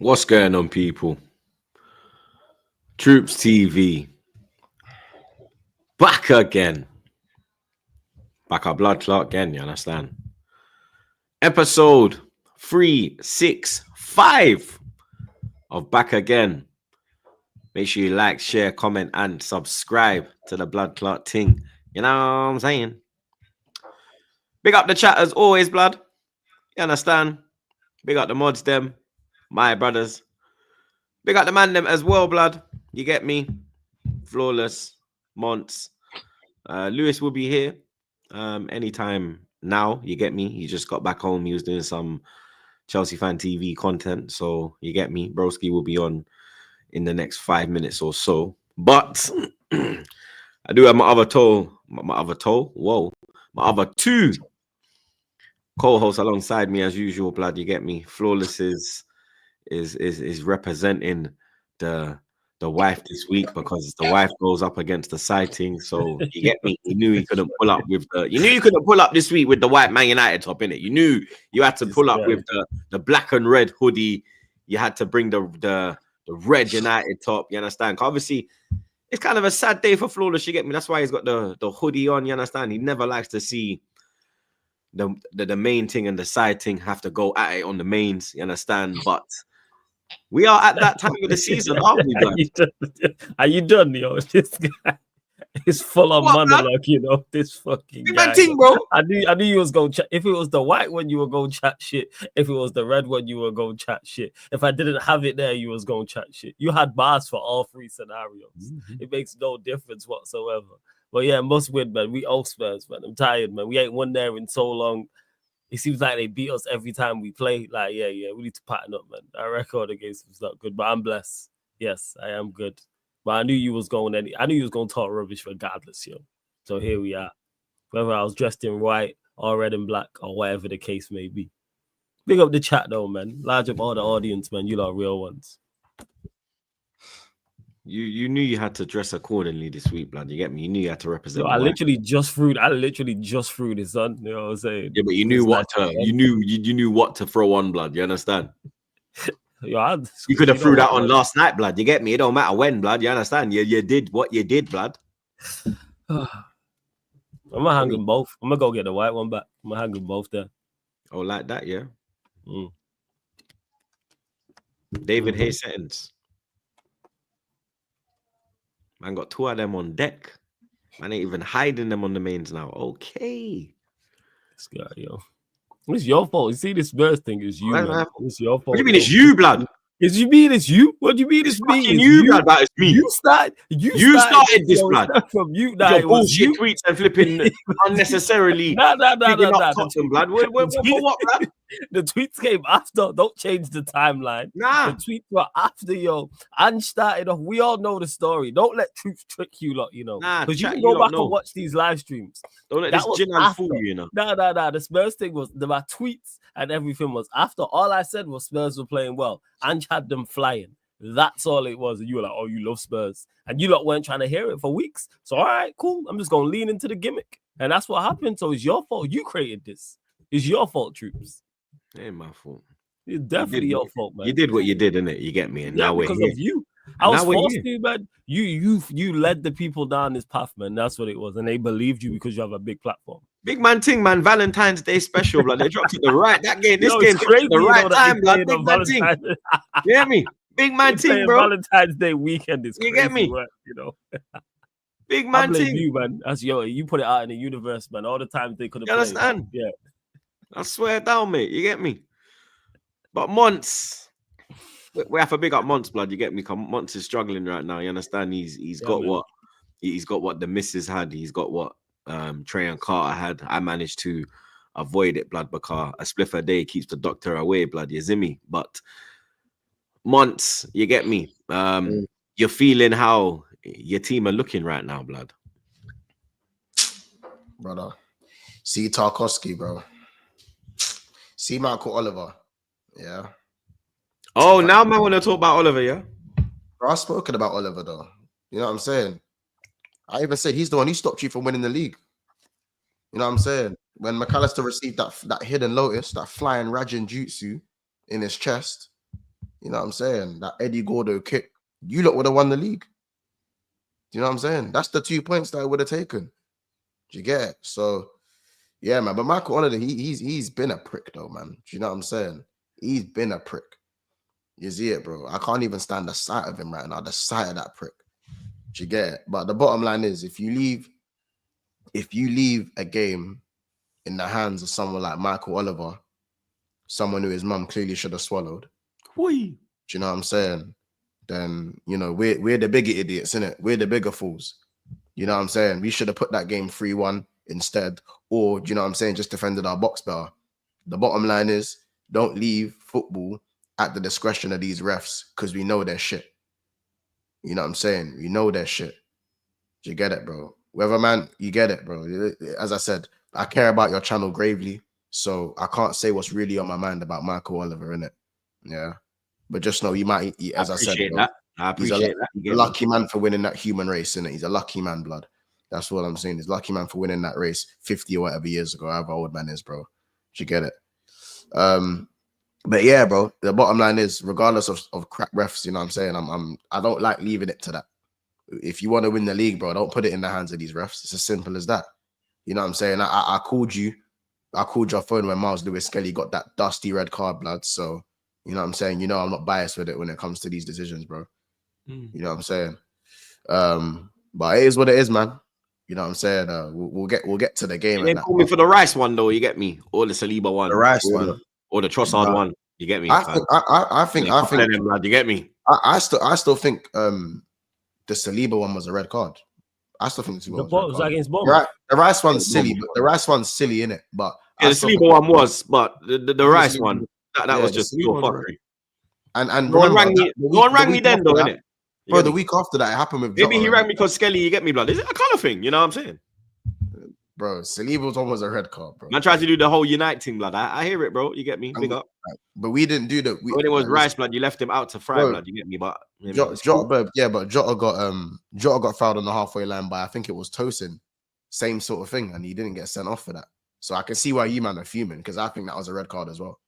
What's going on, people? TroopzTV. Back again. Back our blood clot again, you understand? Episode 365 of Back Again. Make sure you like, share, comment, and subscribe to the blood clot ting. You know what I'm saying? Big up the chat as always, blood. You understand? Big up the mods, them. My brothers. Big up the man, them as well, blood. You get me? Flawless. Monts. Lewis will be here anytime now. You get me? He just got back home. He was doing some Chelsea fan TV content. So you get me? Broski will be on in the next 5 minutes or so. But I do have my other two co-hosts alongside me as usual, blood. You get me? Flawless is representing the wife this week because the wife goes up against the sighting. So you get me? You knew he couldn't pull up with the. You knew you couldn't pull up this week with the white Man United top in it. You knew you had to pull up with the black and red hoodie. You had to bring the red United top. You understand? Obviously, it's kind of a sad day for Flawless. You get me? That's why he's got the hoodie on. You understand? He never likes to see the main thing and the side thing have to go at it on the mains. You understand? But we are at that time of the season, aren't we, guys? Are you done, yo? This guy is full of monologue, you know. This fucking guy. Thing, bro. I knew you was going to chat. If it was the white one, you were going to chat shit. If it was the red one, you were going to chat shit. If I didn't have it there, you was going to chat shit. You had bars for all three scenarios. It makes no difference whatsoever. But yeah, must win, man. We owe Spurs, man. I'm tired, man. We ain't won there in so long. It seems like they beat us every time we play. Like, yeah, we need to pattern up, man. Our record against them is not good, but I'm blessed. Yes, I am good. But I knew you was going to talk rubbish regardless, yo. So here we are. Whether I was dressed in white or red and black or whatever the case may be. Big up the chat, though, man. Large up all the audience, man. You lot are real ones. You knew you had to dress accordingly this week, blood. You get me? You knew you had to represent. Yo, I literally just threw this on. You know what I'm saying? Yeah, but you knew what to. You knew what to throw on, blood. You understand? Yo, you could have threw that on last night, blood. You get me? It don't matter when, blood. You understand? You did what you did, blood. I'm gonna hang them both. I'm gonna go get the white one back. I'm gonna hang them both there. Oh, like that, yeah. David Hayes settings. Man got two of them on deck. Man ain't even hiding them on the mains now. Okay. This guy, yo. It's your fault. You see, this Spurs thing is you, man. It's your fault. What do you mean it's you, blood? What do you mean it's you? What do you mean it's me? It's you, blood. That is me. You started this, blood. From you, now. Your bullshit tweets and flipping unnecessarily. Nah. Blood. What, blood? The tweets came after. Don't change the timeline. Nah. The tweets were after, yo. And started off. We all know the story. Don't let truth trick you lot, you know. Because you can go back and watch these live streams. Don't let this gin and fool you, you know. Nah. The Spurs thing was, my tweets and everything was after. All I said was Spurs were playing well. Ange had them flying. That's all it was. And you were like, oh, you love Spurs. And you lot weren't trying to hear it for weeks. So, all right, cool. I'm just going to lean into the gimmick. And that's what happened. So it's your fault. You created this. It's your fault, Troops. It ain't my fault. It's definitely your fault, man. You did what you did, innit? You get me? And now we're here. Because of you. I was forced to, man. You led the people down this path, man. That's what it was. And they believed you because you have a big platform. Big man ting, man. Valentine's Day special, blood. They dropped it the right. That game, this game's crazy. The right time, blood. Big man ting. You get me? Big man ting, bro. Valentine's Day weekend is crazy. You get me? Work, you know. Big man ting. You, man. That's you put it out in the universe, man. All the times they could have. You understand? Yeah. I swear down, mate. You get me? But Monts, we have a big up Monts, blood. You get me? Monts is struggling right now. You understand? He's got what the missus had. He's got what Trey and Carter had. I managed to avoid it, blood, because a spliff a day keeps the doctor away, blood. You see me? But Monts, you get me? You're feeling how your team are looking right now, blood. Brother, see Tarkowski, bro. See Michael Oliver. Yeah. Oh, now I want to talk about Oliver, yeah? Bro, I've spoken about Oliver, though. You know what I'm saying? I even said he's the one who stopped you from winning the league. You know what I'm saying? When McAllister received that hidden lotus, that flying Rajin Jutsu in his chest, You know what I'm saying? That Eddie Gordo kick, you lot would have won the league. Do you know what I'm saying? That's the 2 points that I would have taken. Do you get it? So, yeah, man. But Michael Oliver, he's been a prick, though, man. Do you know what I'm saying? He's been a prick. You see it, bro? I can't even stand the sight of him right now. The sight of that prick. Do you get it? But the bottom line is, if you leave a game in the hands of someone like Michael Oliver, someone who his mum clearly should have swallowed, do you know what I'm saying? Then, you know, we're the bigger idiots, innit? We're the bigger fools. You know what I'm saying? We should have put that game 3-1 instead, or, do you know what I'm saying, just defended our box better. The bottom line is, don't leave football at the discretion of these refs, because we know their shit. You know what I'm saying? We know their shit. Do you get it, bro? Whether, man, you get it, bro. As I said, I care about your channel gravely, so I can't say what's really on my mind about Michael Oliver, innit? Yeah. But just know you might, as I said, bro, I appreciate that. He's a lucky man for winning that human race, innit? He's a lucky man, blood. That's what I'm saying. He's a lucky man for winning that race 50 or whatever years ago, however old man is, bro. Do you get it? But yeah, bro, the bottom line is, regardless of crap refs, you know what I'm saying? I don't like leaving it to that. If you want to win the league, bro, don't put it in the hands of these refs. It's as simple as that. You know what I'm saying? I called you. I called your phone when Miles Lewis Skelly got that dusty red card, blood. So, you know what I'm saying? You know I'm not biased with it when it comes to these decisions, bro. You know what I'm saying? But it is what it is, man. You know what I'm saying? We'll get to the game. They call me for the Rice one, though. You get me? Or the Saliba one. The Rice one. Or the Trossard one. You get me? I think you get me? I still think the Saliba one was a red card. I still think the was against Bournemouth. Right, the Rice one's silly, but the Rice one's silly, innit? But yeah, the Saliba one was, but the Rice one that was just pure fuckery. And no one rang me then, though, innit? Bro, the week after that, it happened with maybe he rang me because Skelly, you get me, blood. Is it a colour thing? You know what I'm saying? Bro, Saliba's one was a red card, bro. Man tried to do the whole Unite thing, blood. I hear it, bro. You get me? Big up. But we didn't do that. When it was Rice, blood, you left him out to fry, blood. You get me? But Jota got fouled on the halfway line by, I think it was Tosin. Same sort of thing, and he didn't get sent off for that. So I can see why you man are fuming, because I think that was a red card as well.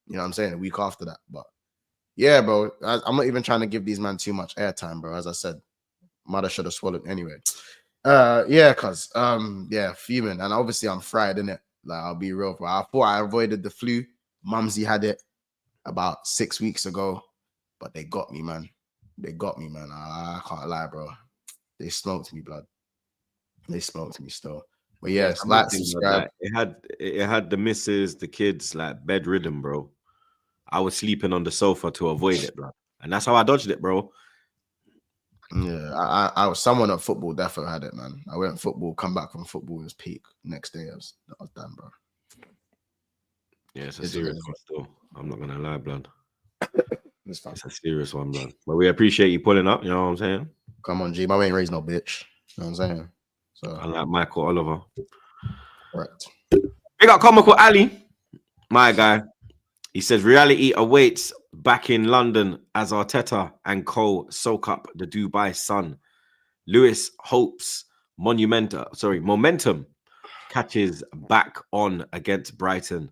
You know what I'm saying? A week after that. But yeah, bro, I'm not even trying to give these man too much airtime, bro. As I said, mother should have swallowed anyway. Yeah, fuming. And obviously I'm fried, innit? Like, I'll be real, bro. I thought I avoided the flu. Mumsy had it about 6 weeks ago, but they got me, man. They got me, man. I can't lie, bro. They smoked me, blood. They smoked me still. But yeah, like, subscribe. It had the missus, the kids, like, bedridden, bro. I was sleeping on the sofa to avoid it, blood. And that's how I dodged it, bro. Yeah, I was someone at football definitely had it, man. I went football, come back from football, it was peak. Next day, I was done, bro. Yeah, it's a serious one still. I'm not gonna lie, blood. It's a serious one, blood. But we appreciate you pulling up, you know what I'm saying? Come on, G. My ain't raised no bitch. You know what I'm saying? So unlike Michael Oliver. Right. We got Comical Ali, my guy. He says reality awaits back in London as Arteta and co soak up the Dubai sun. Lewis hopes momentum catches back on against Brighton.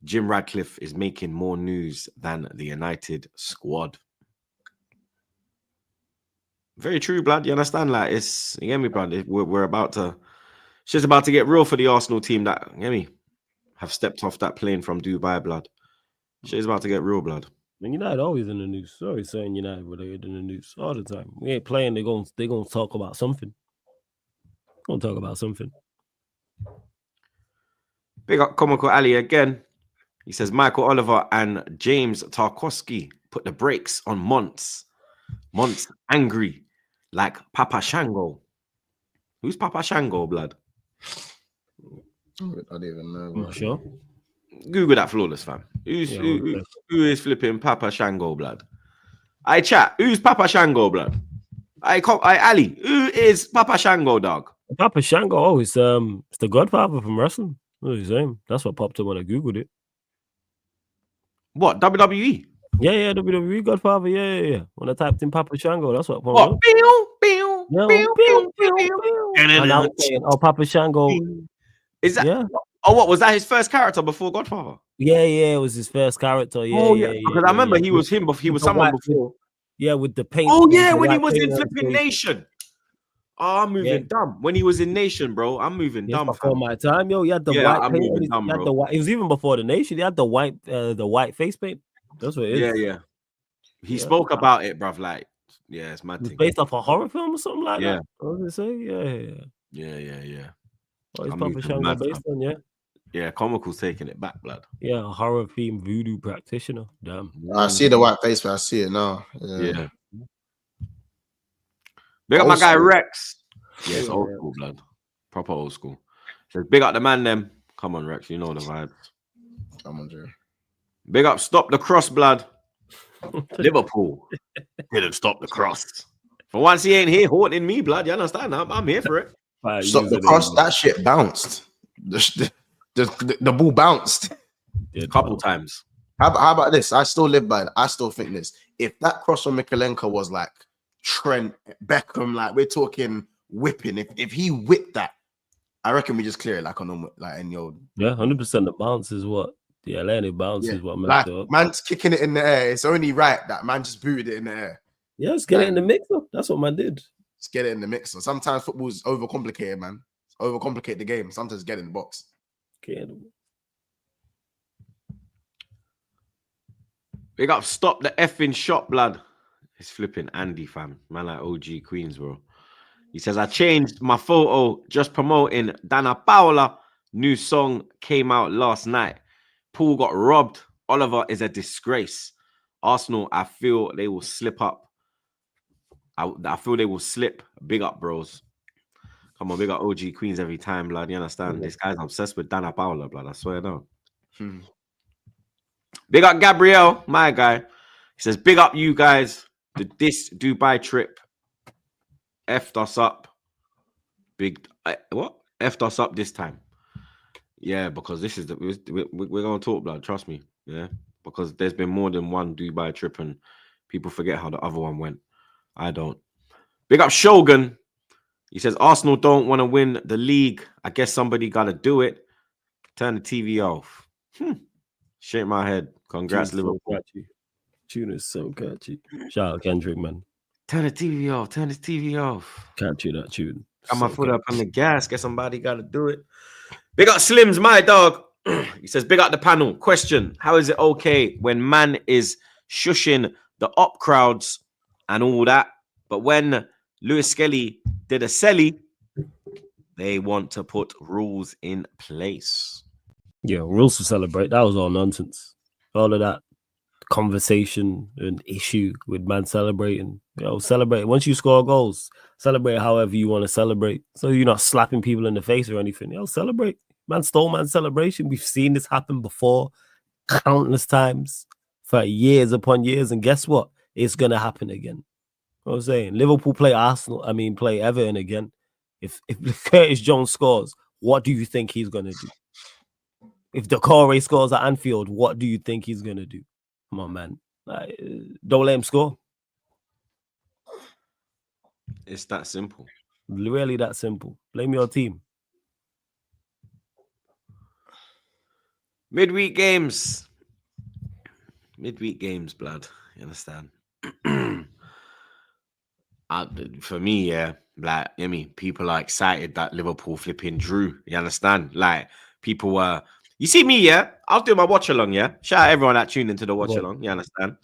Jim Radcliffe is making more news than the United squad. Very true, blood. You understand? Like, it's, you get me, blood. We're about to, it's just about to get real for the Arsenal team that, you get me, have stepped off that plane from Dubai, blood. Shit's about to get real, blood. And United always in the news. Sorry, saying United, but they're in the news all the time. We ain't playing. They're gonna talk about something. Gonna talk about something. Big up Comical Ali again. He says Michael Oliver and James Tarkowski put the brakes on Monts. Monts angry like Papa Shango. Who's Papa Shango, blood? I don't even know. I'm not sure. Google that, flawless fam. Who is flipping Papa Shango, blood? I chat. Who's Papa Shango, blood? I Ali. Who is Papa Shango, dog? Papa Shango, it's the Godfather from wrestling. What you saying? That's what popped up when I googled it. What, WWE? Yeah, WWE Godfather. Yeah. When I typed in Papa Shango, that's what popped up. And I was saying, oh, Papa Shango. Is that? Yeah. Oh, what was that? His first character before Godfather? Yeah, it was his first character. Yeah, Oh yeah, because I remember he was him, but he With was the someone white- before. with the paint. Oh with yeah, the when he white was paint in on his flipping face. Nation. Oh, I'm Yeah. moving dumb. When he was in Nation, bro, I'm moving Yes, dumb. before Fam. my time, yo. He had the Yeah, white I'm paint. moving He dumb, had bro. the white. It was even before the Nation. He had the white face paint. That's what it is. Yeah. He Yeah. spoke about it, bruv. Like, yeah, it's my It was thing. based off a horror film or something like Yeah. that. What does it say? Yeah. Yeah. Oh, it's I'm Papa moving Shango mad, based fam. on, yeah. Yeah, comical's taking it back, blood. Yeah, a horror themed voodoo practitioner. Damn. I see the white face, but I see it now. Yeah. Big up Old my guy school. Rex. Yeah, it's Yeah, old Rex. school, blood. Proper old school. Says big up the man, them. Come on, Rex. You know the vibes. Come on, Drew. Big up, stop the cross, blood. Liverpool didn't stop the cross. For once, he ain't here haunting me, blood. You understand? I'm here for it. Stop the cross. That shit bounced. The ball bounced. A couple times. How about this? I still live by it. I still think this. If that cross from Mikalenko was like Trent Beckham, like we're talking whipping. If he whipped that, I reckon we just clear it like on normal, like any old. Yeah, 100%. The bounce is what the Atlantic bounce is what like messed it up. man's kicking it in the air. It's only right that man just booted it in the air. Yeah, let's get it in the mix up. That's what man did. Just get it in the mixer. Sometimes football's overcomplicated, man. Overcomplicate the game. Sometimes get in the box. Big up, stop the effing shot, blood. It's flipping Andy, fam. Man like OG Queens, bro. He says, I changed my photo just promoting Dana Paola. New song came out last night. Paul got robbed. Oliver is a disgrace. Arsenal, I feel they will slip up. I feel they will slip. Big up, bros. Come on, big up OG Queens every time, blood. You understand? This guy's obsessed with Dana Paola, blood. I swear down. Big up Gabriel, my guy. He says, big up you guys. This Dubai trip effed us up. What? Effed us up this time. Yeah, because this is we're going to talk, blood. Trust me. Yeah, because there's been more than one Dubai trip and people forget how the other one went. I don't. Big up Shogun. He says, Arsenal don't want to win the league. I guess somebody got to do it. Turn the TV off. Shake my head. Congrats, Liverpool. Tune is so catchy. Shout out Kendrick, man. Turn the TV off. Turn the TV off. Catchy that tune. Got my foot up on the gas. Guess somebody got to do it. Big up Slims, my dog. He says, big up the panel. Question: how is it okay when man is shushing the up crowds and all that, but when Lewis Skelly did a celly, they want to put rules in place? Yeah, rules to celebrate. That was all nonsense. All of that conversation and issue with man celebrating. Celebrate. Once you score goals, celebrate however you want to celebrate. So you're not slapping people in the face or anything. Celebrate. Man stole man's celebration. We've seen this happen before countless times for years upon years. And guess what? It's going to happen again. You know what I'm saying? Liverpool play Everton again. If Curtis Jones scores, what do you think he's going to do? If Decore scores at Anfield, what do you think he's going to do? Come on, man. Don't let him score. It's that simple. Really that simple. Blame your team. Midweek games, blood. You understand? For me, yeah, like, I mean, people are excited that Liverpool flipping drew. You understand? Like, people were. You see me, yeah? I was doing my watch along, yeah? Shout out everyone that tuned into the watch along. You understand?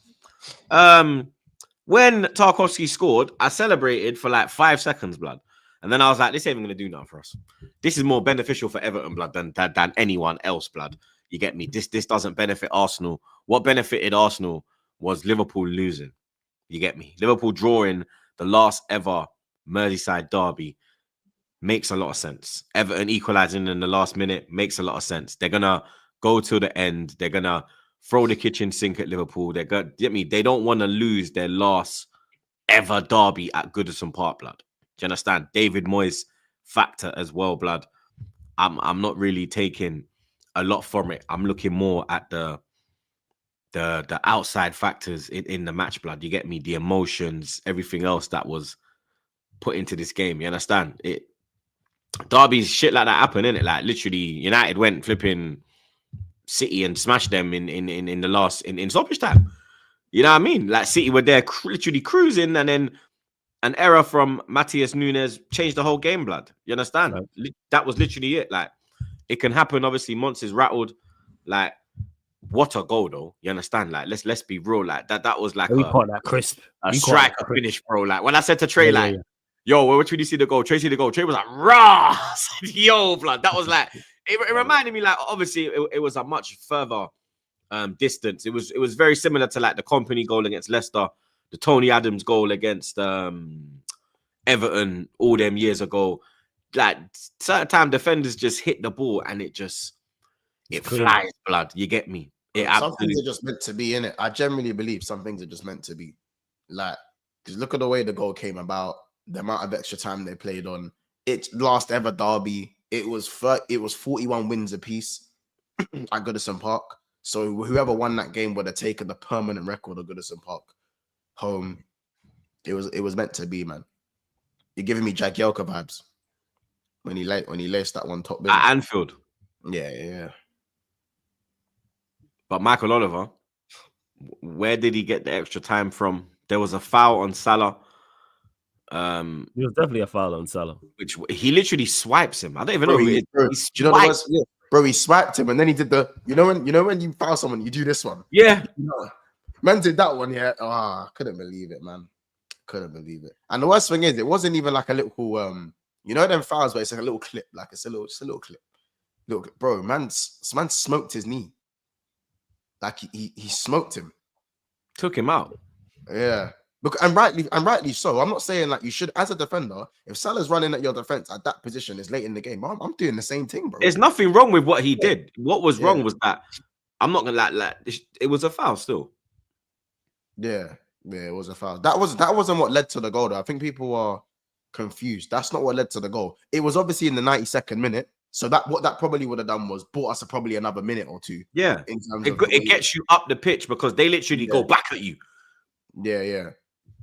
When Tarkowski scored, I celebrated for like 5 seconds, blood. And then I was like, this ain't even going to do nothing for us. This is more beneficial for Everton, blood, than anyone else, blood. You get me? This doesn't benefit Arsenal. What benefited Arsenal was Liverpool losing. You get me? Liverpool drawing the last ever Merseyside derby makes a lot of sense. Everton equalizing in the last minute makes a lot of sense. They're going to go till the end. They're going to throw the kitchen sink at Liverpool. They don't want to lose their last ever derby at Goodison Park, blood. Do you understand? David Moyes factor as well, blood. I'm not really taking a lot from it. I'm looking more at the outside factors in the match, blood. You get me? The emotions, everything else that was put into this game. You understand? Derby's shit like that happen, innit? Like, literally, United went flipping City and smash them in the last in stoppage time. You know what I mean? Like City were there literally cruising, and then an error from Matthias Nunes changed the whole game, blood. You understand? Right. That was literally it. Like, it can happen. Obviously, Mons is rattled. Like, what a goal, though. You understand? Like, let's be real. Like, that was like We caught that crisp. a striker finish, bro. Like, when I said to Trey, Yeah, like, yeah. yo, where did you see the goal? Trey see the goal. Trey was like, rah! I said, yo, blood. That was like, it reminded me, like, obviously, it was a much further distance. It was very similar to like the Company goal against Leicester, the Tony Adams goal against Everton all them years ago. Like certain time defenders just hit the ball and it flies, blood. You get me? Some things are just meant to be in it. I genuinely believe some things are just meant to be. Like, because look at the way the goal came about, the amount of extra time they played on it. Last ever derby, it was 41 wins apiece at Goodison Park. So whoever won that game would have taken the permanent record of Goodison Park home. It was meant to be, man. You're giving me Jagielka vibes when he laced that one top bill. At Anfield. Yeah. But Michael Oliver, where did he get the extra time from? There was a foul on Salah. It was definitely a foul on Salah. Which he literally swipes him. I don't even know who it is. Do you know the worst? Yeah. Bro, he swiped him and then he did the, you know when you foul someone, you do this one. Yeah. Man did that one, yeah. I couldn't believe it, man. Couldn't believe it. And the worst thing is, it wasn't even like a little you know them fouls where it's like a little clip, like it's just a little clip. Bro, man smoked his knee. Like he smoked him. Took him out. Yeah. Look, and rightly so. I'm not saying like you should, as a defender, if Salah's running at your defense at that position, is late in the game. I'm doing the same thing, bro. There's nothing wrong with what he did. What was wrong was that I'm not gonna like it was a foul still. Yeah, it was a foul. That wasn't what led to the goal, though. I think people are confused. That's not what led to the goal. It was obviously in the 92nd minute. So what that probably would have done was bought us probably another minute or two. Yeah, in terms it gets you up the pitch because they literally go back at you. Yeah.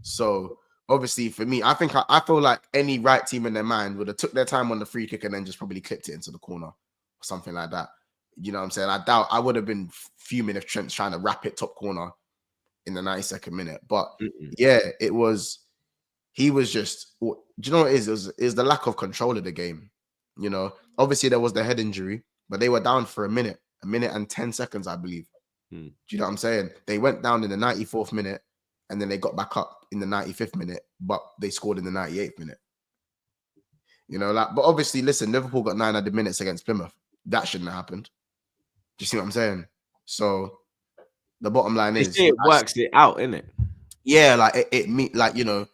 So obviously for me, I feel like any right team in their mind would have took their time on the free kick and then just probably clipped it into the corner or something like that. You know what I'm saying? I doubt I would have been fuming if Trent's trying to wrap it top corner in the 92nd minute. But yeah, he was just, do you know what it is? It was the lack of control of the game. You know, obviously there was the head injury, but they were down for a minute and 10 seconds, I believe. Do you know what I'm saying? They went down in the 94th minute and then they got back up in the 95th minute, but they scored in the 98th minute. You know, like, but obviously, listen, Liverpool got 900 minutes against Plymouth. That shouldn't have happened. Do you see what I'm saying? So the bottom line is it works it out, innit? Yeah, like like, you know,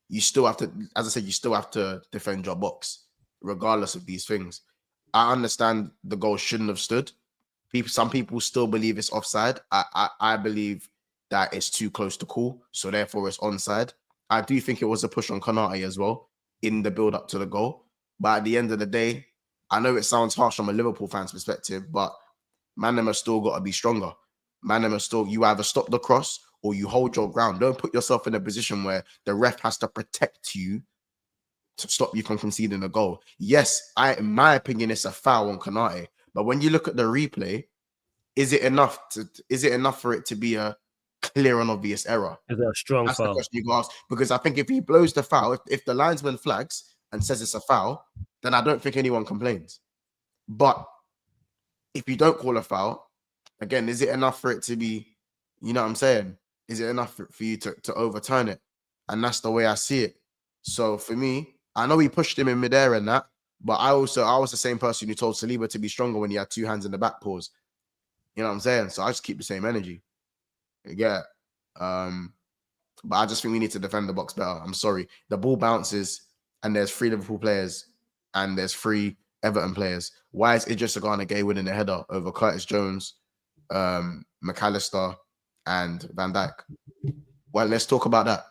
you still have to, as I said, you still have to defend your box, regardless of these things. I understand the goal shouldn't have stood. Some people still believe it's offside. I believe that it's too close to call, so therefore it's onside. I do think it was a push on Konate as well in the build up to the goal. But at the end of the day, I know it sounds harsh from a Liverpool fan's perspective, but man, them have still got to be stronger. Man, them have still, you either stop the cross or you hold your ground. Don't put yourself in a position where the ref has to protect you to stop you from conceding a goal. Yes, in my opinion, it's a foul on Konate. But when you look at the replay, is it enough for it to be a clear and obvious error? Is that a strong That's foul? the question you can ask. Because I think if he blows the foul, if the linesman flags and says it's a foul, then I don't think anyone complains. But if you don't call a foul, again, is it enough for it to be, you know what I'm saying? Is it enough for you to overturn it? And that's the way I see it. So for me, I know he pushed him in midair and that, but I was the same person who told Saliba to be stronger when he had two hands in the back paws. You know what I'm saying? So I just keep the same energy. Yeah. But I just think we need to defend the box better. I'm sorry. The ball bounces and there's 3 Liverpool players and there's 3 Everton players. Why is Idris Gay winning the header over Curtis Jones, McAllister, and Van Dijk? Well, let's talk about that.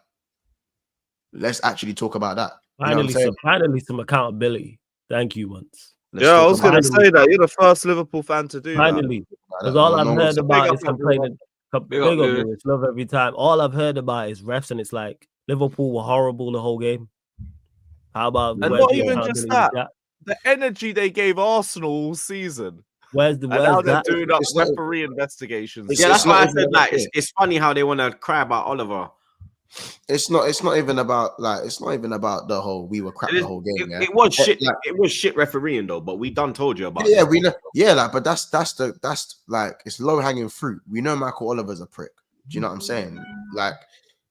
Let's actually talk about that. Finally, some accountability. Thank you, once. I was going to say that. You're the first Liverpool fan to do finally, because all I've heard about is complaining. Big up, Lewis. Love every time. All I've heard about is refs, and it's like Liverpool were horrible the whole game. How about and not even just that? The energy they gave Arsenal all season. Where's And now they're that? doing up It's not- referee investigations. It's- Yeah, that's it's why not I even said about like it. it's funny how they want to cry about Oliver. It's not even about like it's not even about the whole we were crap the whole game. Yeah? It was shit. Like, It was shit refereeing though, but we done told you about. yeah, this. we know. Yeah, like, but that's like it's low hanging fruit. We know Michael Oliver's a prick. Do you know what I'm saying? Like,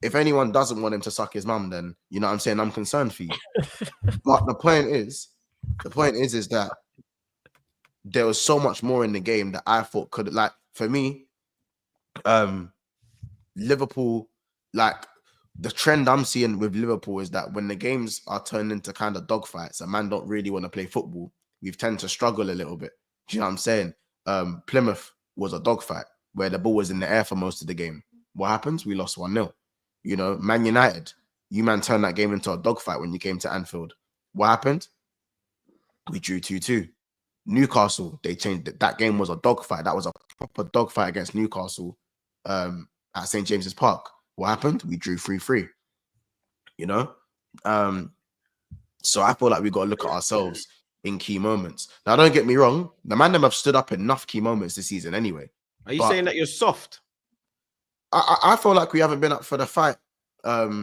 if anyone doesn't want him to suck his mum, then you know what I'm saying. I'm concerned for you. But the point is that there was so much more in the game that I thought could, like, for me, Liverpool, like the trend I'm seeing with Liverpool is that when the games are turned into kind of dogfights, a man don't really want to play football. We tend to struggle a little bit. Do you know what I'm saying? Plymouth was a dogfight where the ball was in the air for most of the game. What happens? We lost 1-0. You know, Man United, you man turned that game into a dogfight when you came to Anfield. What happened? We drew 2-2. Newcastle, they changed it. That game was a dogfight. That was a proper dogfight against Newcastle at St. James's Park. What happened? We drew 3-3. You know? So I feel like we got to look at ourselves in key moments. Now, don't get me wrong. The man them have stood up enough key moments this season anyway. Are you saying that you're soft? I feel like we haven't been up for the fight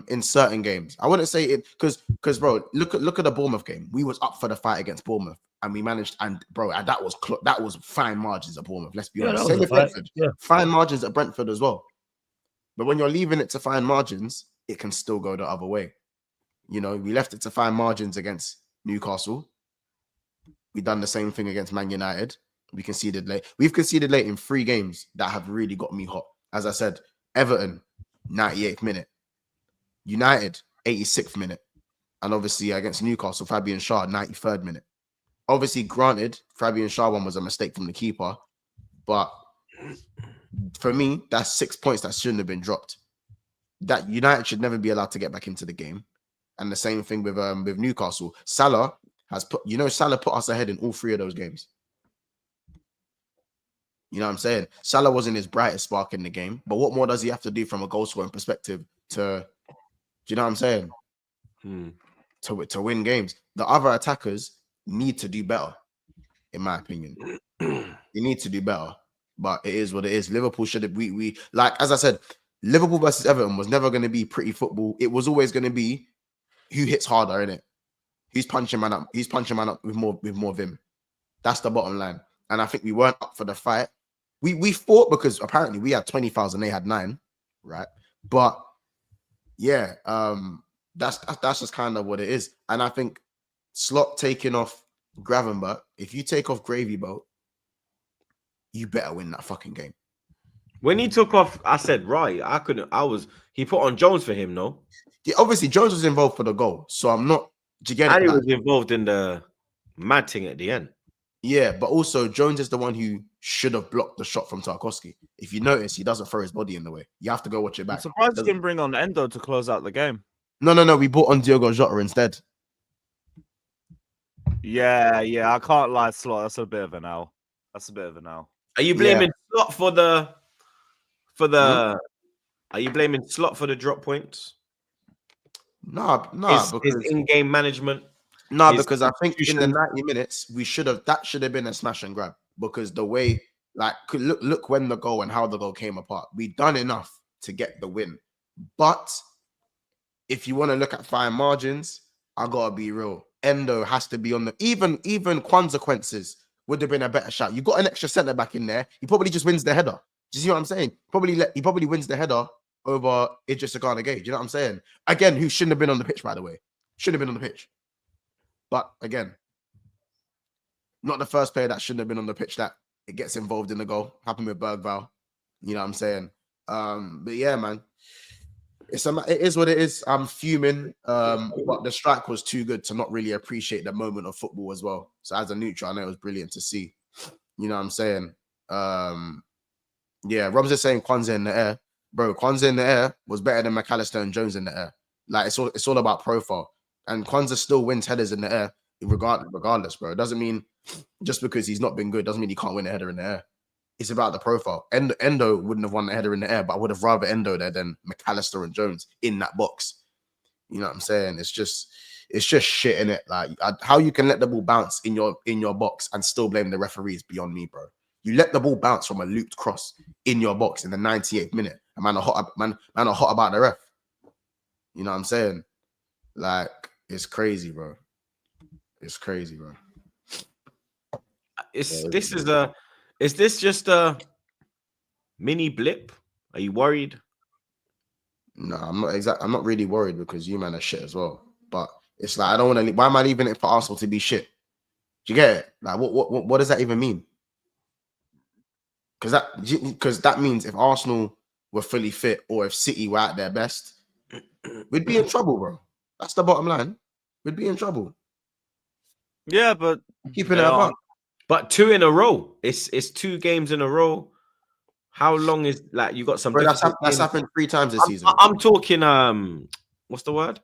in certain games. I wouldn't say it because bro, look at the Bournemouth game. We was up for the fight against Bournemouth and we managed, and bro, and that was fine margins at Bournemouth. Let's be honest. Same with Brentford. Yeah. Fine margins at Brentford as well. But when you're leaving it to fine margins, it can still go the other way. You know, we left it to fine margins against Newcastle. We done the same thing against Man United. We conceded late. We've conceded late in 3 games that have really got me hot. As I said, Everton, 98th minute. United, 86th minute. And obviously against Newcastle, Fabian Schär, 93rd minute. Obviously, granted, Fabian Schär one was a mistake from the keeper. But for me, that's 6 points that shouldn't have been dropped. That United should never be allowed to get back into the game. And the same thing with Newcastle. Salah put us ahead in all 3 of those games. You know what I'm saying? Salah wasn't his brightest spark in the game, but what more does he have to do from a goal scoring perspective to, do you know what I'm saying? To win games. The other attackers need to do better, in my opinion. They need to do better, but it is what it is. Liverpool should have, we like, as I said, Liverpool versus Everton was never going to be pretty football. It was always going to be who hits harder, innit? Who's punching man up? Who's punching man up with more vim? That's the bottom line. And I think we weren't up for the fight. We fought because apparently we had 20,000, they had 9, right? But yeah, that's just kind of what it is. And I think Slot taking off Gravenberch, if you take off Gravy Boat, you better win that fucking game. When he took off, I said, right, he put on Jones for him, no? Yeah, obviously Jones was involved for the goal, so I'm not. Do you get it? And he was involved in the mad thing at the end. Yeah, but also Jones is the one who should have blocked the shot from Tarkowski. If you notice, he doesn't throw his body in the way. You have to go watch it back. I'm surprised you didn't bring on Endo to close out the game. No. We brought on Diogo Jota instead. Yeah, I can't lie, Slot. That's a bit of an L. Are you blaming Slot for the Are you blaming Slot for the drop points? No, His because in-game management. because I think in the 90 minutes that should have been a smash and grab, because the way, like, look when the goal and how the goal came apart. We done enough to get the win, but if you want to look at fine margins, I gotta be real. Endo has to be on the even consequences would have been a better shot. You got an extra centre back in there. He probably just wins the header. Do you see what I'm saying? He probably wins the header over Idris Gana Gay. Do you know what I'm saying? Again, who shouldn't have been on the pitch, by the way. Shouldn't have been on the pitch. But again, not the first player that shouldn't have been on the pitch that it gets involved in the goal. Happened with Bergvall. You know what I'm saying? But yeah, man. It is what it is. I'm fuming. But the strike was too good to not really appreciate the moment of football as well. So as a neutral, I know it was brilliant to see. You know what I'm saying? Yeah, Rob's is saying Kwanzaa in the air. Bro, Kwanzaa in the air was better than McAllister and Jones in the air. Like, it's all about profile. And Kwanzaa still wins headers in the air, regardless, bro. It doesn't mean just because he's not been good, doesn't mean he can't win a header in the air. It's about the profile. Endo wouldn't have won the header in the air, but I would have rather Endo there than McAllister and Jones in that box. You know what I'm saying? It's just, it's just shit in it. Like how you can let the ball bounce in your box and still blame the referees beyond me, bro. You let the ball bounce from a looped cross in your box in the 98th minute. And man are hot about the ref. You know what I'm saying? Like, it's crazy, bro. It's crazy, bro. Is this just a mini blip? Are you worried? No, I'm not really worried because you man are shit as well. But it's like I don't want to. Why am I leaving it for Arsenal to be shit? Do you get it? Like, what does that even mean? Because that means if Arsenal were fully fit or if City were at their best, we'd be in trouble, bro. That's the bottom line. We'd be in trouble. Yeah, but Keeping it up. But 2 in a row. It's 2 games in a row. How long is like you got some? Bro, that's happened 3 times this season. I'm talking. What's the word?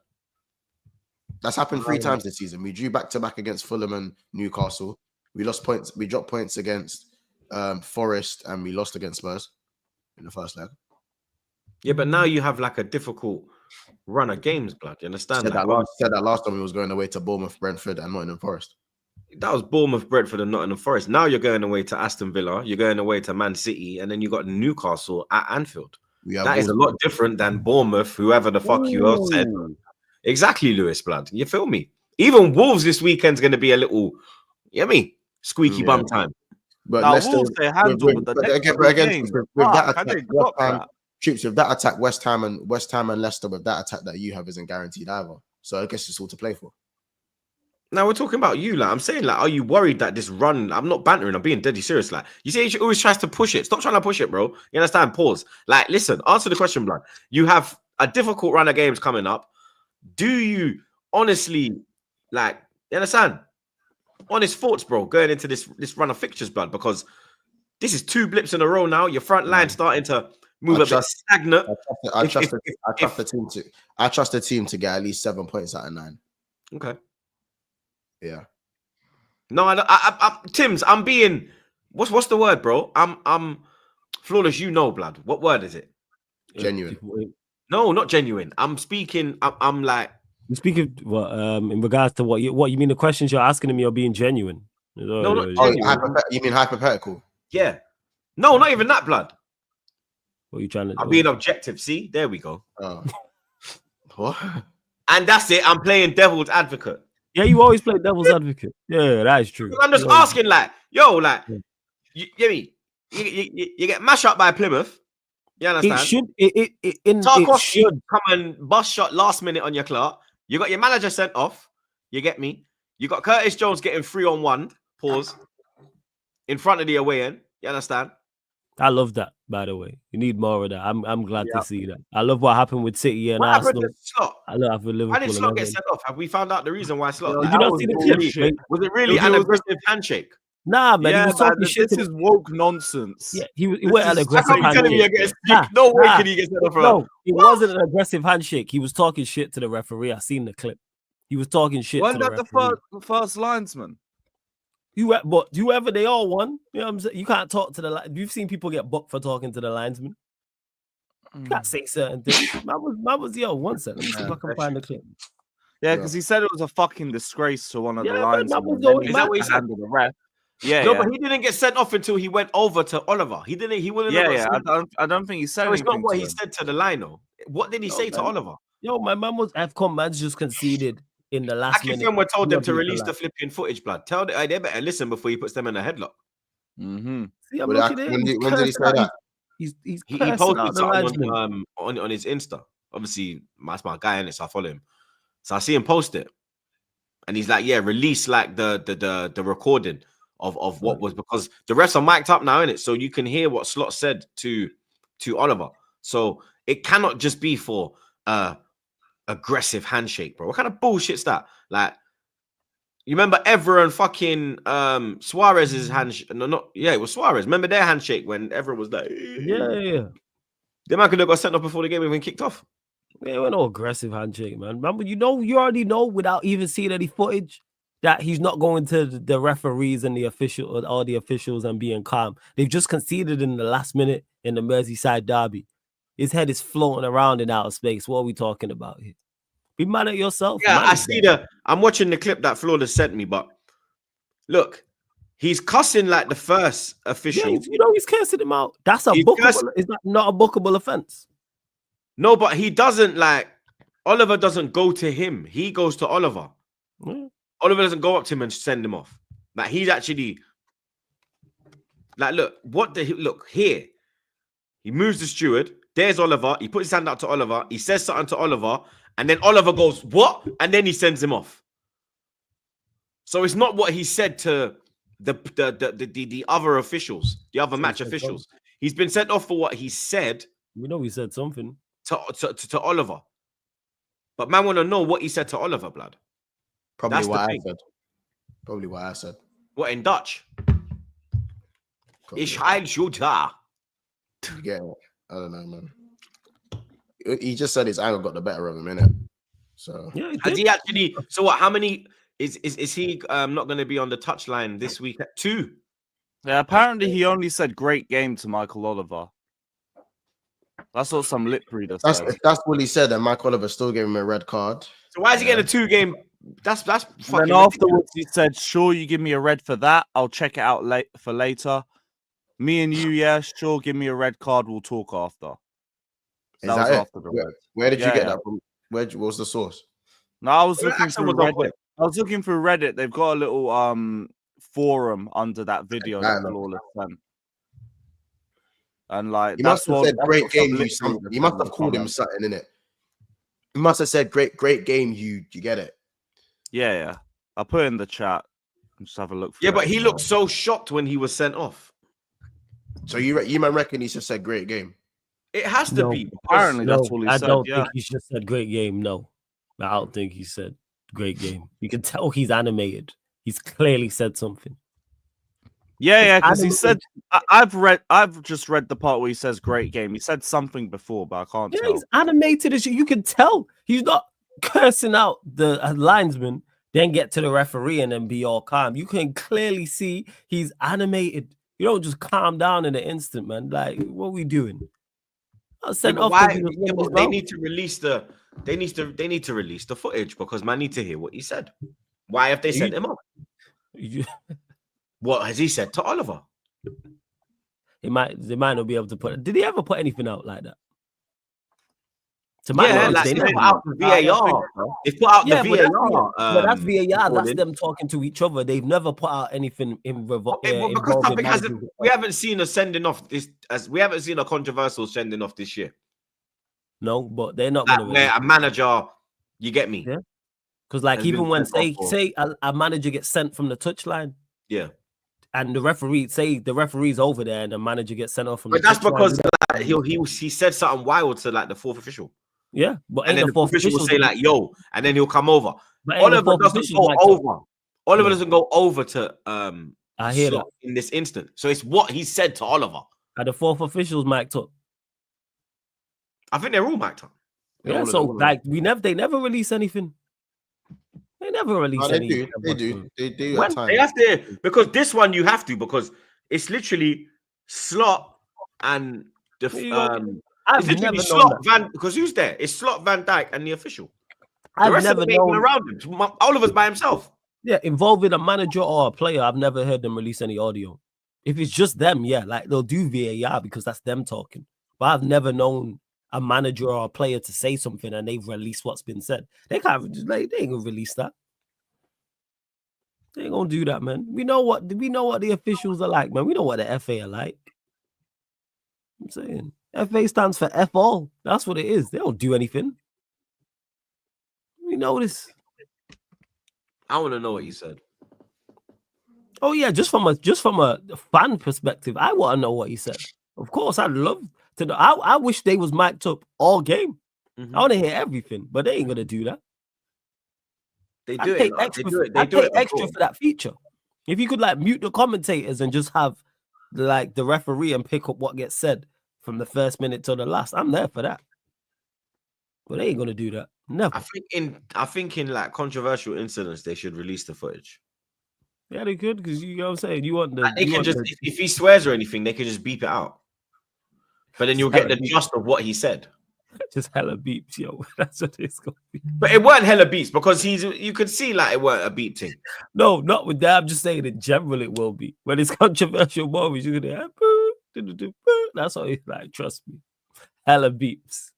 That's happened 3 times this season. We drew back to back against Fulham and Newcastle. We lost points. We dropped points against Forest, and we lost against Spurs in the first leg. Yeah, but now you have like a difficult run of games, blood. You understand? Said that last time we was going away to Bournemouth, Brentford, and Nottingham Forest. That was Bournemouth, Brentford, and Nottingham Forest. Now you're going away to Aston Villa. You're going away to Man City, and then you got Newcastle at Anfield. That is a lot different than Bournemouth, whoever the fuck you all said. Exactly, Lewis, blood. You feel me? Even Wolves this weekend's going to be a little, you know what I mean? Squeaky bum time. But Leicester, Wolves, they handle with that attack, West Ham and Leicester with that attack that you have isn't guaranteed either. So I guess it's all to play for. Now we're talking about you, like I'm saying, like, are you worried that this run? I'm not bantering, I'm being deadly serious. Like, you see, he always tries to push it. Stop trying to push it, bro. You understand? Pause. Like, listen, answer the question, blood. You have a difficult run of games coming up. Do you honestly, like, you understand? Honest thoughts, bro, going into this run of fixtures, blood, because this is 2 blips in a row now. Your front line starting to move a bit stagnant. I trust the team to get at least 7 points out of 9. Okay. Yeah. No, I Tim's. I'm being. What's the word, bro? I'm flawless. You know, blood. What word is it? Genuine. No, not genuine. I'm speaking. I'm like. You speak of what? In regards to what you mean? The questions you're asking me are being genuine. No, not genuine. You mean hypothetical? Yeah. No, not even that, blood. What are you trying to? I'm being objective. See, there we go. Oh. What? And that's it. I'm playing devil's advocate. Yeah, you always play devil's advocate. Yeah, that is true. I'm just asking, like, yo, like, you get me? You get mashed up by Plymouth. You understand? Tarkov should come and bust shot last minute on your clock. You got your manager sent off. You get me? You got Curtis Jones getting 3-on-1. Pause. In front of the away end. You understand? I love that, by the way. You need more of that. I'm glad to see that. I love what happened with City and Arsenal. I love Liverpool. Why did Slot get sent off? Have we found out the reason why Slot? Did you not see the clip? Was it really an aggressive handshake? Nah, man. Yeah, he was talking shit. This is woke nonsense. Yeah, he went an aggressive handshake. No way can he get sent off. No, it wasn't an aggressive handshake. He was talking shit to the referee. I seen the clip. He was talking shit. Wasn't to that the first linesman? But whoever they all won, you know what I'm saying? You can't talk to the you've seen people get booked for talking to the linesman. You can't say certain things. Man was one second. Let me see if I can find the clip. Yeah, because he said it was a fucking disgrace to one of the linesmen. Is that what he said? The ref. Yeah, no, but he didn't get sent off until he went over to Oliver. He didn't. He wouldn't. Yeah. I don't think he said. No, it's not what he said to the lino. What did he say to Oliver? Yo, my man was AFCON. Man's just conceded in the last minute. Akifem told them to release the flipping footage, blood. Tell them they better listen before he puts them in a headlock. Mm-hmm. See, when did he say that? He posted something on his Insta. Obviously, that's my guy in it, so I follow him. So I see him post it, and he's like, "Yeah, release like the recording of what was, because the refs are mic'd up now, innit? So you can hear what Slot said to Oliver. So it cannot just be for aggressive handshake, bro. What kind of bullshit's that? Like, you remember Evra and fucking Suarez's handshake? It was Suarez. Remember their handshake when Evra was like, yeah. They might could have got sent off before the game even kicked off. Yeah, it was no aggressive handshake, man. Remember, you already know without even seeing any footage that he's not going to the referees and all the officials and being calm. They've just conceded in the last minute in the Merseyside derby. His head is floating around in outer space. What are we talking about here? Be mad at yourself. Yeah, I manage see that. I'm watching the clip that Flawless sent me, but look, he's cussing like the first Yeah, official. you know he's cursing him out. That's a He's bookable. cursed- Is that not a bookable offense? No, but he doesn't like Oliver doesn't go to him. He goes to Oliver. Yeah. Oliver doesn't go up to him and send him off. Like he's actually like, look here. He moves the steward. There's Oliver. He puts his hand out to Oliver. He says something to Oliver, and then Oliver goes, "What?" And then he sends him off. So it's not what he said to the other officials, the other match officials. He's been sent off for what he said. We know he said something to Oliver. But man want to know what he said to Oliver, blood. Probably That's the what I thing. said. Probably what I said. What in Dutch? Probably. Ich heil Schutter. You get it? I don't know, man. He just said his anger got the better of him, innit? So Yeah, Has he actually? So what? How many is he not going to be on the touchline this week? 2. Yeah, apparently he only said great game to Michael Oliver. That's what some lip reader said. if that's what he said, and Mike Oliver still gave him a red card. So why is he getting a 2-game? That's And fucking. then afterwards he said, "Sure, you give me a red for that. I'll check it out for later. Me and you, yeah, sure, give me a red card. We'll talk after." Is That that was it? after the red. Where did you Yeah, get yeah. that from? What was the source? No, I was Well, looking Axel through was on Reddit. point. I was looking through Reddit. They've got a little forum under that video that Flawless sent. And like He must have said that's great what some game, lip you something. reader He said must in have the called him comments. something, innit? He must have said great game, you get it. Yeah, yeah. I'll put it in the chat. Just have a look. Yeah, through but it. he looked so shocked when he was sent off. So you man reckon he just said great game? It has to No. be. because- Apparently, that's all he I said. don't Yeah. think he just said great game. No, I don't think he said great game. You can tell he's animated. He's clearly said something. Yeah, yeah, because he animated. said I've just read the part where he says great game. He said something before, but I can't Yeah, tell. he's animated as you can tell. He's not cursing out the linesman, then get to the referee and then be all calm. You can clearly see he's animated. You don't just calm down in an instant, man. Like, what are we doing? I sent Yeah, but off why? because he was Yeah, running but his they mouth. need to release the. They need to release the footage because man need to hear what he said. Why have they sent him off? You- What has he said to Oliver? They might not be able to put. Did he ever put anything out like that? To my Yeah, knowledge, like they they never. put out the VAR. They put out Yeah, the but that's VAR. but that's VAR. That's recording. them talking to each other. They've never put out anything in Okay, well, because involving something hasn't. managers. We haven't seen a sending off this. As we haven't seen a controversial sending off this year. No, but they're not Like, going to. where a manager, you get me? Yeah. Because like has even been when sent off say a manager gets sent from the touchline Yeah, and the referee's over there and the manager gets sent off from but the that's touchline, because like, he said something wild to like the fourth official, yeah, but and ain't then the the fourth official will official say like "yo," and then he'll come over. but ain't the Oliver fourth doesn't official go mic'd up. over. Oliver No. doesn't go over to I hear that. Slot in this instant. So it's what he said to Oliver. And the fourth official's mic'd up. I think they're all mic'd up. Yeah, all of so them. like they never release anything. They never release No, they anything. do. They do When at times. They have to because this one you have to because it's literally Slot and the You know, it's I've literally never known Slot that. Van because who's there? It's Slot Van Dijk and the official. The I've rest never of them ain't even known. around him. Oliver's by himself. Yeah, involving a manager or a player, I've never heard them release any audio. If it's just them, yeah, like they'll do VAR because that's them talking. But I've never known a manager or a player to say something and they've released what's been said. They can't they ain't gonna release that. They ain't gonna do that, man. We know what the officials are like, man. We know what the FA are like. I'm saying FA stands for F all. That's what it is. They don't do anything. We know this. I want to know what he said. Oh yeah, just from a fan perspective, I want to know what he said. Of course, I'd love to know. I wish they was mic'd up all game. Mhm. I want to hear everything, but they ain't gonna do that. They I do pay it. extra. They do it. I They do pay it extra abroad. for that feature. If you could like mute the commentators and just have like the referee and pick up what gets said from the first minute to the last, I'm there for that. But they ain't gonna do that. Never. I think in like controversial incidents they should release the footage. Yeah, they could because you know what I'm saying. You want the Like, they you can want just the- if he swears or anything, they can just beep it out. But then you'll get the Exactly. gist of what he said. Just hella beeps, yo. That's what it's going to be. But it weren't hella beats because you could see like it weren't a beat thing. No, not with that. I'm just saying in general it will be. When it's controversial moments, you're going to that's what it's like. Trust me. Hella beeps.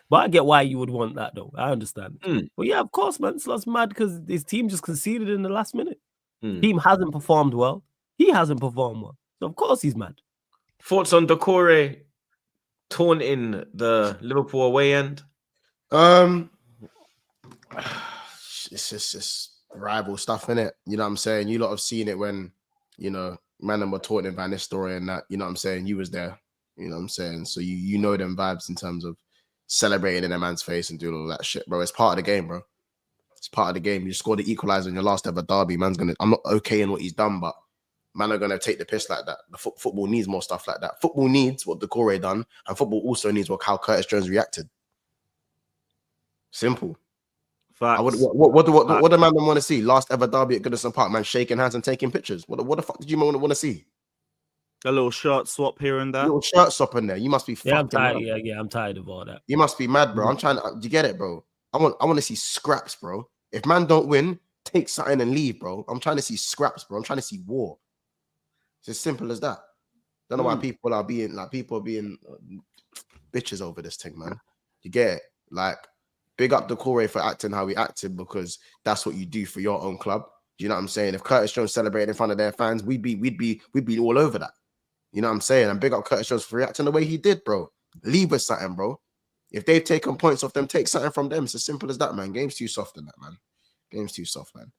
But I get why you would want that, though. I understand. But yeah, of course, man. It's lost mad because his team just conceded in the last minute. Team hasn't performed well. He hasn't performed well. So, of course, he's mad. Thoughts on Decore taunting the Liverpool away end? It's just rival stuff, innit? You know what I'm saying? You lot have seen it when, you know, man were taunting Van Nistelrooy and that, you know what I'm saying? You was there. You know what I'm saying? So you know them vibes in terms of celebrating in a man's face and doing all that shit, bro. It's part of the game, bro. It's part of the game. You scored the equalizer in your last ever derby. I'm not okay in what he's done, but man are gonna take the piss like that. The football needs more stuff like that. Football needs what Decore done, and football also needs how Curtis Jones reacted. Simple. Facts. What do man want to see? Last ever derby at Goodison Park, man shaking hands and taking pictures. What the fuck did you want to see? A little shirt swap here and there. A little shirt swap in there. You must be Yeah, I'm fucking tired. Yeah, I'm tired of all that. You must be mad, bro. I'm trying to. Do you get it, bro? I want to see scraps, bro. If man don't win, take something and leave, bro. I'm trying to see scraps, bro. I'm trying to see war. It's as simple as that. Don't know why people are being bitches over this thing, man. You get it? Like, big up Decore for acting how he acted because that's what you do for your own club. Do you know what I'm saying? If Curtis Jones celebrated in front of their fans, we'd be all over that. You know what I'm saying? And big up Curtis Jones for reacting the way he did, bro. Leave us something, bro. If they've taken points off them, take something from them. It's as simple as that, man. Game's too soft in that, man. Game's too soft, man.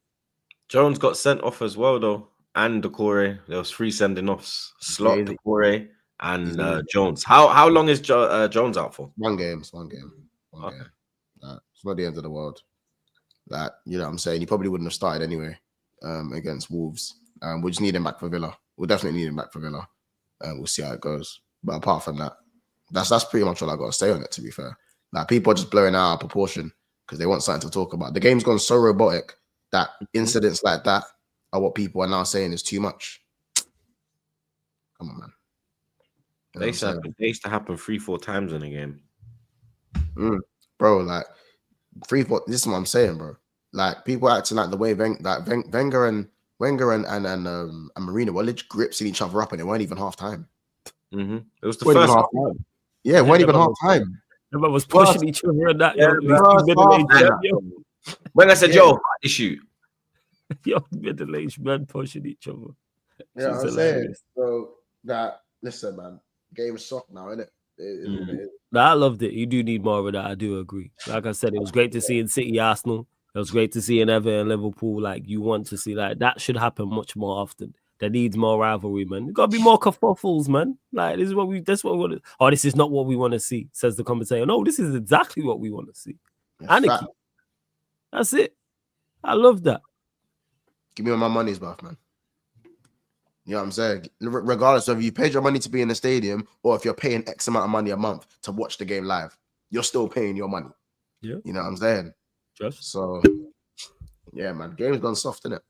Jones got sent off as well, though. And Decore. There was 3 sending offs. Slot, Yeah, Decore, and Jones. How long is Jones out for? One game. It's one game. Okay. It's not the end of the world. You know what I'm saying? He probably wouldn't have started anyway against Wolves. We'll just need him back for Villa. We'll definitely need him back for Villa. We'll see how it goes. But apart from that, that's pretty much all I got to say on it, to be fair. Like, people are just blowing out of proportion because they want something to talk about. The game's gone so robotic that incidents like that are what people are now saying is too much. Come on, man. They used to happen 3-4 times in a game. Bro, like 3-4. This is what I'm saying, bro. Like, people acting like the way Wenger and Marino were literally gripping each other up, and it weren't even half time. It was the first half time. Yeah, it weren't even half time. Everyone was pushing each other and that. Wenger said, "Yo, issue." Yo, middle-aged men pushing each other. Yeah, I'm saying. So listen, man, game is soft now, isn't it? I loved it. You do need more of that. I do agree. Like I said, it was great to see in City, Arsenal. It was great to see in Everton and Liverpool. Like, you want to see that should happen much more often. There needs more rivalry, man. There's got to be more kerfuffles, man. Like, this is what we want to. Oh, this is not what we want to see, says the commentator. No, this is exactly what we want to see. Anarchy. That's it. I love that. Give me all my money's worth, man. You know what I'm saying? Regardless of if you paid your money to be in the stadium or if you're paying X amount of money a month to watch the game live, you're still paying your money. Yeah. You know what I'm saying? So, yeah, man. Game's gone soft, innit?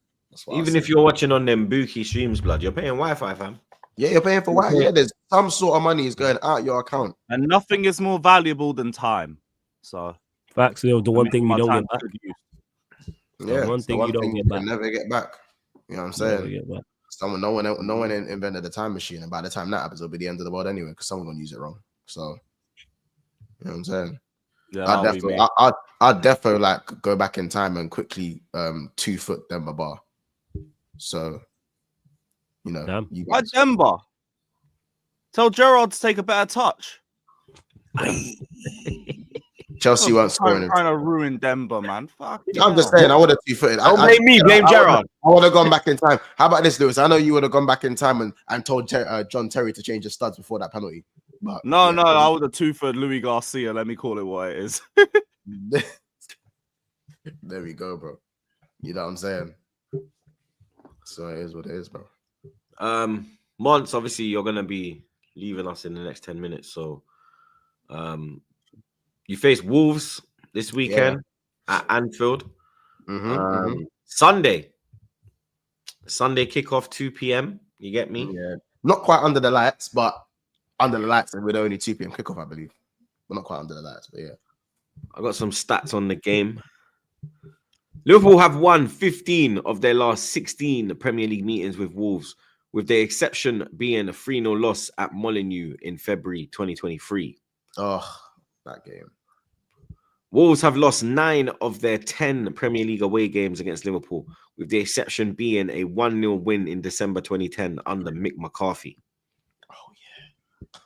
Even if you're watching on them bookie streams, blood, you're paying Wi-Fi, fam. Yeah, you're paying for Wi-Fi. Yeah, there's some sort of money is going out your account. And nothing is more valuable than time. So, facts, the one thing you don't get back. Yeah, one thing you don't get back. Never get back. You know what I'm saying? No one invented the time machine, and by the time that happens, it'll be the end of the world anyway, because someone's gonna use it wrong. So, you know what I'm saying? Yeah, I'd definitely like go back in time and quickly 2-foot Demba Bar. So, you know, why Demba? Tell Gerrard to take a better touch. Chelsea weren't scoring. Trying to ruin Demba, man. Fuck. I'm just saying, I would have 2-footed. Don't blame me, blame Gerrard. I would have gone back in time. How about this, Lewis? I know you would have gone back in time and told John Terry to change his studs before that penalty. But, no, I would have 2-footed Louis Garcia. Let me call it what it is. There we go, bro. You know what I'm saying? So it is what it is, bro. Mons, obviously you're gonna be leaving us in the next 10 minutes. So you face Wolves this weekend at Anfield. Sunday kickoff 2 p.m. You get me? Yeah. Not quite under the lights, but under the lights and with only 2 p.m. kickoff, I believe. We're not quite under the lights, but yeah. I got some stats on the game. Liverpool have won 15 of their last 16 Premier League meetings with Wolves, with the exception being a 3-0 loss at Molineux in February 2023. Oh, that game. Wolves have lost 9 of their 10 Premier League away games against Liverpool, with the exception being a 1-0 win in December 2010 under Mick McCarthy. Oh, yeah.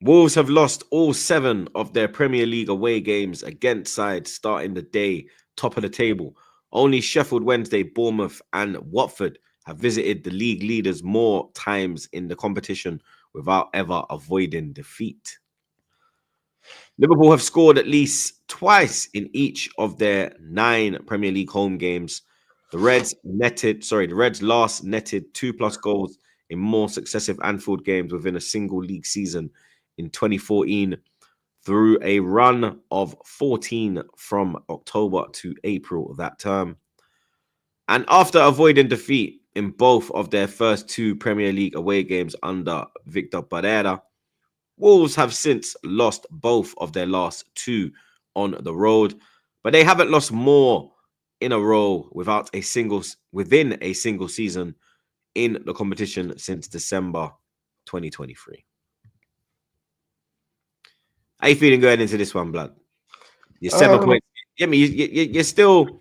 Wolves have lost all 7 of their Premier League away games against sides starting the day top of the table. Only Sheffield Wednesday, Bournemouth, and Watford have visited the league leaders more times in the competition without ever avoiding defeat. Liverpool have scored at least twice in each of their 9 Premier League home games. The Reds last netted 2+ goals in more successive Anfield games within a single league season in 2014 through a run of 14 from October to April of that term. And after avoiding defeat in both of their first 2 Premier League away games under Victor Pereira, Wolves have since lost both of their last 2 on the road, but they haven't lost more in a row within a single season in the competition since December 2023. How you feeling going into this one, blood? You're 7 points. I mean, you're still.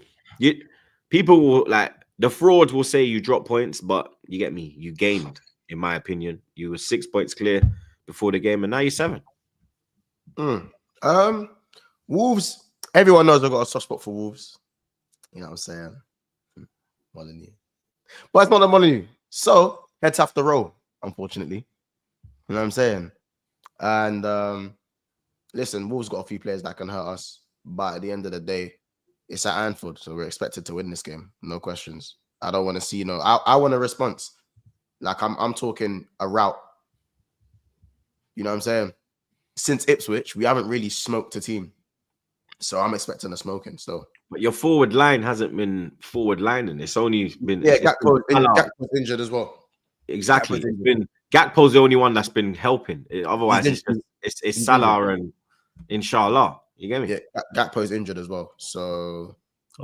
People will like the frauds will say you dropped points, but you get me. You gained, in my opinion. You were 6 points clear before the game, and now you're 7. Wolves. Everyone knows I've got a soft spot for Wolves. You know what I'm saying? Molineux. But it's not a Molineux. So heads have to roll, unfortunately. You know what I'm saying? And listen, Wolves got a few players that can hurt us, but at the end of the day, it's at Anfield, so we're expected to win this game. No questions. I don't want to see, I want a response. Like I'm talking a route. You know what I'm saying? Since Ipswich, we haven't really smoked a team. So I'm expecting a smoking still. But your forward line hasn't been forward lining. It's only been Gakpo's injured as well. Exactly. Gakpo's the only one that's been helping. Otherwise, it's Salah and Inshallah. You get me? Yeah, Gakpo's injured as well. So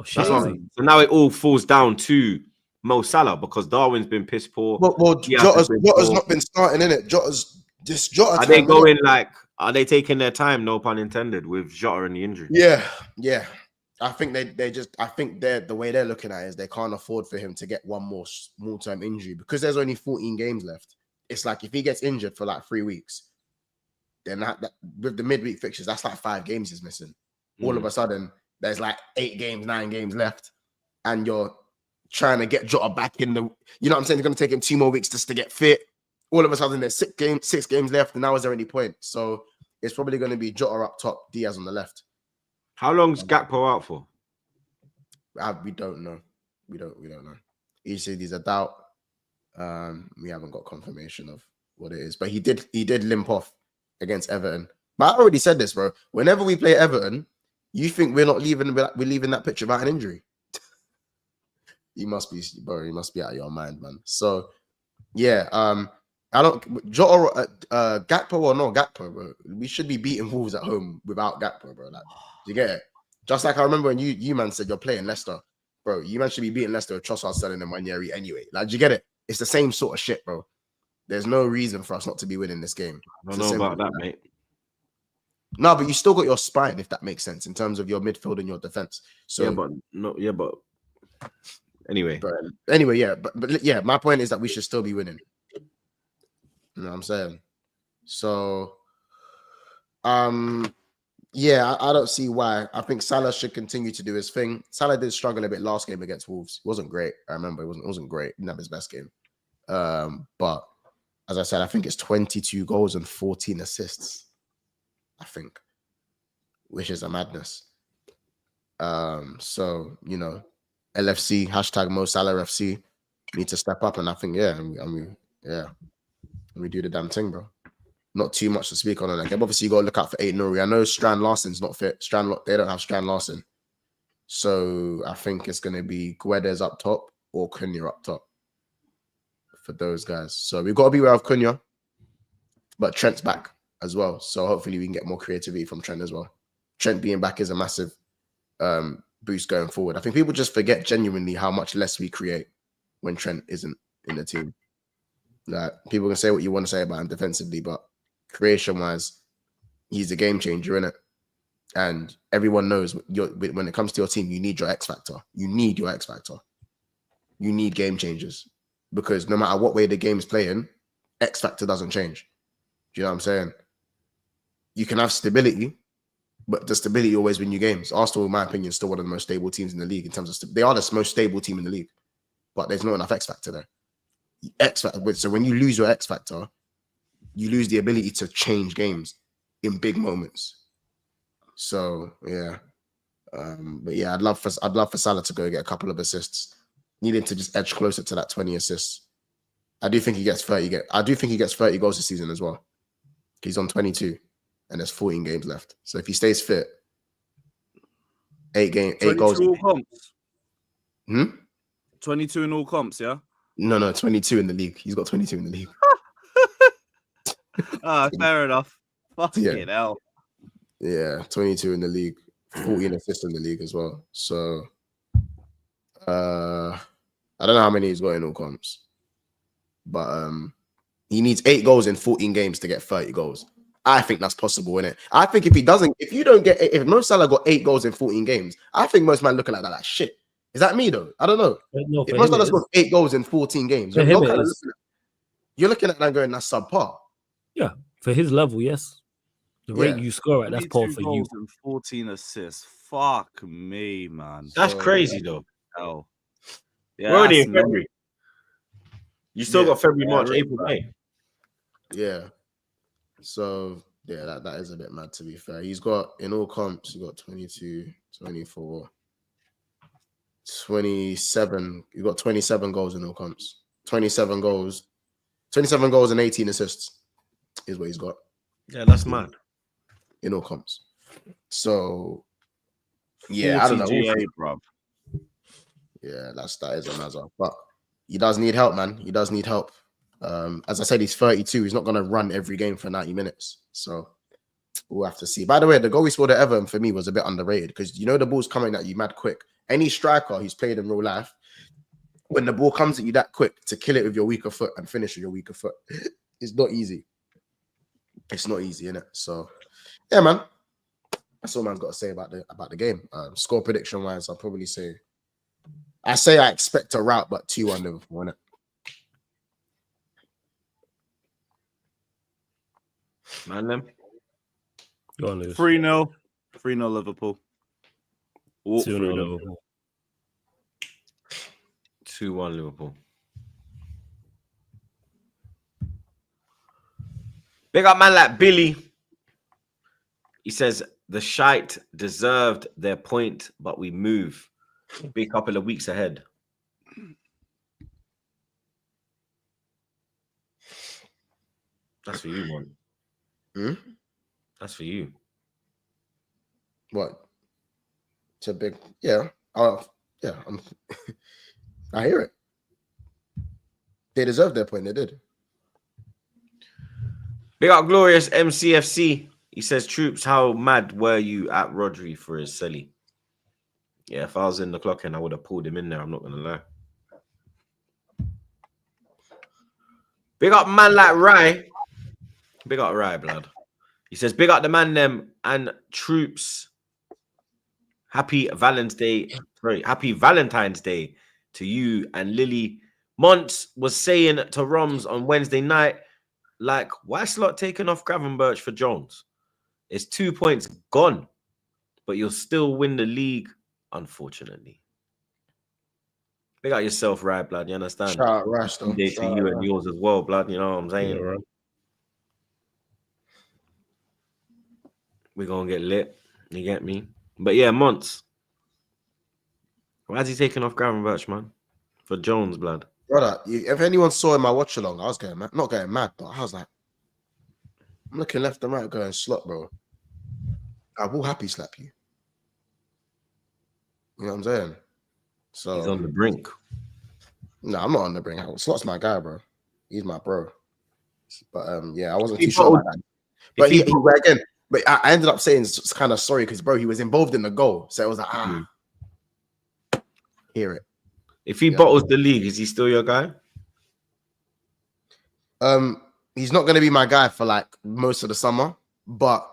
so now it all falls down to Mo Salah because Darwin's been piss poor. Well, Jota's not been starting, innit? Jota. Are they going are they taking their time, no pun intended, with Jota and the injury? Yeah. I think they're the way they're looking at it is they can't afford for him to get one more small-term injury because there's only 14 games left. It's like if he gets injured for like 3 weeks, then that with the midweek fixtures, that's like 5 games he's missing. All of a sudden, there's like 8 games, 9 games left, and you're trying to get Jota back in the. You know what I'm saying? It's going to take him 2 more weeks just to get fit. All of a sudden, there's 6 games left, and now is there any point? So it's probably going to be Jota up top, Diaz on the left. How long's Gakpo out for? We don't know. We don't know. He said he's a doubt. We haven't got confirmation of what it is, but he did limp off against Everton. But I already said this, bro. Whenever we play Everton, you think we're leaving that pitch without an injury? You must be, bro. You must be out of your mind, man. So yeah, I don't Jota, Gakpo or no Gakpo, bro. We should be beating Wolves at home without Gakpo, bro. Like, do you get it? Just like I remember when you man said you're playing Leicester, bro. You man should be beating Leicester with Trossard selling them Ranieri anyway. Like, do you get it? It's the same sort of shit, bro. There's no reason for us not to be winning this game. I don't know about that, mate. No, but you still got your spine, if that makes sense, in terms of your midfield and your defense. So anyway. But yeah, my point is that we should still be winning. You know what I'm saying? So yeah, I don't see why. I think Salah should continue to do his thing. Salah did struggle a bit last game against Wolves. It wasn't great. I remember it wasn't great. He didn't have his best game. But as I said, I think it's 22 goals and 14 assists. I think, which is a madness. So LFC hashtag Mo Salah FC need to step up, and I think we do the damn thing, bro. Not too much to speak on that game. Obviously, you got to look out for Aït-Nouri. I know Strand Larsen's not fit. They don't have Strand Larsen. So I think it's going to be Guedes up top or Cunha up top for those guys. So we've got to be aware of Cunha. But Trent's back. as well. So hopefully we can get more creativity from Trent as well. Trent being back is a massive boost going forward. I think people just forget genuinely how much less we create when Trent isn't in the team. Like, people can say what you want to say about him defensively, but creation-wise, he's a game changer, innit? And everyone knows when it comes to your team, you need your X factor. You need your X factor. You need game changers, because no matter what way the game's playing, X factor doesn't change. Do you know what I'm saying? You can have stability, but the stability always win you games. Arsenal, in my opinion, is still one of the most stable teams in the league in terms of they are the most stable team in the league, but there's not enough X factor there. X factor. So when you lose your X factor, you lose the ability to change games in big moments. So yeah, but yeah, I'd love for Salah to go get a couple of assists. Need him to just edge closer to that 20 assists. I do think he gets 30. I do think he gets 30 goals this season as well. He's on 22, and there's 14 games left. So if he stays fit, 8 goals. All comps. 22 in all comps, yeah. No, 22 in the league. He's got 22 in the league. Fair enough. Fucking hell. Yeah, 22 in the league, 14 assists in the league as well. So, I don't know how many he's got in all comps, but he needs 8 goals in 14 games to get 30 goals. I think that's possible, innit? I think if Mo Salah got 8 goals in 14 games, I think most men looking at that like shit. Is that me though? I don't know. No, if Mo Salah's got 8 goals in 14 games, you're looking at that going, that's subpar. Yeah, for his level, yes. The rate you score at, that's poor for you. And 14 assists. Fuck me, man. That's crazy though. Oh, yeah, we're already in February. You still got February, March, April, May. Yeah. So yeah, that is a bit mad, to be fair. He's got, in all comps, he's got 22, 24, 27. He got 27 goals in all comps. 27 goals and 18 assists is what he's got. Yeah, that's mad. In all comps. So yeah, I don't know. GA, bro. Yeah, that is a mazza. But he does need help, man. He does need help. As I said, he's 32. He's not going to run every game for 90 minutes. So we'll have to see. By the way, the goal he scored at Everton for me was a bit underrated, because you know the ball's coming at you mad quick. Any striker who's played in real life, when the ball comes at you that quick, to kill it with your weaker foot and finish with your weaker foot, it's not easy. It's not easy, innit? So yeah, man. That's all man's got to say about the game. Score prediction wise, I'll probably say I expect a rout, but 2-1 Liverpool, innit? Man, them. 3-0. 3-0 Liverpool. 2-0 Liverpool. 2-1 Liverpool. Big up man like Billy. He says the shite deserved their point, but we move. Big couple of weeks ahead. That's for you, man. That's for you. What? It's a big, yeah. Yeah. I hear it. They deserved their point. They did. Big up Glorious MCFC. He says, Troops, how mad were you at Rodri for his celly? Yeah, if I was in the clock and I would have pulled him in there, I'm not going to lie. Big up man like Rye. Big up Rye, blood. He says, big up the man them and Troops. Happy Valentine's Day to you and Lily. Mont was saying to Roms on Wednesday night, like, why Slot taking off Gravenberch for Jones? It's 2 points gone, but you'll still win the league, unfortunately. Big out yourself, right, blood? You understand? Shout out Rasta. Day to you and yours as well, blood. You know what I'm saying? Yeah, right. We're gonna get lit. You get me? But yeah, Monts. Why is he taking off Gravenberch, man? For Jones, blood. Brother, if anyone saw in my watch along, I was going mad. Not going mad, but I was like, I'm looking left and right going, Slot, bro. I will happy slap you. You know what I'm saying? So he's on the brink. No, I'm not on the brink. Slot's my guy, bro. He's my bro. But yeah, I wasn't too sure about that. But but I ended up saying kind of sorry because, bro, he was involved in the goal. So it was like, hear it. If he bottles the league, is he still your guy? He's not going to be my guy for like most of the summer, but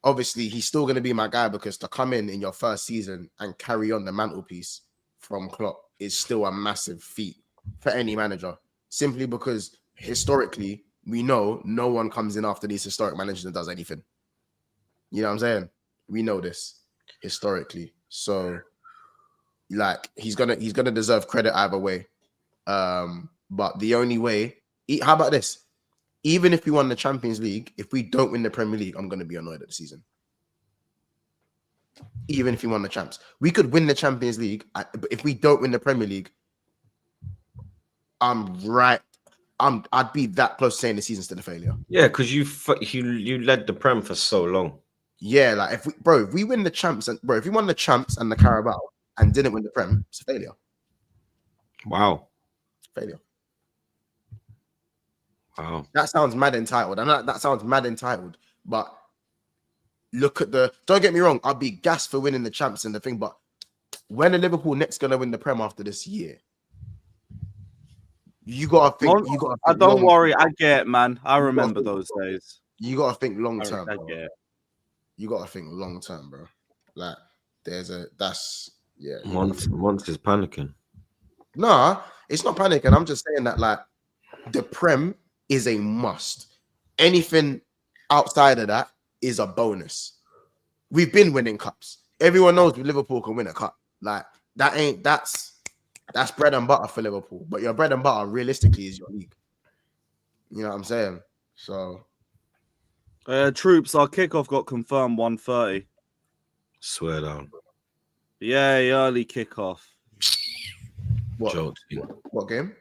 obviously he's still going to be my guy because to come in your first season and carry on the mantelpiece from Klopp is still a massive feat for any manager. Simply because historically, we know no one comes in after these historic managers and does anything. You know what I'm saying? We know this historically. So, like, he's gonna deserve credit either way. But the only way, how about this? Even if we won the Champions League, if we don't win the Premier League, I'm gonna be annoyed at the season. Even if we won the champs, we could win the Champions League. But if we don't win the Premier League, I'd be that close to saying the season's still a failure. Yeah, because you led the Prem for so long. Yeah, like if we win the champs and if we won the champs and the Carabao and didn't win the Prem, it's a failure. Wow. Failure. Wow. That sounds mad entitled. That sounds mad entitled. But look at don't get me wrong, I'll be gassed for winning the champs and the thing, but when are Liverpool next gonna win the Prem after this year? You gotta think. Don't worry, I get it, man. I remember those days. You gotta think long term. I get it. You gotta think long term, bro. Like Monts is panicking. Nah, it's not panicking. I'm just saying that like the Prem is a must. Anything outside of that is a bonus. We've been winning cups. Everyone knows Liverpool can win a cup. Like that's bread and butter for Liverpool. But your bread and butter realistically is your league. You know what I'm saying? So Troops, our kickoff got confirmed 1:30. Swear down. Yay, early kickoff. What game?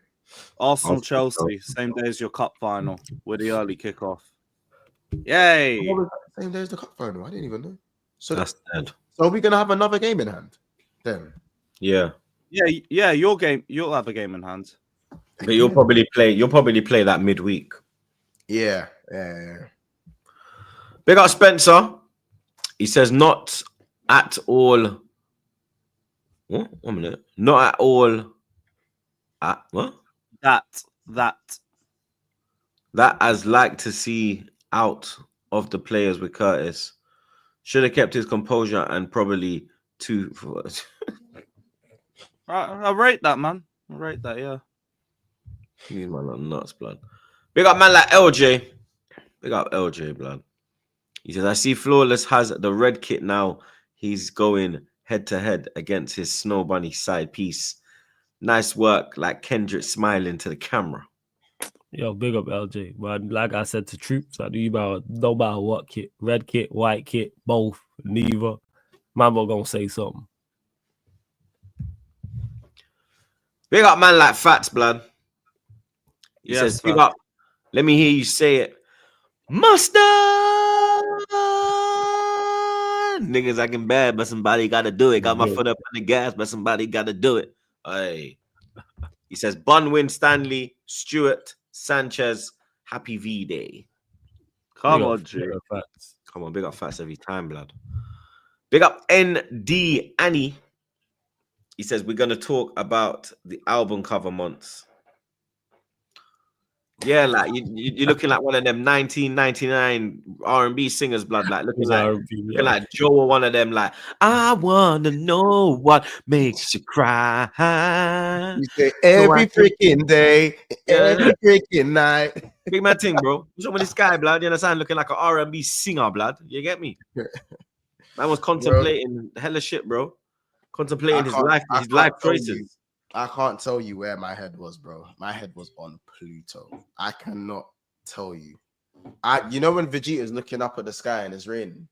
Arsenal Chelsea, same day as your cup final with the early kickoff. Yay! Same day as the cup final. I didn't even know. So that's dead. So are we gonna have another game in hand? Then. Yeah. Your game. You'll have a game in hand. But you'll probably play that midweek. Yeah. Big up Spencer. He says not at all. What? 1 minute. Not at all. At what? That as like to see out of the players with Curtis. Should have kept his composure and probably two. I rate that, man. I rate that, yeah. These man are nuts, blood. Big up man like LJ. Big up LJ, blood. He says, I see Flawless has the red kit now. He's going head to head against his Snow Bunny side piece. Nice work, like Kendrick smiling to the camera. Yo, big up LJ. But like I said to Troops, I do about no matter what kit. Red kit, white kit, both, neither. Mambo gonna say something. Big up man like Fats, blood. He says, big up. Let me hear you say it. Mustard! Niggas acting bad, but somebody gotta do it. Got my foot up on the gas, but somebody gotta do it. Hey. He says, Bunwin, Stanley, Stewart, Sanchez, happy V-Day. Come on, G. Come on, big up Fats every time, blood. Big up ND Annie. He says, we're going to talk about the album cover months. Yeah, like you're looking like one of them 1999 R&B singers, blood. Like looking like Joe or one of them. Like, I want to know what makes you cry. You say every freaking day, every freaking night. Big man thing, bro. What's up with this guy, blood? You understand? Looking like an R&B singer, blood. You get me? Man was contemplating hella shit, bro. Contemplating his life choices. I can't tell you where my head was, bro. My head was on Pluto. I cannot tell you. You know when Vegeta's looking up at the sky and it's raining?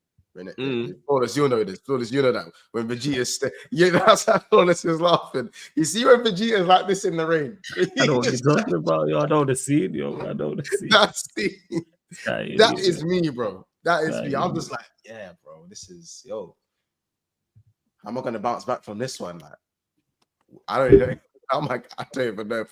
Flawless, you know this. Flawless, you know that. When Vegeta's that's how Flawless is laughing. You see when Vegeta's like this in the rain. I know what you're talking about, yo. I know the scene, yo. I know the scene. That is me, bro. That is me. I'm just like, yeah, bro. This is how am I gonna bounce back from this one? Like, I don't even know. I'm like, I don't even know.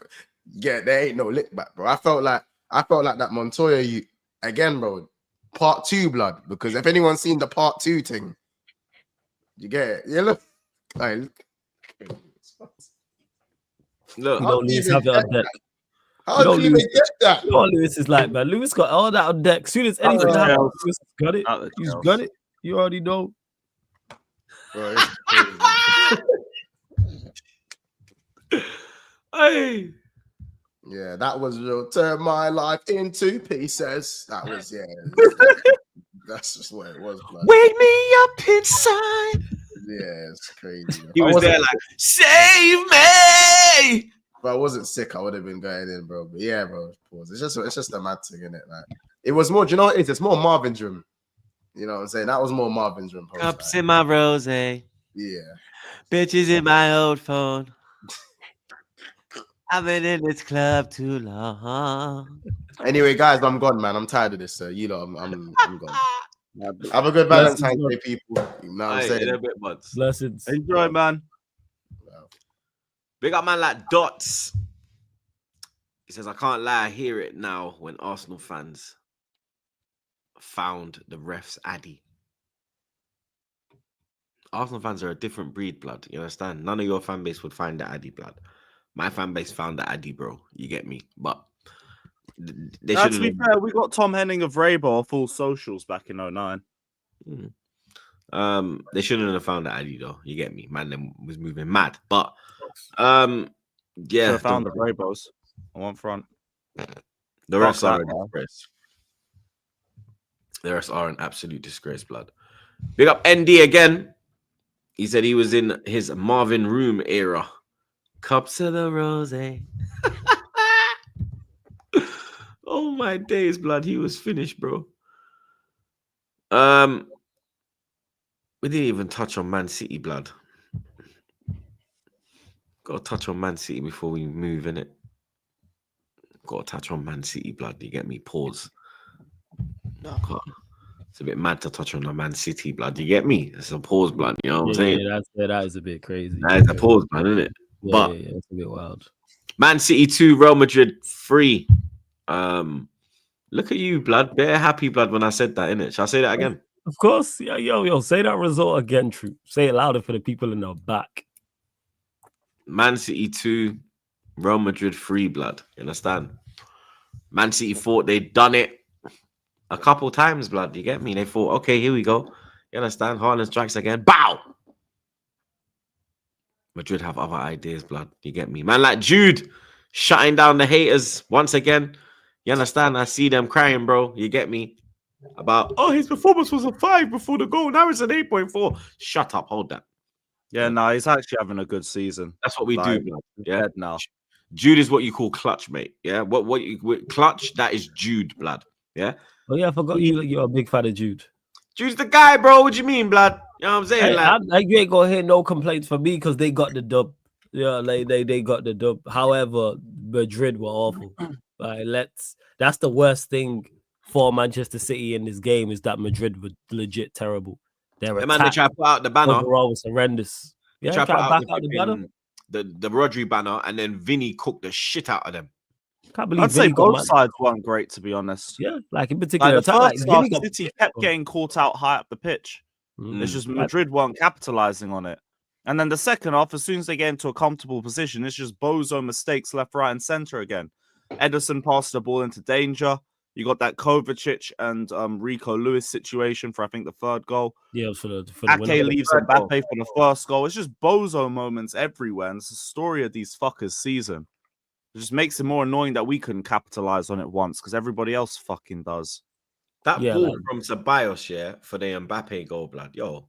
There ain't no lick back, bro. I felt like that Montoya again, bro. part 2 blood, because if anyone's seen the part 2 thing, you get it. Yeah, look. Hey, look. Look, You know, Lewis have it on deck. How do you even get that? You know what Lewis is like, man. Lewis got all that on deck. As soon as anything the happens, Chelsea. Lewis got it. Out the He's Chelsea. got it. You already know. Bro, it's crazy. hey, Yeah, that was real. Turn my life into pieces. That was, yeah. That's just what it was, blood. wake me up inside. Yeah, it's crazy. He If I was wasn't- there like, save me. If I wasn't sick, I would have been going in, bro. But yeah, bro, pause. It's just a mad thing, innit? Like, it was more, do you know what it is? It's more Marvin's room. You know what I'm saying? That was more Marvin's room. Post, Cups like. in my rose, Yeah. bitches in my old phone. I've been in this club too long. Anyway, guys, I'm gone, man. I'm tired of this, sir. You know, I'm gone. Have a good Blessings, Valentine's bro. Day, people. You know what I'm Aye, saying? in a bit, buds. Blessings. Enjoy, man. Big up man like Dots. He says, I can't lie, I hear it now when Arsenal fans found the ref's addy. Arsenal fans are a different breed, blood. You understand? None of your fan base would find the addy, blood. My fan base found the addy, bro. You get me? But they To be shouldn't. fair, we got Tom Henning of Rainbow full socials back in 09. They shouldn't have found the addy though. You get me? Man, them was moving mad. But yeah, I found the Rainbows on one front. the refs Fuck are that, a man. disgrace. The refs are an absolute disgrace, blood. Big up ND again. He said he was in his Marvin Room era. Cups of the rose. Oh my days, blood. He was finished, bro. We didn't even touch on Man City, blood. Got to touch on Man City before we move, innit? Got to touch on Man City, blood. You get me? Pause. It's a bit mad to touch on the Man City, blood. You get me? It's a pause, blood. You know what I'm saying? Yeah, that is a bit crazy. That is a pause, blood, isn't it? Yeah, But yeah, it's a bit wild. Man City 2, Real Madrid 3. Look at you, blood. Bare happy, blood, when I said that, innit? Shall I say that again? Of course. Yeah, yo, say that result again, Troop. Say it louder for the people in the back. Man City 2, Real Madrid 3, blood. You understand? Man City thought they'd done it a couple times, blood. You get me? They thought, okay, here we go. You understand? Haaland strikes again. Bow! Madrid have other ideas, blood. You get me? Man, like Jude shutting down the haters once again. You understand? I see them crying, bro. You get me? About, oh, his performance was a 5 before the goal. Now it's an 8.4. Shut up. Hold that. Yeah, no, he's actually having a good season. That's what we Like, do, blood. Yeah. Dead now. Jude is what you call clutch, mate. Yeah. What you clutch, that is Jude, blood. Yeah. Oh, yeah, I forgot you're a big fan of Jude. Jude's the guy, bro. What you mean, blood? You know what I'm saying? Hey, like, you ain't gonna hear no complaints from me because they got the dub. Yeah, like they got the dub. However, Madrid were awful. That's the worst thing for Manchester City in this game is that Madrid were legit terrible. Their man, they try to put out the banner. overall was horrendous. They Yeah, try try to to put back out out the banner. the Rodri banner, and then Vinny cooked the shit out of them. Can't believe I'd say Vinny got both sides weren't great, to be honest. Yeah, like in particular, Like the attack, first like, half, Vinny got- City kept getting caught out high up the pitch. It's just Madrid weren't capitalizing on it. And then the second half, as soon as they get into a comfortable position, it's just bozo mistakes left, right, and center again. Ederson passed the ball into danger. You got that Kovacic and Rico Lewis situation for, I think, the third goal. Yeah, for the Ake winner. leaves Mbappe for the first goal. It's just bozo moments everywhere. And it's the story of these fuckers' season. It just makes it more annoying that we couldn't capitalize on it once because everybody else fucking does. That Yeah, ball like- from Ceballos, yeah, for the Mbappe goal, blood. Yo,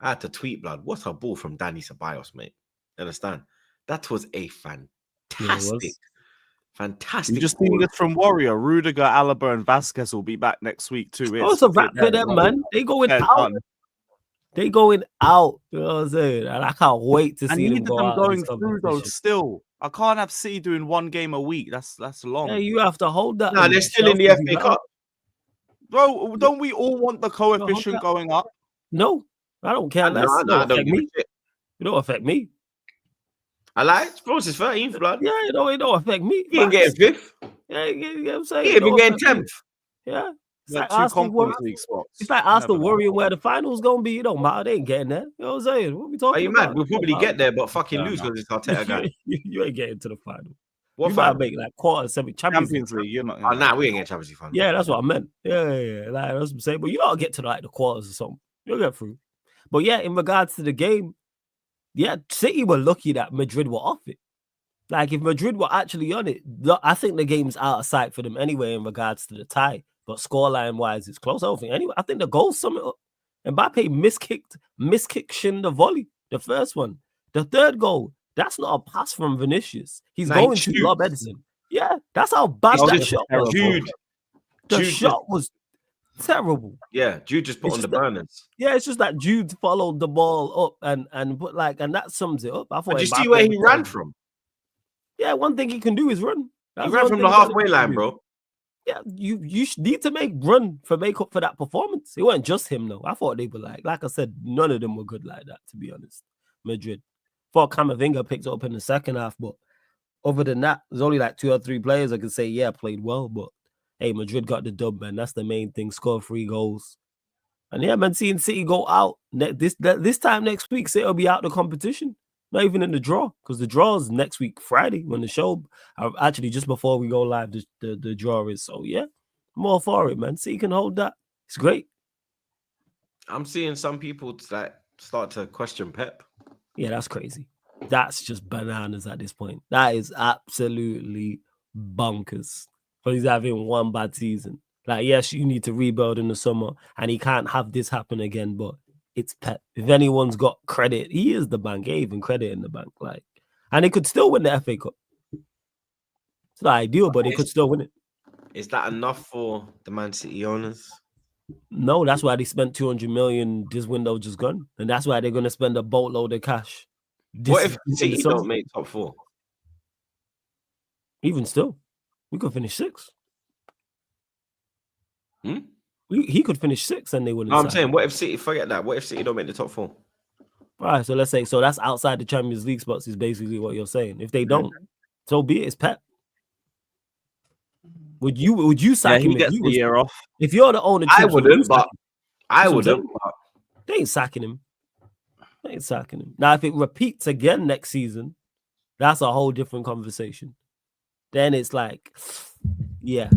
I had to tweet, blood. What a ball from Danny Ceballos, mate. Understand? That was a fantastic, fantastic. You just ball. seen this from Warrior. Rudiger, Alaba, and Vasquez will be back next week too. Oh, it's a wrap for them, man. They going Yeah, out. done. They going out. You know what I'm saying? And I can't wait to I see them needed go them out. in going this through though. competition. Still, I can't have City doing one game a week. That's long. Yeah, you have to hold that. Nah, and they're still in the Chelsea FA be Cup. out. Bro, don't we all want the coefficient that. going up? No, I don't care. That's Nah, it nah, I don't don't affect give a me. shit. It don't affect me. I like Spurs is 13th, blood. Yeah, it don't affect me. He ain't getting 5th. Yeah, you know what I'm saying? He It ain't even don't getting affect me. 10th. Yeah, It's They're like two Arsenal Conference League spots. It's like Arsenal Never. worrying where the finals gonna be. You don't matter. They ain't getting there. You know what I'm saying? What are we talking Are you about? mad? We'll probably get there, but fucking Fair lose enough. because it's Arteta guy. You ain't getting to the final. What You might final? make like quarter, semi, Champions League, you're not. Oh, nah, we ain't getting Champions League final. Yeah, that's what I meant. Yeah. Like that's what I'm saying. But you don't get to like the quarters or something. You'll get through. But yeah, in regards to the game, yeah, City were lucky that Madrid were off it. Like if Madrid were actually on it, I think the game's out of sight for them anyway in regards to the tie. But scoreline wise, it's close. I don't think anyway. I think the goal sum it up. Mbappe miskicked Shin the volley, the first one. The third goal, that's not a pass from Vinicius. He's going to lob Edison. Yeah, that's how bad that shot was. Jude. The Jude shot was terrible. Yeah, Jude just put It's on the just that- burners. Yeah, it's just that Jude followed the ball up and put like, and that sums it up. I thought. But you see Mbappe where he was ran terrible. from? Yeah, one thing he can do is run. That's He ran one from thing the about halfway him. line, bro. Yeah, you need to make up for that performance. It wasn't just him though. I thought they were like I said, none of them were good like that. To be honest, Madrid. Thought Camavinga picked it up in the second half, but other than that, there's only like 2 or 3 players I could say, yeah, played well. But hey, Madrid got the dub, man. That's the main thing. Score 3 goals, and yeah, man, seeing City go out this time next week, City will be out of the competition. Not even in the draw, because the draw is next week, Friday, when the show, actually just before we go live, the draw is. So yeah, I'm all for it, man. City can hold that. It's great. I'm seeing some people like start to question Pep. Yeah, that's crazy. That's just bananas at this point. That is absolutely bonkers. But he's having one bad season. Like, yes, you need to rebuild in the summer, and he can't have this happen again, but it's Pep. If anyone's got credit, he is the bank. Gave him credit in the bank. Like, and he could still win the FA Cup. It's not ideal, but he could still win it. Is that enough for the Man City owners? No, that's why they spent 200 million this window just gone. And that's why they're going to spend a boatload of cash. What if City don't make top 4? Even still, we could finish 6. Hmm? He could finish 6 and they wouldn't. No, I'm saying, what if City, forget that. What if City don't make the top 4? All right, so let's say, so that's outside the Champions League spots is basically what you're saying. If they don't, so be it. It's Pep. Would you sack him? He gets the year off. If you're the owner, I wouldn't, but I wouldn't. They ain't sacking him. They ain't sacking him. Now, if it repeats again next season, that's a whole different conversation. Then it's like, yeah.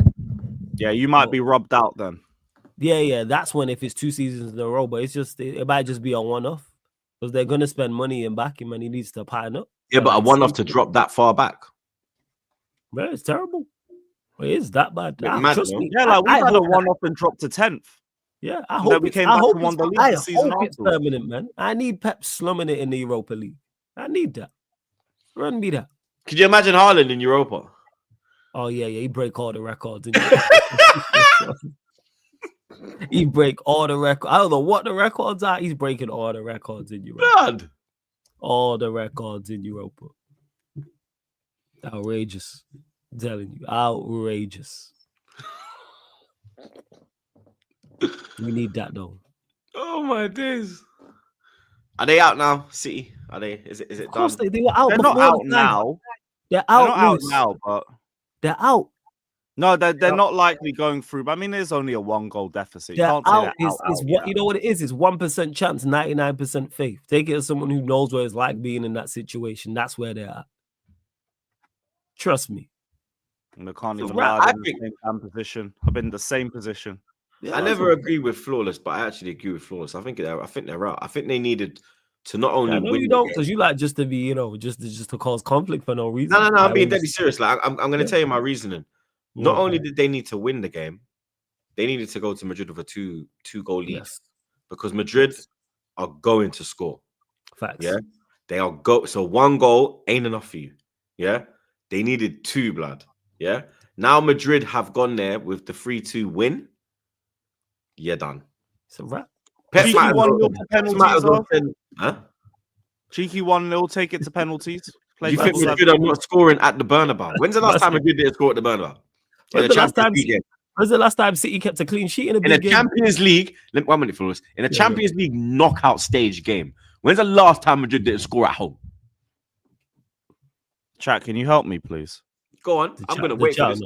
Yeah, you might be rubbed out then. Yeah. That's when if it's 2 seasons in a row, but it's just it might just be a one-off because they're gonna spend money and back him, and he needs to pattern up. Yeah, but a one-off to drop that far back. Man, it's terrible. It is that bad. Trust me. Yeah, like we had a one-off and dropped to 10th. Yeah, I hope we came back and won the league I the season hope it's afterwards. permanent, man. I need Pep slumming it in the Europa League. I need that. Run me that. Could you imagine Haaland in Europa? Oh yeah, he break all the records. He break all the records. I don't know what the records are. He's breaking all the records in Europe. God. All the records in Europa. Outrageous. I'm telling you, outrageous. We need that though. Oh my days. Are they out now, City? Are they? Is it Of course done? they were out. They're not before out the time. now. They're They're out, not out Lewis. now, but They're out. no, they're not likely going through. But I mean, there's only a 1-goal deficit. You They're can't say out. they're Is what yet. you know what it is? It's 1% chance, 99% faith. Take it as someone who knows what it's like being in that situation. That's where they're at. Trust me. And they can't So, even right, lie. I They're in think- the same damn position. I've been in the same position. Yeah, I that's never what- agree with flawless, but I actually agree with flawless. I think they're out. I think they needed to not only I know win you the don't game- because you like just to be, just to cause conflict for no reason. No, I'm Like, being when deadly serious. Like I'm going to tell you my reasoning. you- Not Yeah. only did they need to win the game, they needed to go to Madrid with a two-goal lead Yes. because Madrid are going to score. Facts. Yeah, they are go. So 1 goal ain't enough for you. Yeah, they needed 2, blood. Yeah. Now Madrid have gone there with the 3-2 win. You're done. It's a wrap. Pep Cheeky might as 1-0 well- to Pep might penalties. as well Though. send- Huh? Cheeky 1-0. Take it to penalties. Play You think double Madrid are not scoring at the Bernabeu? When's the last time Madrid didn't score at the Bernabeu? In When's the the last Champions time League game. When's the last time City kept a clean sheet in a In big a game? Champions League, 1 minute for us. In a Champions League knockout stage game, when's the last time Madrid didn't score at home? Chat, can you help me, please? Go on, I'm gonna wait for this.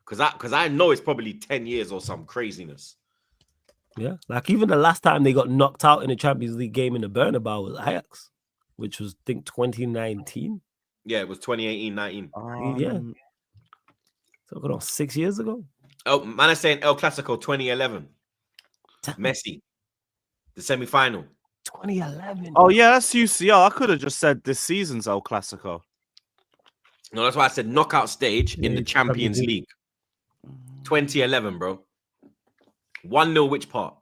Because I know it's probably 10 years or some craziness. Yeah, like even the last time they got knocked out in the Champions League game in the Bernabeu was Ajax, which was I think 2019. Yeah, it was 2018-19. Yeah, so got on 6 years ago. Oh, man, is saying El Clasico 2011. Messi, the semi-final. 2011. Oh yeah, that's UCL. I could have just said this season's El Clasico. No, that's why I said knockout stage in the Champions League. 2011, bro. 1-0, which part?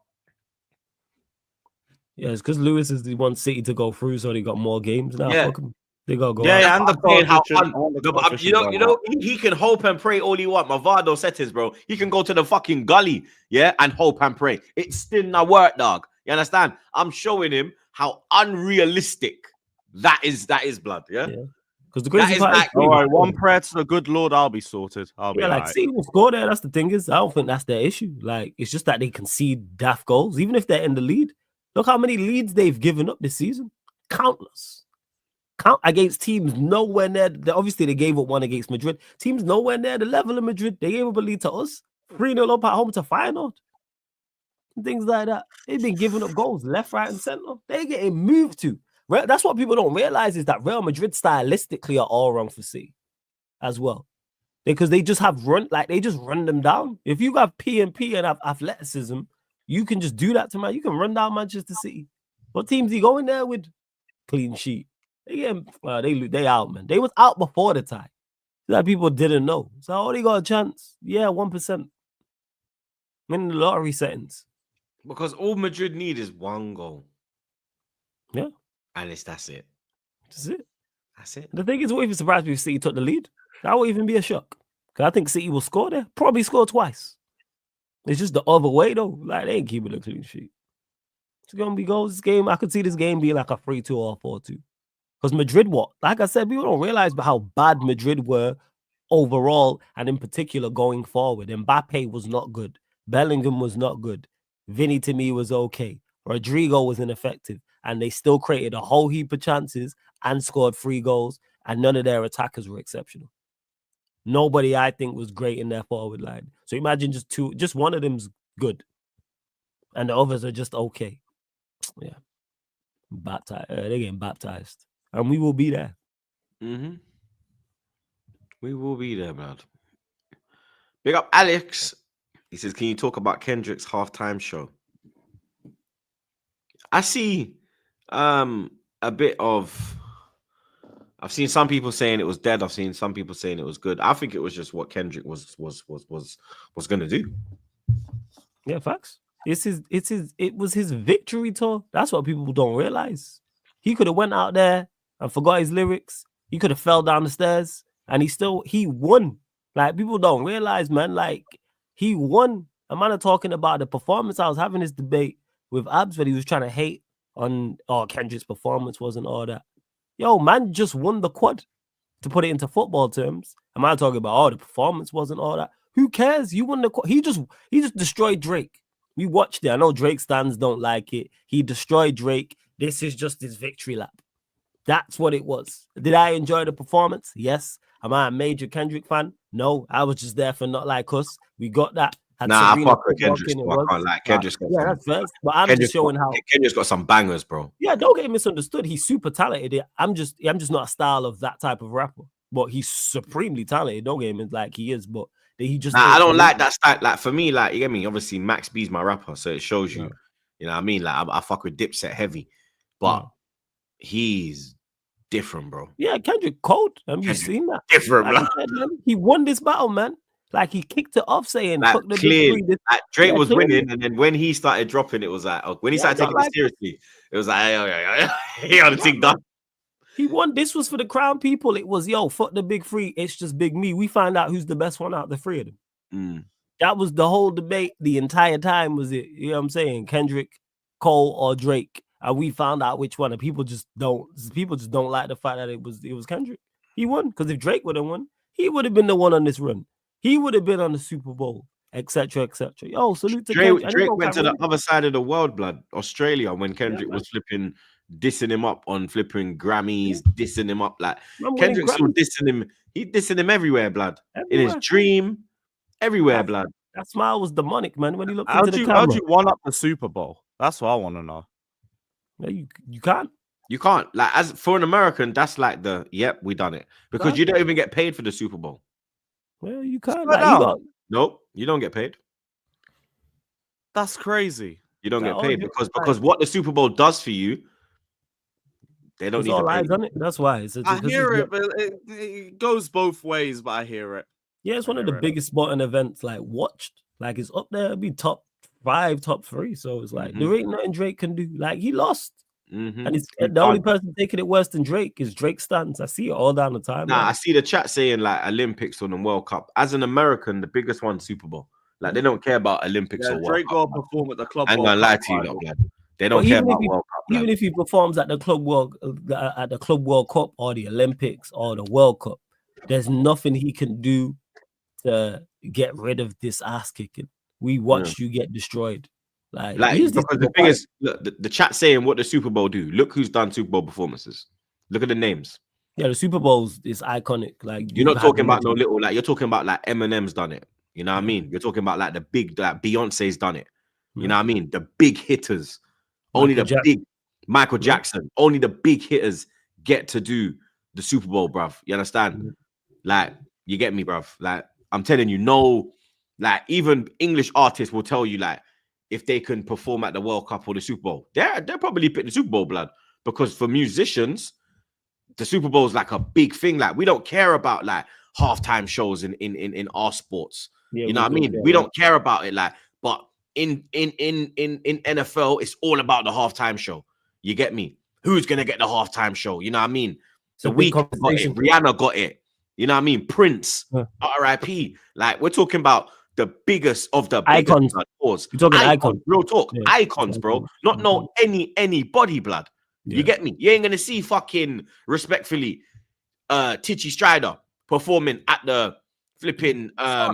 Yeah, it's because Lewis is the one City to go through, so they got more games now. Yeah. Fuck 'em. They gotta go. Yeah, out. yeah, and the you know, he can hope and pray all he want. Mavado said this, bro. He can go to the fucking gully, yeah, and hope and pray. It's still not work, dog. You understand? I'm showing him how unrealistic that is blood, yeah? Because the crazy part is, all right, one prayer to the good Lord, I'll be sorted. I'll be like right. City will score there. That's the thing is, I don't think that's their issue. Like, it's just that they concede daft goals, even if they're in the lead. Look how many leads they've given up this season. Countless. Count against teams nowhere near. Obviously, they gave up one against Madrid. Teams nowhere near the level of Madrid. They gave up a lead to us. 3-0 up at home to Feyenoord. Things like that. They've been giving up goals left, right, and center. They're getting moved to. That's what people don't realize is that Real Madrid stylistically are all wrong for City as well. Because they just have they just run them down. If you have P&P and have athleticism, you can just do that to man. You can run down Manchester City. What teams he going there with? Clean sheet. They out, man. They was out before the tie. That people didn't know. So they got a chance. Yeah, 1%. In the lottery settings. Because all Madrid need is one goal. Yeah. And that's it. That's it. That's it. The thing is, what if it's surprised if City took the lead? That would even be a shock. Because I think City will score there. Probably score twice. It's just the other way, though. Like, they ain't keeping a clean sheet. It's going to be goals this game. I could see this game being like a 3-2 or a 4-2. Because Madrid, like I said, people don't realize how bad Madrid were overall and in particular going forward. Mbappe was not good. Bellingham was not good. Vinny to me was okay. Rodrigo was ineffective. And they still created a whole heap of chances and scored 3 goals. And none of their attackers were exceptional. Nobody, I think, was great in their forward line. So imagine just one of them's good. And the others are just okay. Yeah. They're getting baptized. And we will be there. Mm-hmm. We will be there, man. Big up Alex. He says, can you talk about Kendrick's halftime show? I see a bit of... I've seen some people saying it was dead. I've seen some people saying it was good. I think it was just what Kendrick was going to do. Yeah, facts. It was his victory tour. That's what people don't realize. He could have went out there and forgot his lyrics. He could have fell down the stairs and he won. Like, people don't realize, man, like, he won. A man are talking about the performance. I was having this debate with Abs, but he was trying to hate on, Kendrick's performance wasn't all that. Yo, man just won the quad, to put it into football terms. Am I talking about, the performance wasn't all that? Who cares? You won the quad. He just destroyed Drake. We watched it. I know Drake stands don't like it. He destroyed Drake. This is just his victory lap. That's what it was. Did I enjoy the performance? Yes. Am I a major Kendrick fan? No. I was just there for Not Like Us. We got that. Nah, I fuck with Kendrick. I can't like Kendrick's got that's first. But I'm just showing how Kendrick's got some bangers, bro. Yeah, don't get misunderstood. He's super talented. I'm just not a style of that type of rapper. But he's supremely talented. Don't get him like he is. But he just I don't like that style. Like for me, like you get me. Obviously, Max B's my rapper, so it shows you. You know what I mean? Like I fuck with Dipset heavy, but he's different, bro. Yeah, Kendrick cold. Have you seen that? Different, like bro. He won this battle, man. Like he kicked it off saying, like, fuck the clear. Like, Drake was clearly winning, and then when he started dropping, it was like, when he started taking it seriously, it was like, he had a thing done. He won. This was for the crown people. It was, fuck the big three. It's just big me. We find out who's the best one out of the three of them. That was the whole debate the entire time, was it? You know what I'm saying? Kendrick, Cole, or Drake. And we found out which one. And people just don't like the fact that it was Kendrick. He won. Because if Drake would have won, he would have been the one on this run. He would have been on the Super Bowl, etc., etc. Yo, salute to Drake. Drake went to the other side of the world, blood, Australia, when Kendrick was flipping, dissing him up on flipping Grammys, dissing him up. Like Kendrick's still dissing him. He dissing him everywhere, blood. In his dream, everywhere, blood. That smile was demonic, man. When he looked How into do the you camera, one up the Super Bowl? That's what I want to know. no, you can't. You can't, like, as for an American, that's like yep, we done it, because you don't even get paid for the Super Bowl. Well, you can't. Swear Like, you down. got, Nope, you don't get paid. That's crazy. You don't Like, get all paid you- because what the Super Bowl does for you, they don't it's need to all pay eyes you. on it. That's why. It's I hear it, but it goes both ways. But I hear it. Yeah, it's one of the biggest sporting events, like, watched. Like, it's up there. It'd be top 5, top 3. So it's like, there ain't nothing Drake can do. Like, he lost. And it's the only person taking it worse than Drake is Drake stance. I see it all down the time. Nah, I see the chat saying like Olympics or the World Cup. As an American, the biggest one, Super Bowl. Like, they don't care about Olympics or World Drake Cup. got to perform at the club. I ain't gonna lie to you, lot, blood. They don't care about World Cup. Even if he performs at the Club World Cup or the Olympics or the World Cup, there's nothing he can do to get rid of this ass kicking. We watched you get destroyed. Like because the thing is, look, the chat saying what the Super Bowl do. Look who's done Super Bowl performances. Look at the names. Yeah, the Super Bowls is iconic. Like, you're not talking about no little, like, you're talking about like Eminem's done it. You know what I mean? You're talking about like the big, like Beyonce's done it. You know what I mean? The big hitters. Only the big Michael Jackson. Only the big hitters get to do the Super Bowl, bruv. You understand? Like, you get me, bruv. Like, I'm telling you, no, like, even English artists will tell you, like, if they can perform at the World Cup or the Super Bowl, they're probably pick the Super Bowl, blood. Because for musicians, the Super Bowl is like a big thing. Like, we don't care about like halftime shows in our sports. You know what I mean? We don't care about it. Like, but in NFL, it's all about the halftime show. You get me? Who's gonna get the halftime show? You know what I mean? The Weeknd got it. Rihanna got it. You know what I mean? Prince, R.I.P. Like, we're talking about the biggest of the icons. You're talking icons. Real talk. Icons, bro. Not no anybody, blood. You get me? You ain't gonna see fucking, respectfully, Titchy Strider performing at the flipping I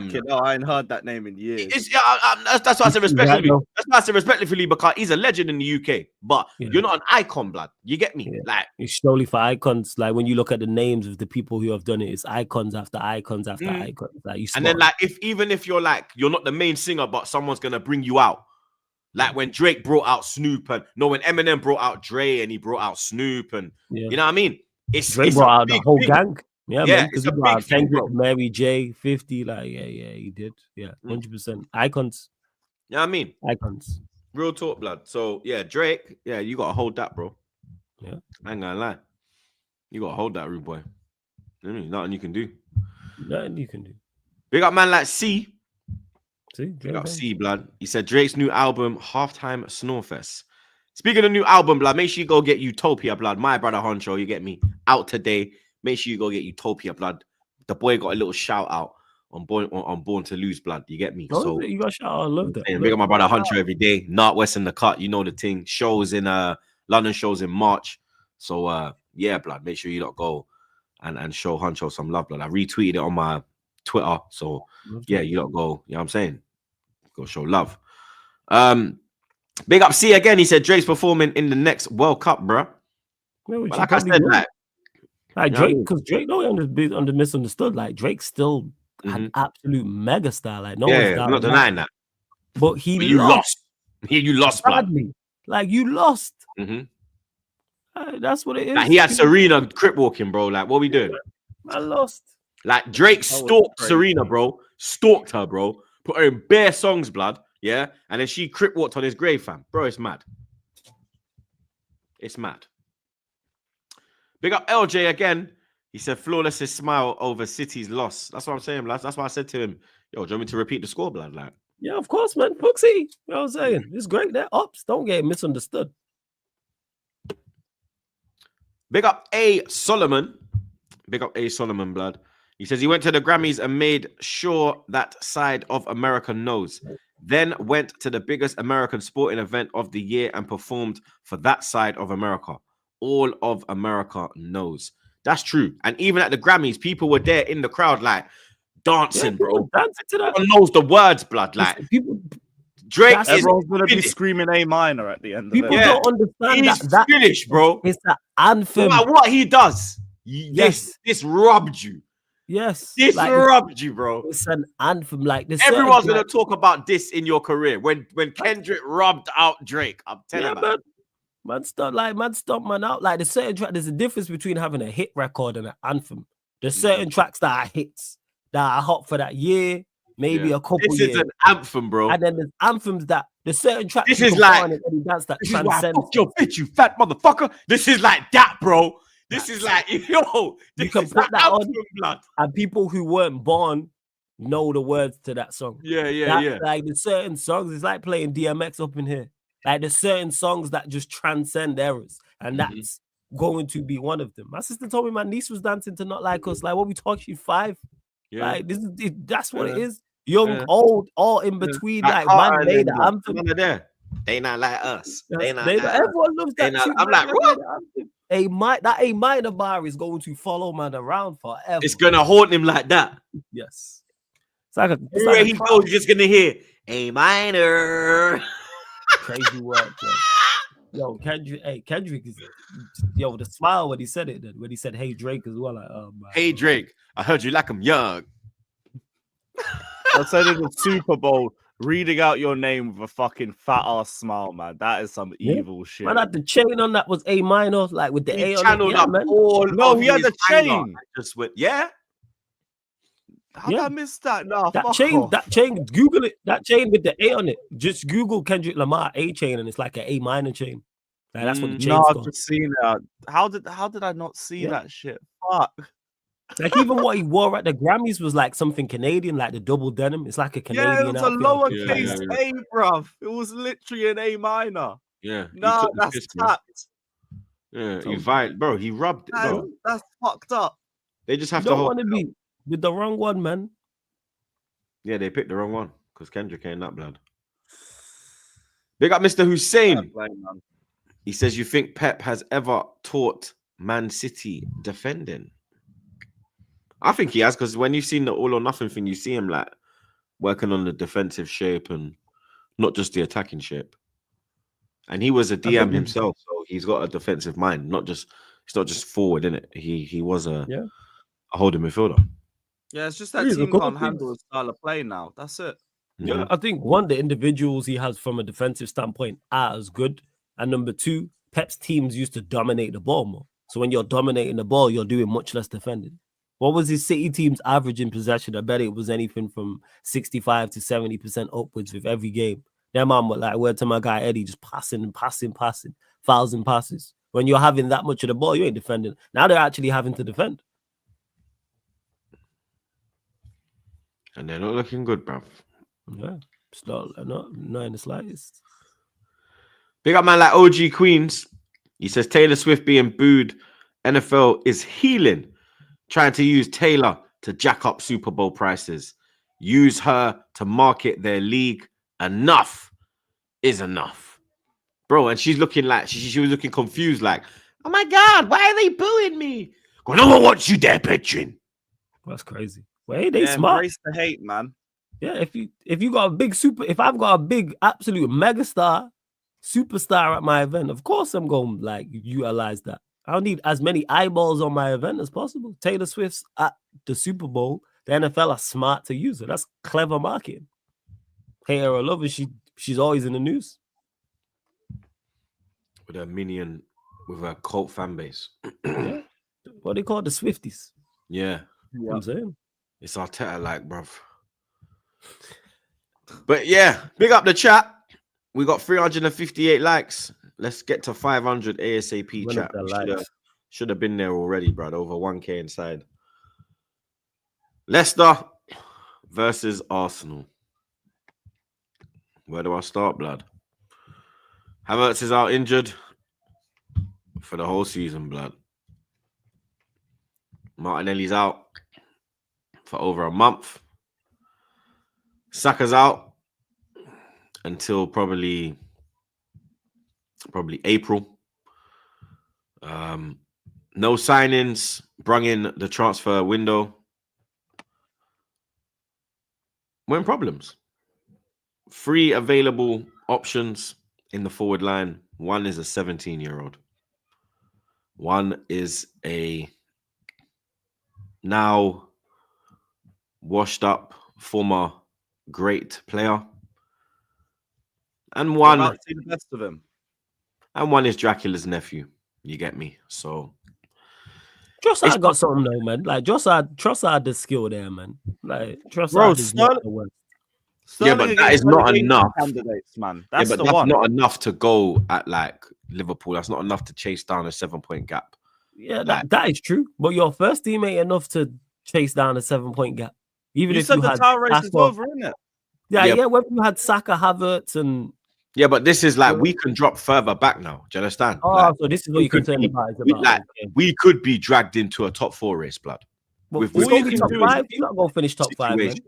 ain't heard that name in years. That's why I said respectfully. That's why I said respectfully, because he's a legend in the UK, but you're not an icon, blood. You get me? Like, it's solely for icons. Like, when you look at the names of the people who have done it, it's icons after icons after icons. Like, and then, like, even if you're like, you're not the main singer, but someone's gonna bring you out. Like when Drake brought out Snoop, and when Eminem brought out Dre and he brought out Snoop, and you know what I mean? Drake brought out the whole gang. Yeah, man, it's a big thing, bro. Mary J, 50, like, yeah, he did. Yeah, 100%. Icons. You know what I mean? Icons. Real talk, blood. So, yeah, Drake, yeah, you got to hold that, bro. Yeah. I ain't gonna lie. You got to hold that, rude boy. Nothing you can do. Nothing you can do. Big up man like C. See, Big up C, blood. He said Drake's new album, Halftime Snorefest. Speaking of new album, blood, make sure you go get Utopia, blood. My brother Honcho, you get me? Out today. Make sure you go get Utopia, blood. The boy got a little shout out on Born to Lose, blood. You get me? So you got shout out. I love that. Big up my brother Hunter every day. Not West in the cut. You know the thing. Shows in London shows in March. So yeah, blood. Make sure you don't go and show Huncho some love, blood. I retweeted it on my Twitter. So yeah, you don't go. You know what I'm saying? Go show love. Big up C again. He said Drake's performing in the next World Cup, bro. Well, like I said, like Drake, because Drake don't under misunderstood. Like, Drake's still an absolute megastar. Like, no one's I'm not denying that. But you lost. You lost, badly. Blood. Like, you lost. That's what it is. Like, he had Serena crip walking, bro. Like, what are we doing? I lost. Like, Drake stalked Serena, bro. Stalked her, bro. Put her in bare songs, blood. Yeah, and then she crip walked on his grave, fam. Bro, it's mad. It's mad. Big up LJ again. He said flawless his smile over City's loss. That's what I'm saying, blood. That's why I said to him, yo, do you want me to repeat the score, blood? Like, yeah, of course, man. Fuxy. You know what I'm saying? It's great. They're ups. Don't get misunderstood. Big up A. Solomon. Big up A. Solomon, blood. He says he went to the Grammys and made sure that side of America knows. Then went to the biggest American sporting event of the year and performed for that side of America. All of America knows. That's true. And even at the Grammys, people were there in the crowd, like, dancing, bro. Dancing to that. Everyone knows the words, blood. Like, people, Drake is everyone's gonna be screaming A minor at the end of it. People don't understand that Finnish, bro. It's the anthem. No matter what he does, this robbed you. Yes. This like, robbed you, bro. it's an anthem. Like this. Everyone's gonna talk about this in your career when Kendrick robbed out Drake. I'm telling you, man, stop man out. Like the certain track, there's a difference between having a hit record and an anthem. There's certain tracks that are hits that are hot for that year, maybe a couple years. This is an anthem, bro. And then there's anthems that the certain tracks. This is like dance that this is why I transcends. fuck your bitch, you fat motherfucker. This is like that, bro. This is like yo. This You can is put that anthem, on, blood. and people who weren't born know the words to that song. Yeah. Like the certain songs, it's like playing DMX up in here. Like there's certain songs that just transcend eras, and that's going to be one of them. My sister told me my niece was dancing to Not Like Us. Like what we talking 5? Yeah. Like that's what it is. Young, old, all in between. Like man made the anthem. None of there. They not like us. Everyone loves that. I'm like, what? That A minor bar is going to follow man around forever. It's gonna haunt him like that. Yes. It's like everywhere he goes, you're just gonna hear A minor. Crazy work, yo. Kendrick is the smile when he said it. Then when he said, "Hey Drake" as well. Like, hey Drake, I heard you like him young. I said in the Super Bowl, reading out your name with a fucking fat ass smile, man. That is some evil shit. Man, the chain on that was A minor, like with the A on it. Up man. No, he had the chain. Just went, yeah. How did I miss that? No, that chain, Google it. That chain with the A on it. Just Google Kendrick Lamar A chain, and it's like an A minor chain. Like, that's what the chain's called. I've just seen that. How did I not see that shit? Fuck. Like even what he wore at the Grammys was like something Canadian, like the double denim. It's like a Canadian. Yeah, it was a lowercase A, bruv. It was literally an A minor. Yeah. No, that's tapped. Yeah, bro. He rubbed it. Bro. That's fucked up. They just have you to don't want to be with the wrong one, man. Yeah, they picked the wrong one because Kendrick ain't that blood. Big up Mr. Hussein. He says, you think Pep has ever taught Man City defending? I think he has, because when you've seen the all or nothing thing, you see him like working on the defensive shape and not just the attacking shape. And he was a DM himself, so he's got a defensive mind. He's not just forward, innit? He was a holding midfielder. Yeah, it's just that team can't handle his style of play now. That's it. Yeah, I think one, the individuals he has from a defensive standpoint are as good. And number two, Pep's teams used to dominate the ball more. So when you're dominating the ball, you're doing much less defending. What was his City team's average in possession? I bet it was anything from 65 to 70% upwards with every game. Their man were like, word to my guy Eddie, just passing, 1,000 passes. When you're having that much of the ball, you ain't defending. Now they're actually having to defend. And they're not looking good, bruv. Yeah, it's not in the slightest. Big up man like OG Queens. He says Taylor Swift being booed. NFL is healing. Trying to use Taylor to jack up Super Bowl prices. Use her to market their league. Enough is enough. Bro, and she's looking like, she was looking confused like, oh my God, why are they booing me? Well, no one wants you there, bitching. That's crazy. Well, they smart. Embrace the hate, man. Yeah, if you got a big if I've got a big absolute megastar, superstar at my event, of course I'm going to like utilize that. I don't need as many eyeballs on my event as possible. Taylor Swift's at the Super Bowl. The NFL are smart to use it. That's clever marketing. Hate her or love her, she's always in the news. With a minion, with a cult fan base. Yeah. What they call the Swifties. Yeah. You know what I'm saying? It's Arteta like, bruv. But yeah, big up the chat. We got 358 likes. Let's get to 500 ASAP, chat. Should have been there already, bro. Over 1K inside. Leicester versus Arsenal. Where do I start, blood? Havertz is out injured for the whole season, blood. Martinelli's out for over a month. Saka's out until probably April. No signings. Brung in the transfer window. We're in problems. 3 available options in the forward line. One is a 17-year-old. One is a now washed up former great player, and We're one about to see the best of him. is Dracula's nephew. You get me? So Trossard got something though, man. Like Trossard the skill there, man. Like Bro, Trossard is not the worst. Yeah, but Sterling that against is not relegation enough. Candidates, man. Yeah, That's but the that's one. not enough to go at like Liverpool. That's not enough to chase down a 7-point gap. Yeah, Like, that is true. But your first team ain't enough to chase down a 7-point gap. Even You if said you the had title race is Saka- over, isn't it? Yeah, Yeah. yeah. When you had Saka, Havertz, and yeah, but this is like we can drop further back now. Do you understand? Like, so this is what we you're could concerned be- about. Is we, about like, okay. we could be dragged into a top 4 race, blood. But with- it's with gonna all be you top can do is 5. You gotta go finish top 5, man. situation.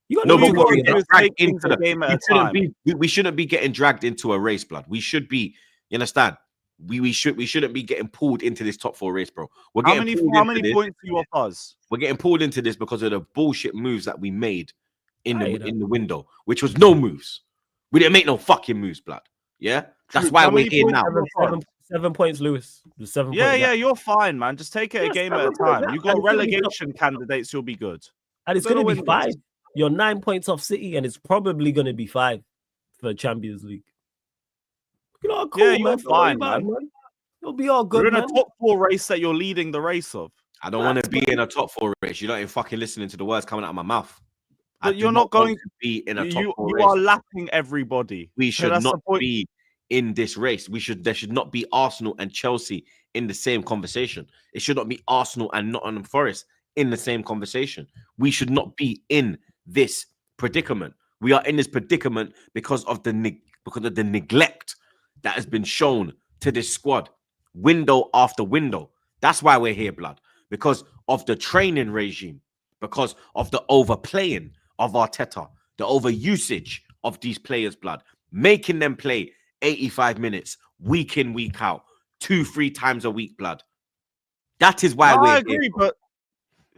You got No, to but you do gotta we do is dragged take things into a game at a we shouldn't time. we shouldn't be getting dragged into a race, blood. We should be. You understand? We shouldn't be getting pulled into this top 4 race, bro. We're How getting many pulled how into many this. points do you off us? We're getting pulled into this because of the bullshit moves that we made in I the hear that. in the window, which was no moves. We didn't make no fucking moves, blood. Yeah, that's True. why How we're many here points now. have you got? 7 points, Lewis. The 7 Yeah, point yeah, gap. you're fine, man. Just take it a Yeah, game at a 7 points, time. yeah. You got And it's gonna be relegation candidates, you'll be good. And it's Gonna going to be win 5. this. You're 9 points off City, and it's probably going to be 5 for Champions League. You know, cool, Yeah, man. you're Don't worry fine, about it, man. man. You'll be all good, You're in man. a top 4 race that you're leading the race of. I don't want to be in a top 4 race. You're not even fucking listening to the words coming out of my mouth. I But do you're not want going to be in a top You 4 you race. are lapping everybody. We So should that's not the point. be in this race. There should not be Arsenal and Chelsea in the same conversation. It should not be Arsenal and Nottingham Forest in the same conversation. We should not be in this predicament. We are in this predicament because of the neglect that has been shown to this squad, window after window. That's why we're here, blood. Because of the training regime, because of the overplaying of Arteta, the overusage of these players, blood, making them play 85 minutes week in, week out, 2-3 times a week, blood. That is why No, we're I here. agree, but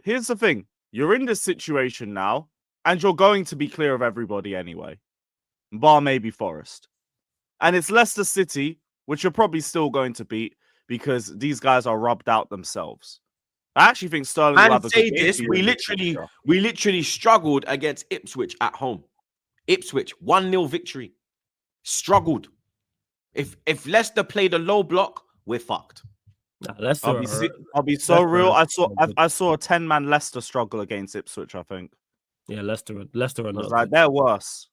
here's the thing. You're in this situation now, and you're going to be clear of everybody anyway. Bar maybe Forest. And it's Leicester City, which you're probably still going to beat because these guys are rubbed out themselves. I actually think Sterling will And have a say good game this, for you we in this fixture. literally struggled against Ipswich at home. Ipswich, 1-0 victory. Struggled. If Leicester played a low block, we're fucked. Nah, Leicester I'll be so Leicester real. are- I saw a 10-man Leicester struggle against Ipswich, I think. Yeah, Leicester are I was not. like, they're worse.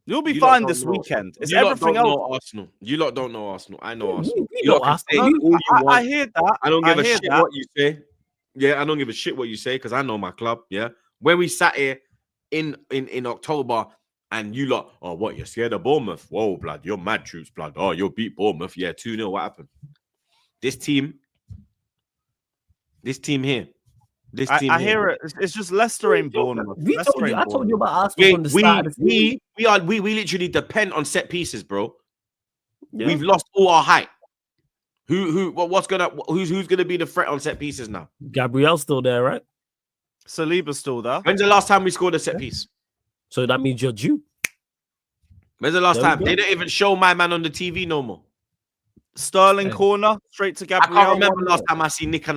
You'll be You lot fine don't this know- weekend. It's You lot everything don't else. know Arsenal. You lot don't know Arsenal. I know Yeah, Arsenal. we You know lot can Arsenal. say all you I want. hear that. I don't give a hear shit that. what you say. Yeah, I don't give a shit what you say because I know my club. Yeah, when we sat here in October and you lot, oh, what, you're scared of Bournemouth? Whoa, blood, you're mad, Troops, blood. Oh, you'll beat Bournemouth. Yeah, 2-0. What happened? This team here. I hear it. It's just Leicester ain't Bournemouth. Leicester ain't I told you Bournemouth. about Arsenal from the start of the season. We literally depend on set pieces, bro. Yeah. We've lost all our height. Who's gonna be the threat on set pieces now? Gabriel's still there, right? Saliba's still there. When's the last time we scored a set piece? So that means you're due. When's the last There we time? go. They don't even show my man on the TV no more. Sterling Hey. corner straight to I Gabriel. can't remember last time I see Nick,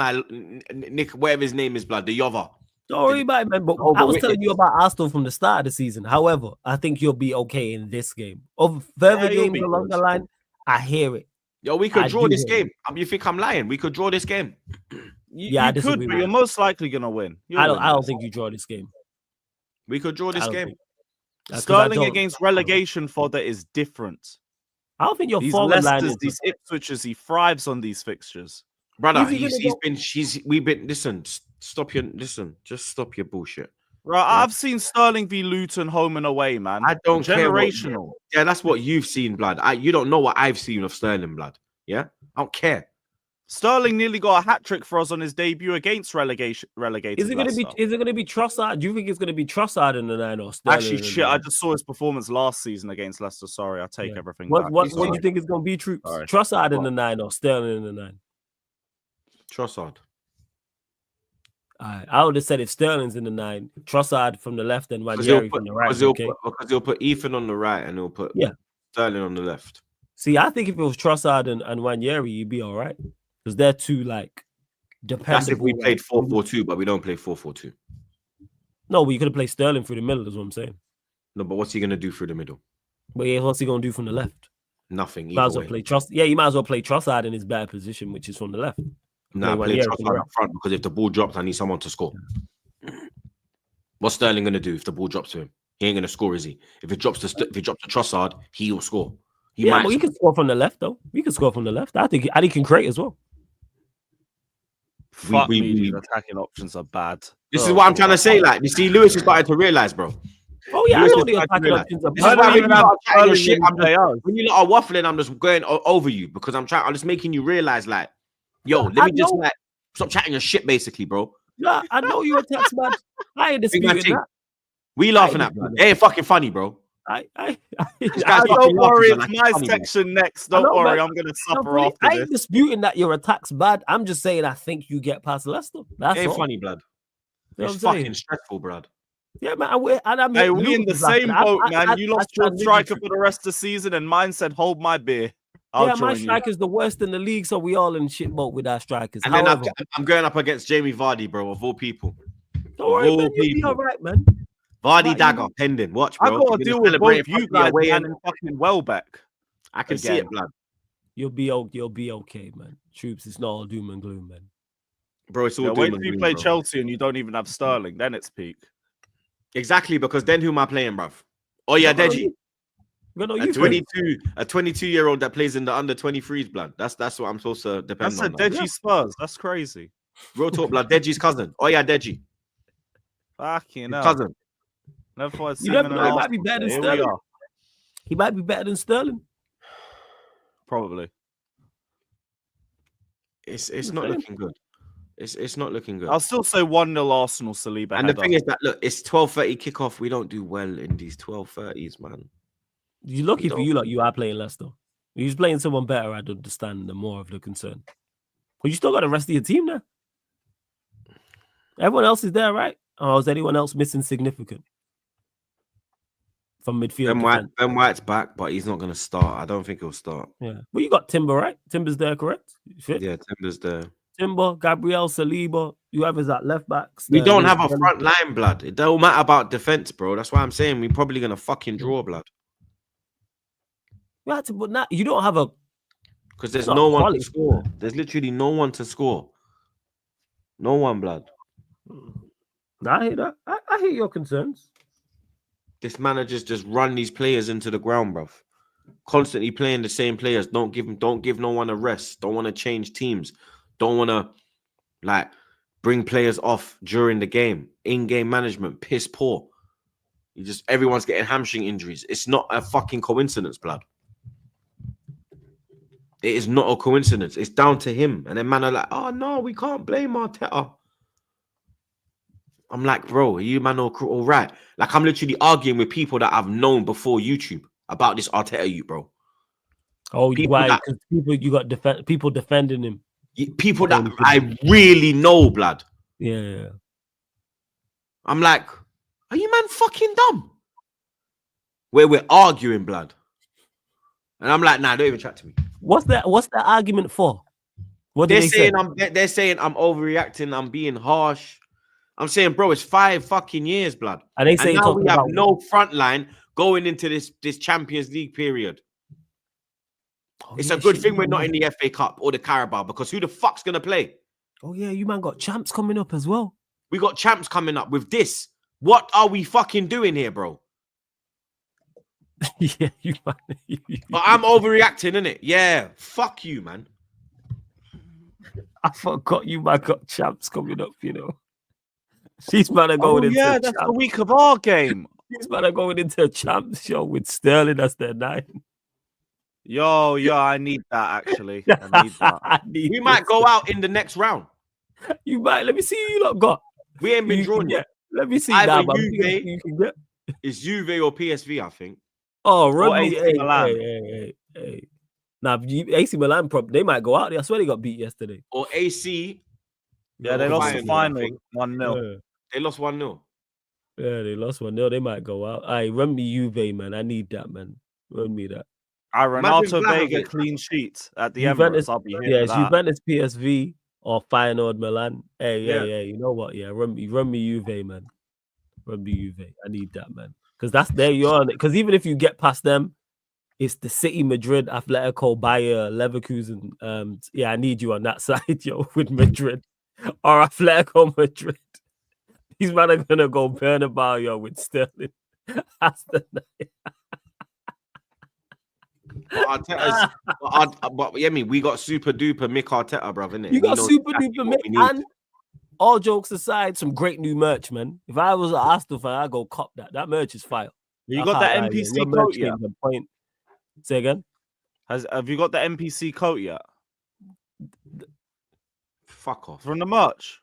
whatever his name is, blood, the Yova. Don't worry about it, man. But Oh, I but was wait, telling you about Arsenal from the start of the season. However, I think you'll be okay in this game. Of further Yeah, you'll games be along good. the line, I hear it. Yo, we could I draw do this hear game. You think I'm lying? We could draw this game. Yeah, I You disagree could, with but you. you're most likely gonna win. You'll I win don't this. think you draw this game. We could draw this I don't game. think- 'cause I Sterling don't- against relegation fodder is different. I don't think your These forward line Leicesters, is. these Ipswiches, he thrives on these fixtures. Brother, Is he gonna we've been, listen, just stop your bullshit. Right, Yeah. I've seen Sterling v Luton home and away, man. I don't care what- Generational. Yeah, that's what you've seen, blood. You don't know what I've seen of Sterling, blood. Yeah, I don't care. Sterling nearly got a hat trick for us on his debut against relegated. Is it gonna be? Leicester. Is it gonna be Trossard? Do you think it's gonna be Trossard in the 9 or Sterling? Actually, in the shit, I 9? just saw his performance last season against Leicester. Sorry, I take Yeah. everything What back. what He's what do you alright. think is gonna be, Troops? Alright. Trossard in the 9 or Sterling in the 9? Trossard. I would have said if Sterling's in the 9, Trossard from the left and Because he'll Ranieri put, from the right. because he'll Okay. put, he'll put Ethan on the right and he'll put Yeah. Sterling on the left. See, I think if it was Trossard and Ranieri, you'd be all right because they're two like dependable. That's if we played 4-4-2, but we don't play 4-4-2. No, but you could have played Sterling through the middle, is what I'm saying. No, but what's he gonna do through the middle? But yeah, what's he gonna do from the left? Nothing. Might as Either well way. play Trossard. Yeah, you might as well play Trossard in his better position, which is from the left. Nah, Play play Ranieri Trossard up front because if the ball drops, I need someone to score. What's Sterling gonna do if the ball drops to him? He ain't gonna score, is he? If it drops to Trossard, he will score. He Yeah, might. but he can score from the left though. He can score from the left. I think he can create as well. Fuck we- me, these attacking options are bad. This is what I'm trying to say. Like, you see, Lewis is starting to realize, bro. Oh yeah, I Lewis know is the starting to attacking realise. options are This is bad. why don't when even you have lot are chatting your Sterling shit, in players. when you lot are waffling, I'm just going over you because I'm just making you realize, like, yo, No, let I me just know. like stop chatting your shit, basically, bro. Yeah, I know you're a tax man. I ain't Big man disputing thing. that. We laughing I at, ain't blood. It ain't fucking funny, bro. I guy's Don't fucking worry, laughing, it's like, my funny, bro. section next. I Don't know, worry, man. I'm gonna No, suffer bully, after I ain't this. disputing that your attack's bad. I'm just saying I think you get past Leicester. That's It ain't all. funny, blood. You know It's what I'm fucking saying? stressful, blood. Yeah, man. I'm Hey, here- we in the Lucas is laughing. same boat, man. You lost your stand with you, striker Troop. for the rest of the season, and mine said, "Hold my beer." I'll Yeah, my join you. striker's the worst in the league, so we all in shit boat with our strikers. And then However, I'm going up against Jamie Vardy, bro, of all people. don't worry, all man. You'll be people. all right, man. Vardy Right, dagger, you- pending. Watch, I bro. gotta You're gonna deal with celebrate both you fucking the guys, away man, end. and fucking Welbeck. I can see again. it, blood. You'll be okay, man. Troops, it's not all doom and gloom, man. Bro, it's all Yeah, doom wait and till you gloom, play bro. Chelsea and you don't even have Sterling. Then it's peak. Exactly, because then who am I playing, bruv? Oh yeah, Deji. We got no A youth, right? 22-year-old that plays in the under 23s, blood. That's what I'm supposed to depend That's a on. now. Deji Spurs. That's crazy. Real talk, blood. Deji's cousin. Oh yeah, Deji. Fucking His hell. cousin. Never thought I'd see You him never in know. an He might be Arsenal better than shirt. Here we Sterling. are. He might be better than Sterling. Probably. It's not looking good. It's not looking good. I'll still say 1-0 Arsenal, Saliba. And the thing is that look, it's 12:30 kickoff. We don't do well in these 12:30s, man. You're lucky for don't- you, like you are playing Leicester. If you're playing someone better, I'd understand the more of the concern. But you still got the rest of your team there. Everyone else is there, right? Or is anyone else missing significant from midfield? Ben White's back, but he's not gonna start. I don't think he'll start. Yeah. Well, you got Timber, right? Timber's there, correct? Fit? Yeah, Timber's there. Timber, Gabriel, Saliba, whoever's at left backs. We there. don't have a front line, blood. It don't matter about defense, bro. That's why I'm saying we're probably gonna fucking draw, blood. Right, but now you don't have a. Because there's Not no one quality. to score. There's literally no one to score. No one, blood. I hear that. I hear your concerns. This manager's just run these players into the ground, bruv. Constantly playing the same players. Don't give no one a rest. Don't want to change teams. Don't want to like bring players off during the game. In-game management, piss poor. Everyone's getting hamstring injuries. It's not a fucking coincidence, blood. It is not a coincidence. It's down to him. And then man are like, oh no, we can't blame Arteta. I'm like, bro, are you man all right? Like I'm literally arguing with people that I've known before YouTube about this Arteta, bro. Oh, People why? that- Because you got people defending him. People that I really know, blood. Yeah. I'm like, are you man fucking dumb? Where we're arguing, blood. And I'm like, nah, don't even chat to me. What's that argument for? What did They're they say? saying I'm overreacting, I'm being harsh. I'm saying, bro, it's 5 fucking years, blood. And they And say now we have about no front line going into this Champions League period. Oh, It's yeah, a good shit, thing you we're not man. in the FA Cup or the Carabao because who the fuck's gonna play? Oh yeah, you man got champs coming up as well. We got champs coming up with this. What are we fucking doing here, bro? Yeah, you man. But I'm overreacting, innit? Yeah, fuck you, man. I forgot you man got champs coming up. You know, these man are going into yeah, a that's the champ. week of our game. These man are going into a champs show with Sterling as their 9. Yo, I need that actually. I need that. I need We this. might go out in the next round. You might. Let me see who you lot got. We ain't been You drawn can yet. get. Let me see Either that. But Juve- you can get. It's Juve or PSV, I think. Oh, Or run me. AC Hey, Milan. hey. Now, AC Milan, they might go out there. I swear they got beat yesterday. Or AC. Yeah, they or lost the Bayern, I final think. 1-0. They lost 1-0. Yeah, they lost 1-0. They might go out. Aye, run me Juve, man. I need that, man. Run me that. Renato Imagine Vega Vlahovic. clean sheet at the Juventus- Emirates. I'll be here Yeah, for it's that. Juventus PSV or Feyenoord Milan. Hey, Yeah. you know what? Yeah, run me Juve, man. Run me Juve. I need that, man. Because that's there you're on it. Because even if you get past them, it's the City, Madrid, Atletico, Bayer, Leverkusen. Yeah, I need you on that side, yo, with Madrid or Atletico Madrid. These men are gonna go Bernabeu, yo, with Sterling. That's the night. But Arteta's, but yeah, we got super duper Mick Arteta, bruv, innit? You got know super exactly duper what Mick, we need. and all jokes aside, some great new merch, man. If I was an Arsenal fan, I'd go cop that. That merch is fire. You got that NPC coat yet? Point. Say again. Have you got the NPC coat yet? Fuck off. From the merch.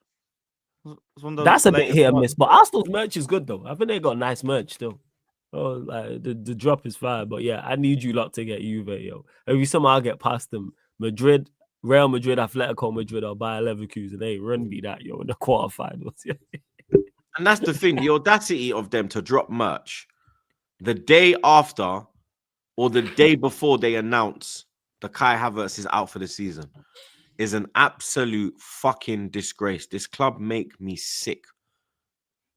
That's a bit hit and miss, but Arsenal's merch is good though. I think they got nice merch still. Oh, like the drop is fire, but yeah, I need you lot to get Juve, yo. Every time I get past them, Madrid, Real Madrid, Atletico Madrid, or Bayer Leverkusen, they run me that, yo, in the quarterfinals. And that's the thing, the audacity of them to drop merch the day after or the day before they announce the Kai Havertz is out for the season is an absolute fucking disgrace. This club make me sick.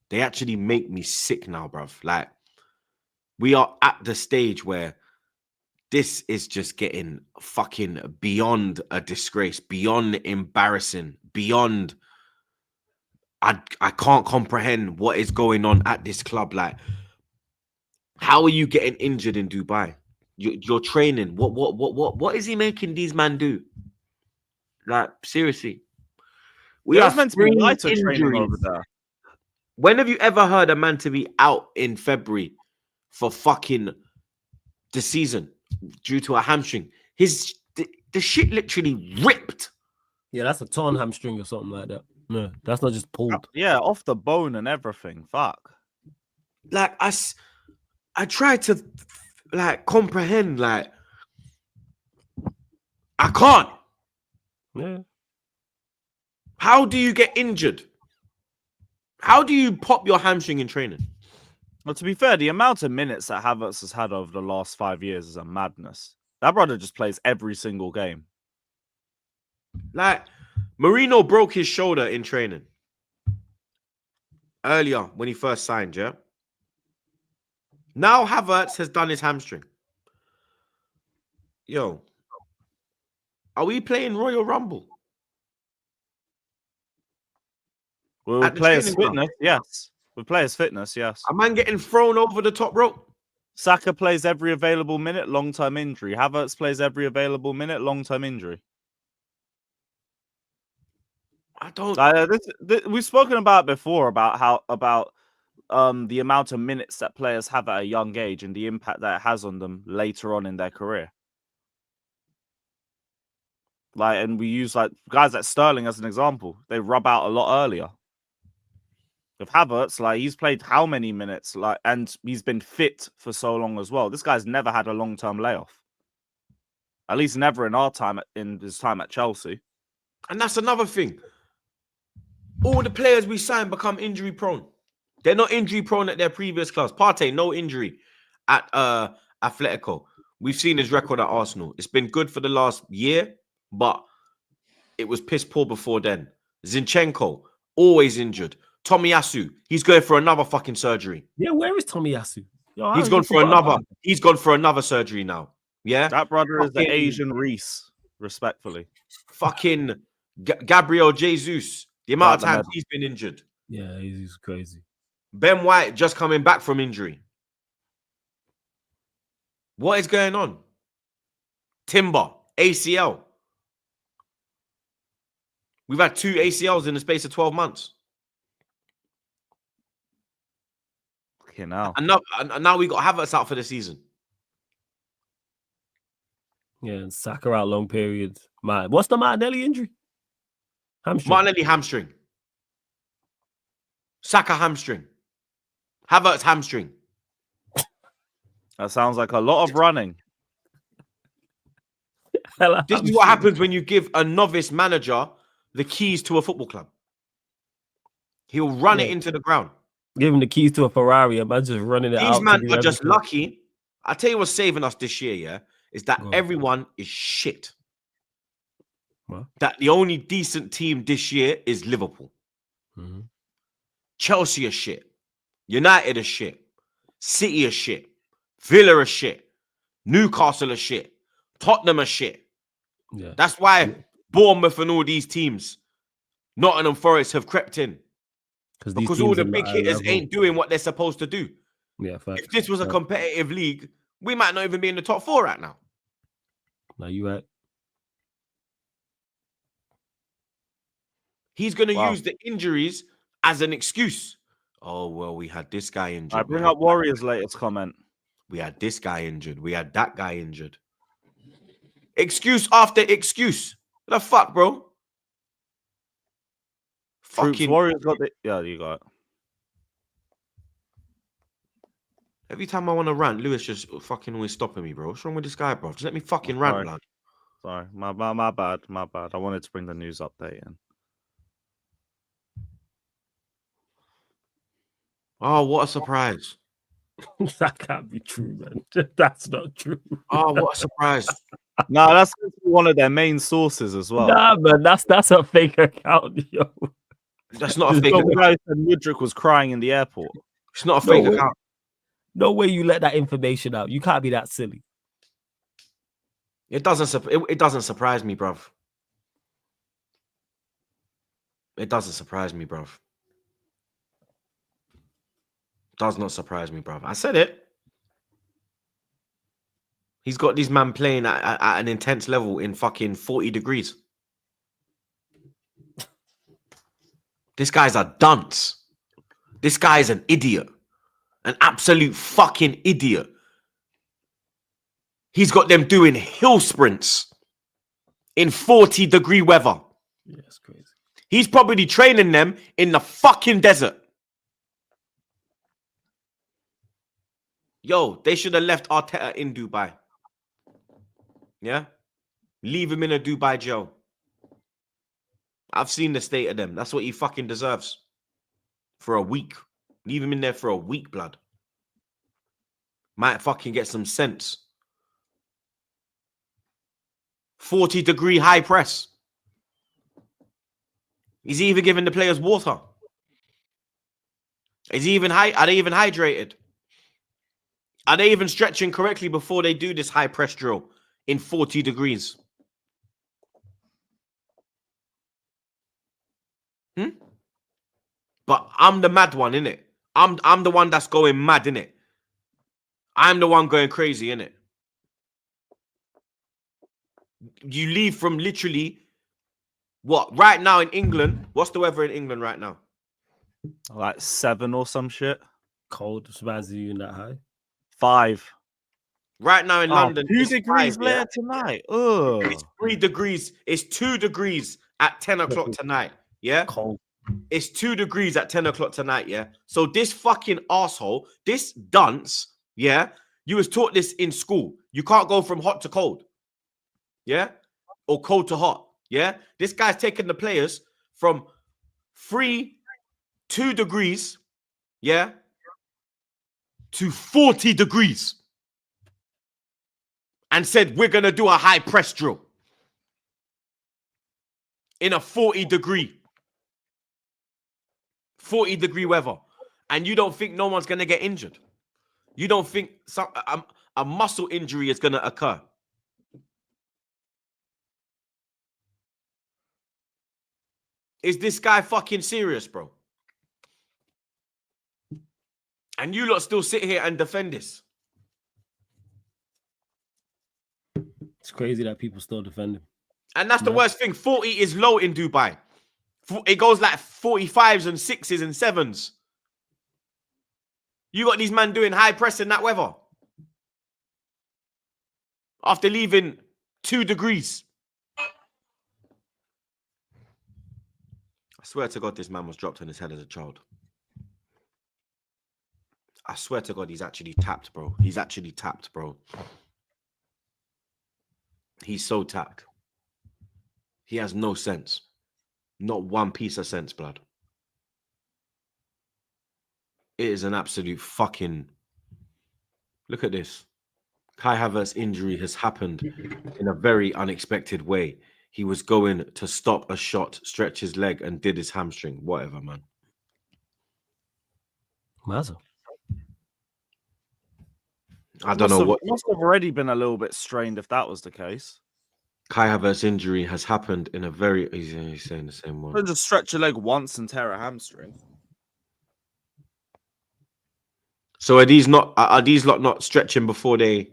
They actually make me sick now, bruv. Like, we are at the stage where this is just getting fucking beyond a disgrace, beyond embarrassing, beyond... I can't comprehend what is going on at this club. Like, how are you getting injured in Dubai? You're training. What is he making these men do? Like, seriously. We are meant to be lighter training over there. When have you ever heard a man to be out in February for fucking the season due to a hamstring? The shit literally ripped. Yeah, that's a torn hamstring or something like that. No, that's not just pulled. Yeah, off the bone and everything. Fuck. Like, I try to like comprehend, like, I can't. Yeah. How do you get injured? How do you pop your hamstring in training? Well, to be fair, the amount of minutes that Havertz has had over the last 5 years is a madness. That brother just plays every single game. Like, Mourinho broke his shoulder in training earlier when he first signed, yeah? Now Havertz has done his hamstring. Yo, are we playing Royal Rumble? We'll play his fitness, yes. We'll play his fitness, yes. A man getting thrown over the top rope? Saka plays every available minute, long-term injury. Havertz plays every available minute, long-term injury. I don't... we've spoken about before about the amount of minutes that players have at a young age and the impact that it has on them later on in their career. Like, and we use like guys like Sterling as an example. They rub out a lot earlier. With Havertz, like, he's played how many minutes, like, and he's been fit for so long as well. This guy's never had a long-term layoff. At least never in our time, in his time at Chelsea. And that's another thing. All the players we sign become injury prone. They're not injury prone at their previous clubs. Partey, no injury at Atletico. We've seen his record at Arsenal. It's been good for the last year, but it was piss poor before then. Zinchenko, always injured. Tomiyasu, he's going for another fucking surgery. Yeah, where is Tomiyasu? Yo, He's gone for another surgery now. Yeah, that brother is the Asian Reese, respectfully. Fucking Gabriel Jesus. The amount of times he's been injured. Yeah, he's crazy. Ben White just coming back from injury. What is going on? Timber, ACL. We've had 2 ACLs in the space of 12 months. Okay, now. And now we got Havertz out for the season. Yeah, and Saka out long periods. What's the Martinelli injury? Hamstring. Martinelli hamstring. Saka hamstring. Havertz hamstring. That sounds like a lot of running. This is what happens when you give a novice manager the keys to a football club. He'll run it into the ground. Give him the keys to a Ferrari. I'm just running it out. These men are just lucky. I tell you what's saving us this year, yeah, is that everyone is shit. What? that the only decent team this year is Liverpool. Mm-hmm. Chelsea are shit. United are shit. City are shit. Villa are shit. Newcastle are shit. Tottenham are shit. Yeah. That's why Bournemouth and all these teams, Nottingham Forest, have crept in. Because all the big hitters ain't doing what they're supposed to do. Yeah, facts. If this was a competitive league, we might not even be in the top 4 right now. No, you right. He's going to use the injuries as an excuse. Oh, well, we had this guy injured. I bring up Warriors' latest comment. We had this guy injured. We had that guy injured. Excuse after excuse. What the fuck, bro? Fucking Warriors got the... Yeah, you got it. Every time I want to rant, Lewis just fucking always stopping me, bro. What's wrong with this guy, bro? Just let me fucking rant, lad. Sorry, my bad. I wanted to bring the news update in. Oh, what a surprise. That can't be true, man. That's not true. Oh, what a surprise. No, that's one of their main sources as well. Nah, man, that's a fake account, yo. That's not a fake The account. guy said Mudryk was crying in the airport. It's not a fake account. No way you let that information out. You can't be that silly. It doesn't surprise me, bruv. It doesn't surprise me, bruv. Does not surprise me, bruv. I said it. He's got these man playing at an intense level in fucking 40 degrees. This guy's a dunce. This guy's an idiot. An absolute fucking idiot. He's got them doing hill sprints in 40-degree weather. Yeah, it's crazy. He's probably training them in the fucking desert. Yo, they should have left Arteta in Dubai. Yeah? Leave him in a Dubai jail. I've seen the state of them. That's what he fucking deserves. For a week. Leave him in there for a week, blood. Might fucking get some sense. 40-degree high press. Is he even giving the players water? Is he even are they even hydrated? Are they even stretching correctly before they do this high press drill in 40 degrees? But I'm the mad one, innit? I'm the one that's going mad, innit? I'm the one going crazy, innit? You leave from literally what? Right now in England, what's the weather in England right now? Like 7 or some shit. Cold. Surprised you in that high. 5. Right now in London, 2 degrees later tonight. Ugh. It's 3 degrees. It's 2 degrees at 10 o'clock tonight. Yeah? Cold. It's 2 degrees at 10 o'clock tonight, yeah? So this fucking asshole, this dunce, yeah? You was taught this in school. You can't go from hot to cold. Yeah? Or cold to hot. Yeah? This guy's taking the players from 2 degrees, yeah, to 40 degrees. And said, we're going to do a high press drill. In a 40-degree weather. And you don't think no one's going to get injured? You don't think a muscle injury is going to occur? Is this guy fucking serious, bro? And you lot still sit here and defend this? It's crazy that people still defend him. And that's the worst thing. 40 is low in Dubai. It goes like 45s and 6s and 7s. You got these men doing high press in that weather. After leaving 2 degrees. I swear to God, this man was dropped on his head as a child. I swear to God, he's actually tapped, bro. He's actually tapped, bro. He's so tapped. He has no sense. Not one piece of sense, blood. It is an absolute fucking... Look at this. Kai Havertz's injury has happened in a very unexpected way. he was going to stop a shot, stretch his leg, and did his hamstring. Whatever, man. Mazza. I don't know what. Must have already been a little bit strained if that was the case. Kai Havertz injury has happened in a very. He's saying the same one. Don't just stretch your leg once and tear a hamstring. So are these lot not stretching before they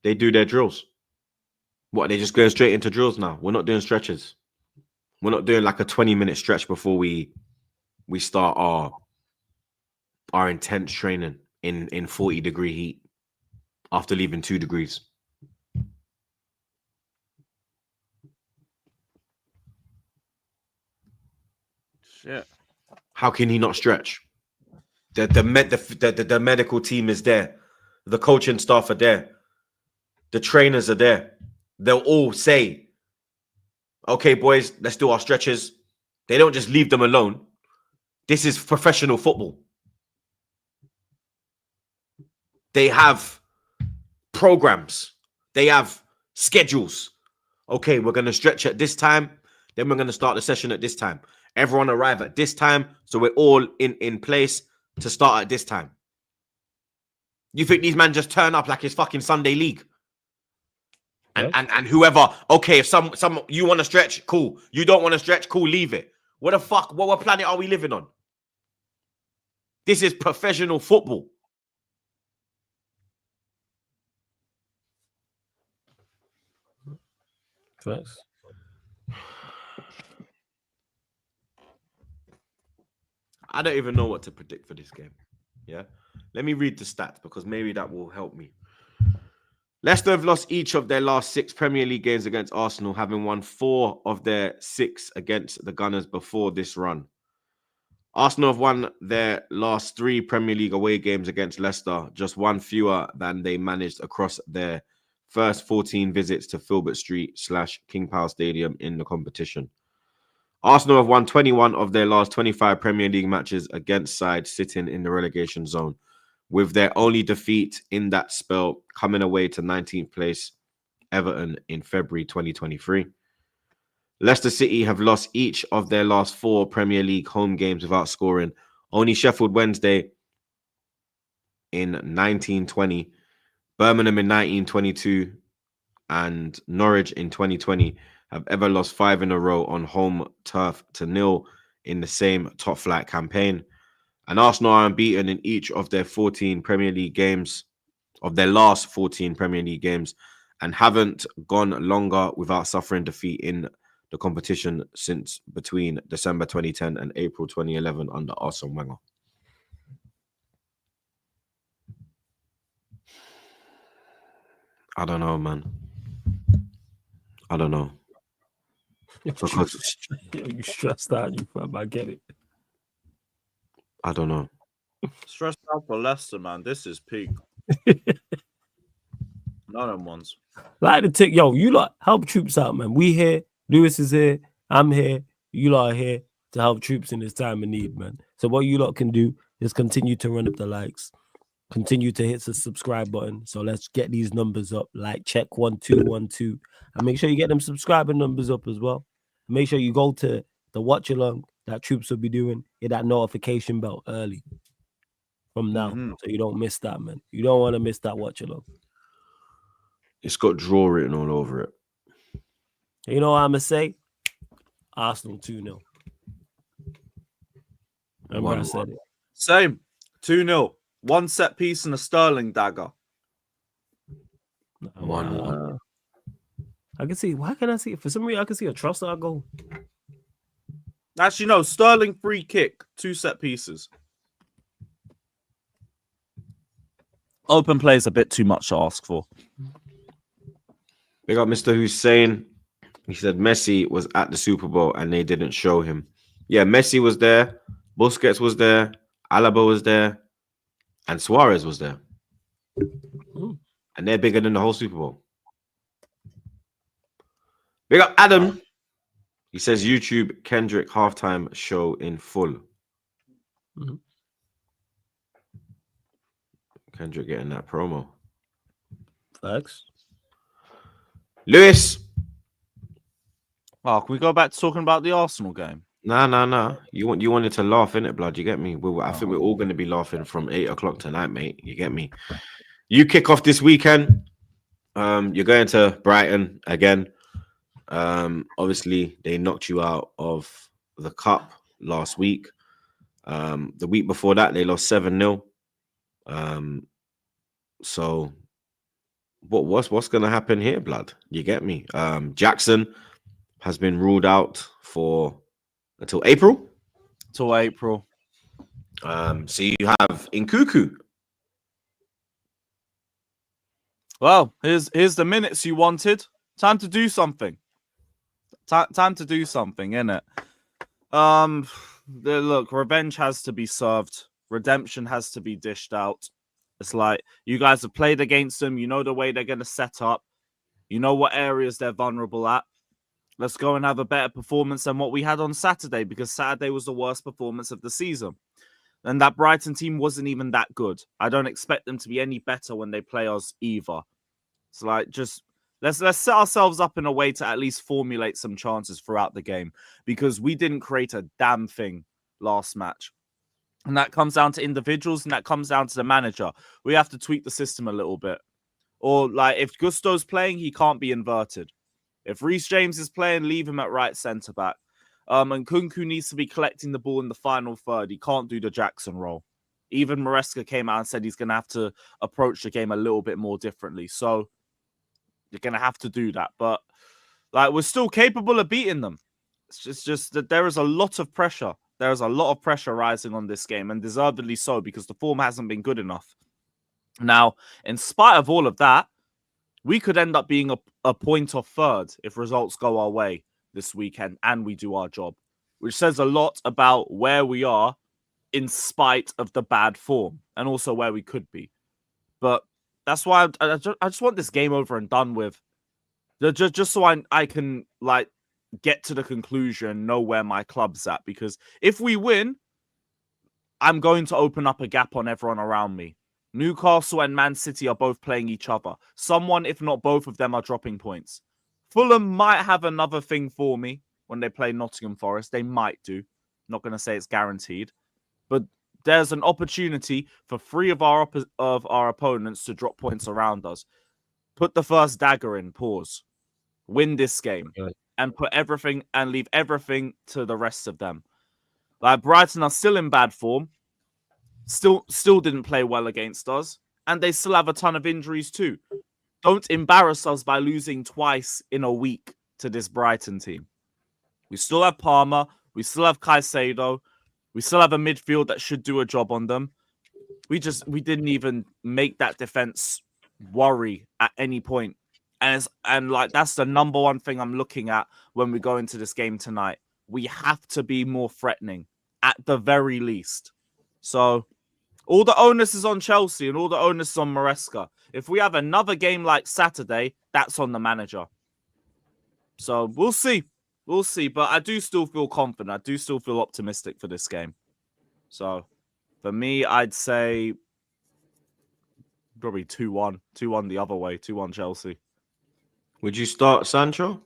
do their drills? What, are they just going straight into drills now? We're not doing stretches. We're not doing like a 20-minute stretch before we start our intense training in 40-degree heat after leaving 2 degrees. Shit. How can he not stretch? The medical team is there. The coaching staff are there. The trainers are there. They'll all say, okay, boys, let's do our stretches. They don't just leave them alone. This is professional football. They have programs. They have schedules. Okay, we're going to stretch at this time. Then we're going to start the session at this time. Everyone arrive at this time. So we're all in place to start at this time. You think these men just turn up like it's fucking Sunday league? And whoever, okay, if some you want to stretch, cool. You don't want to stretch, cool, leave it. What the fuck? What planet are we living on? This is professional football. Thanks. I don't even know what to predict for this game. Yeah. Let me read the stats because maybe that will help me. Leicester have lost each of their last 6 Premier League games against Arsenal, having won 4 of their 6 against the Gunners before this run. Arsenal have won their last 3 Premier League away games against Leicester, just 1 fewer than they managed across their first 14 visits to Filbert Street / King Power Stadium in the competition. Arsenal have won 21 of their last 25 Premier League matches against sides sitting in the relegation zone, with their only defeat in that spell coming away to 19th place Everton in February 2023. Leicester City have lost each of their last 4 Premier League home games without scoring. Only Sheffield Wednesday in 1920, Birmingham in 1922, and Norwich in 2020 have ever lost 5 in a row on home turf to nil in the same top flight campaign. And Arsenal are unbeaten in each of their 14 Premier League games, of their last 14 Premier League games, and haven't gone longer without suffering defeat in the competition since between December 2010 and April 2011 under Arsene Wenger. I don't know, man. I don't know. Because You stressed out, you fam. I get it. I don't know. Stressed out for Leicester, man. This is peak. None of them ones. Like the tick, yo, you lot help troops out, man. We here. Lewis is here. I'm here. You lot are here to help troops in this time of need, man. So what you lot can do is continue to run up the likes, continue to hit the subscribe button. So let's get these numbers up. Like check 1212, and make sure you get them subscriber numbers up as well. Make sure you go to the watch along that troops will be doing. Hit that notification bell early from now, so you don't miss that, man. You don't want to miss that watch along. It's got draw written all over it. You know what I'm gonna say? Arsenal 2-0. Remember I said it. Same. 2-0. 1 set piece and a Sterling dagger. 1-1. I can see. Why can I see it? For some reason, I can see a Trossard goal. Actually, no. Sterling free kick. 2 set pieces. Open play is a bit too much to ask for. Big up Mr. Hussein. He said Messi was at the Super Bowl and they didn't show him. Yeah, Messi was there. Busquets was there. Alaba was there. And Suarez was there. And they're bigger than the whole Super Bowl. Big up Adam. He says YouTube Kendrick halftime show in full. Kendrick getting that promo. Thanks. Lewis. Oh, can we go back to talking about the Arsenal game? No. You wanted to laugh, innit, blood? You get me? I think we're all going to be laughing from 8 o'clock tonight, mate. You get me? You kick off this weekend. You're going to Brighton again. Obviously, they knocked you out of the cup last week. The week before that, they lost 7-0. So what's going to happen here, blood? You get me? Jackson has been ruled out until April. Till April. So you have Nkuku. Well, here's the minutes you wanted. Time to do something. Time to do something, innit? Look, revenge has to be served. Redemption has to be dished out. It's like, you guys have played against them. You know the way they're going to set up. You know what areas they're vulnerable at. Let's go and have a better performance than what we had on Saturday, because Saturday was the worst performance of the season. And that Brighton team wasn't even that good. I don't expect them to be any better when they play us either. It's like, just let's set ourselves up in a way to at least formulate some chances throughout the game, because we didn't create a damn thing last match. And that comes down to individuals, and that comes down to the manager. We have to tweak the system a little bit. Or, like, if Gusto's playing, he can't be inverted. If Reece James is playing, leave him at right centre-back. And Nkunku needs to be collecting the ball in the final third. He can't do the Jackson role. Even Maresca came out and said he's going to have to approach the game a little bit more differently. So you're going to have to do that. But, like, we're still capable of beating them. It's just that there is a lot of pressure. There is a lot of pressure rising on this game, and deservedly so, because the form hasn't been good enough. Now, in spite of all of that, we could end up being a point off third if results go our way this weekend and we do our job, which says a lot about where we are in spite of the bad form, and also where we could be. But that's why I just want this game over and done with, just so I can, like, get to the conclusion, know where my club's at. Because if we win, I'm going to open up a gap on everyone around me. Newcastle and Man City are both playing each other. Someone, if not both of them, are dropping points. Fulham might have another thing for me when they play Nottingham Forest. They might do. Not going to say it's guaranteed. But there's an opportunity for 3 of our opponents to drop points around us. Put the first dagger in, pause. Win this game. Good. And put everything and leave everything to the rest of them. Like, Brighton are still in bad form. Still didn't play well against us. And they still have a ton of injuries too. Don't embarrass us by losing twice in a week to this Brighton team. We still have Palmer. We still have Caicedo. We still have a midfield that should do a job on them. We didn't even make that defense worry at any point. And like, that's the number one thing I'm looking at when we go into this game tonight. We have to be more threatening at the very least. So all the onus is on Chelsea and all the onus is on Maresca. If we have another game like Saturday, that's on the manager. So we'll see. We'll see. But I do still feel confident. I do still feel optimistic for this game. So for me, I'd say probably 2-1. 2-1 the other way. 2-1 Chelsea. Would you start Sancho?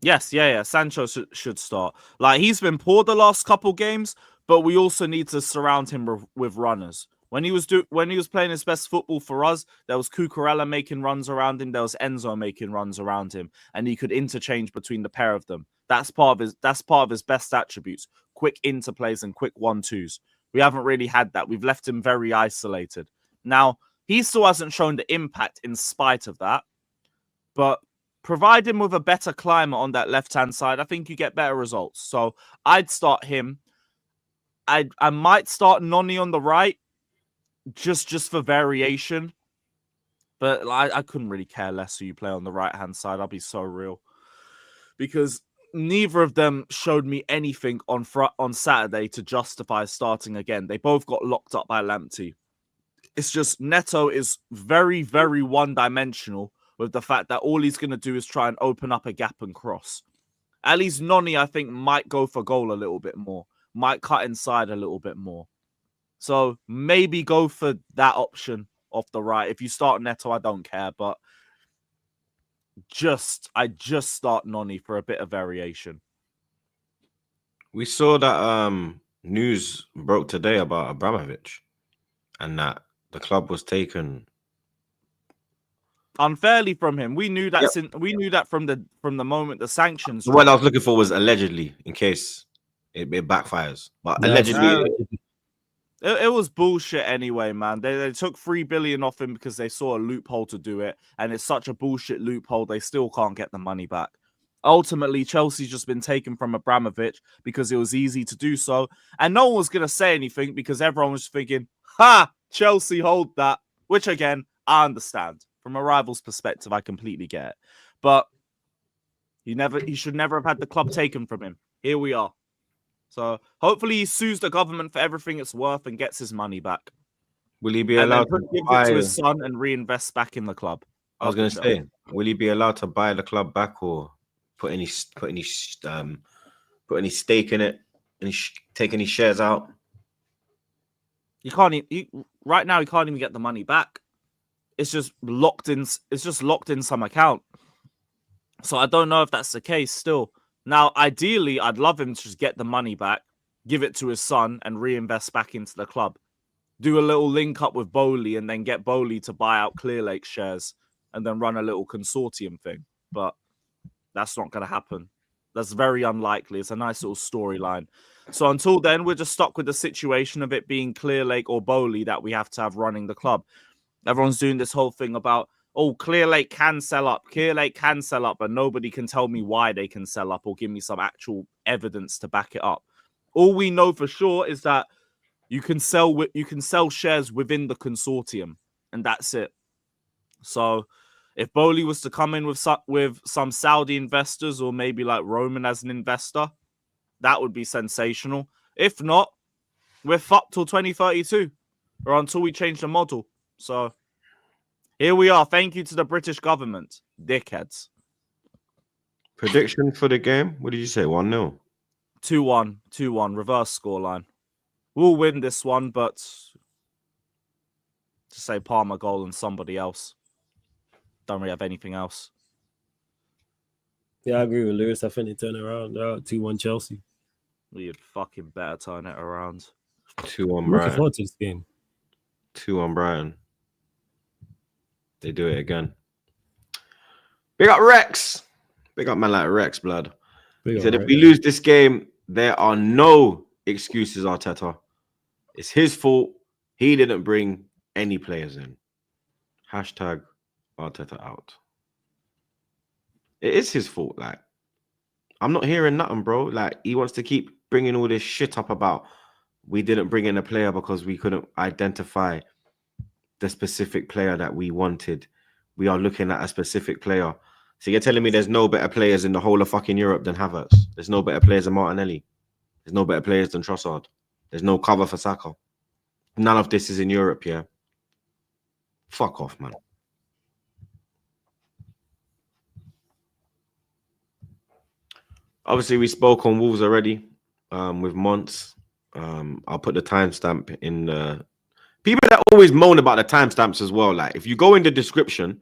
Yes, yeah. Sancho should start. Like, he's been poor the last couple games, but we also need to surround him with runners. When he was playing his best football for us, there was Cucurella making runs around him, there was Enzo making runs around him, and he could interchange between the pair of them. That's part of his best attributes: quick interplays and quick 1-2s. We haven't really had that. We've left him very isolated. Now, he still hasn't shown the impact in spite of that, but provide him with a better climber on that left-hand side, I think you get better results. So I'd start him. I might start Noni on the right, just for variation. But I couldn't really care less who you play on the right-hand side. I'll be so real. Because neither of them showed me anything on Saturday to justify starting again. They both got locked up by Lamptey. It's just Neto is very, very one-dimensional, with the fact that all he's going to do is try and open up a gap and cross. At least Noni, I think, might go for goal a little bit more. Might cut inside a little bit more. So maybe go for that option off the right. If you start Neto, I don't care. But I just start Noni for a bit of variation. We saw that news broke today about Abramovich and that the club was taken unfairly from him. We knew that Yep. we knew that from the moment the sanctions. The word I was looking for was allegedly, in case it backfires. But allegedly, it was bullshit anyway, man. They took 3 billion off him because they saw a loophole to do it, and it's such a bullshit loophole. They still can't get the money back. Ultimately, Chelsea's just been taken from Abramovich because it was easy to do so, and no one was gonna say anything because everyone was thinking, "Ha, Chelsea hold that." Which again, I understand. From a rival's perspective, I completely get it. But he should never have had the club taken from him. Here we are. So hopefully he sues the government for everything it's worth and gets his money back. will he be allowed to give buy? it to his son and reinvest back in the club? I was going to say, will he be allowed to buy the club back or put any stake in it and take any shares out? You can't. Right now, he can't even get the money back. It's just locked in. It's just locked in some account. So I don't know if that's the case still. Now, ideally, I'd love him to just get the money back, give it to his son, and reinvest back into the club. Do a little link up with Bowley and then get Bowley to buy out Clearlake shares and then run a little consortium thing. But that's not going to happen. That's very unlikely. It's a nice little storyline. So until then, we're just stuck with the situation of it being Clearlake or Bowley that we have to have running the club. Everyone's doing this whole thing about, oh, Clearlake can sell up. Clearlake can sell up, but nobody can tell me why they can sell up or give me some actual evidence to back it up. All we know for sure is that you can sell shares within the consortium, and that's it. So if Bowley was to come in with some Saudi investors or maybe like Roman as an investor, that would be sensational. If not, we're fucked till 2032 or until we change the model. So here we are. Thank you to the British government, dickheads. Prediction for the game? What did you say? 1-0? 2-1, 2-1, reverse scoreline. We'll win this one, but to say Palmer goal and somebody else. Don't really have anything else. Yeah, I agree with Lewis. I think they turn around. 2-1 Chelsea. You'd fucking better turn it around. 2-1 Looking Brighton. forward to this game. 2-1 Brighton. They do it again. Big up Rex. Big up man like Rex, blood. He said, if we lose this game, there are no excuses, Arteta. It's his fault. He didn't bring any players in. Hashtag Arteta out. It is his fault. Like, I'm not hearing nothing, bro. Like, he wants to keep bringing all this shit up about we didn't bring in a player because we couldn't identify the specific player that we wanted. We are looking at a specific player. So you're telling me there's no better players in the whole of fucking Europe than Havertz? There's no better players than Martinelli? There's no better players than Trossard? There's no cover for Saka? None of this is in Europe, yeah? Fuck off, man. Obviously, we spoke on Wolves already with Monts. I'll put the timestamp in the... People that always moan about the timestamps as well. Like, if you go in the description,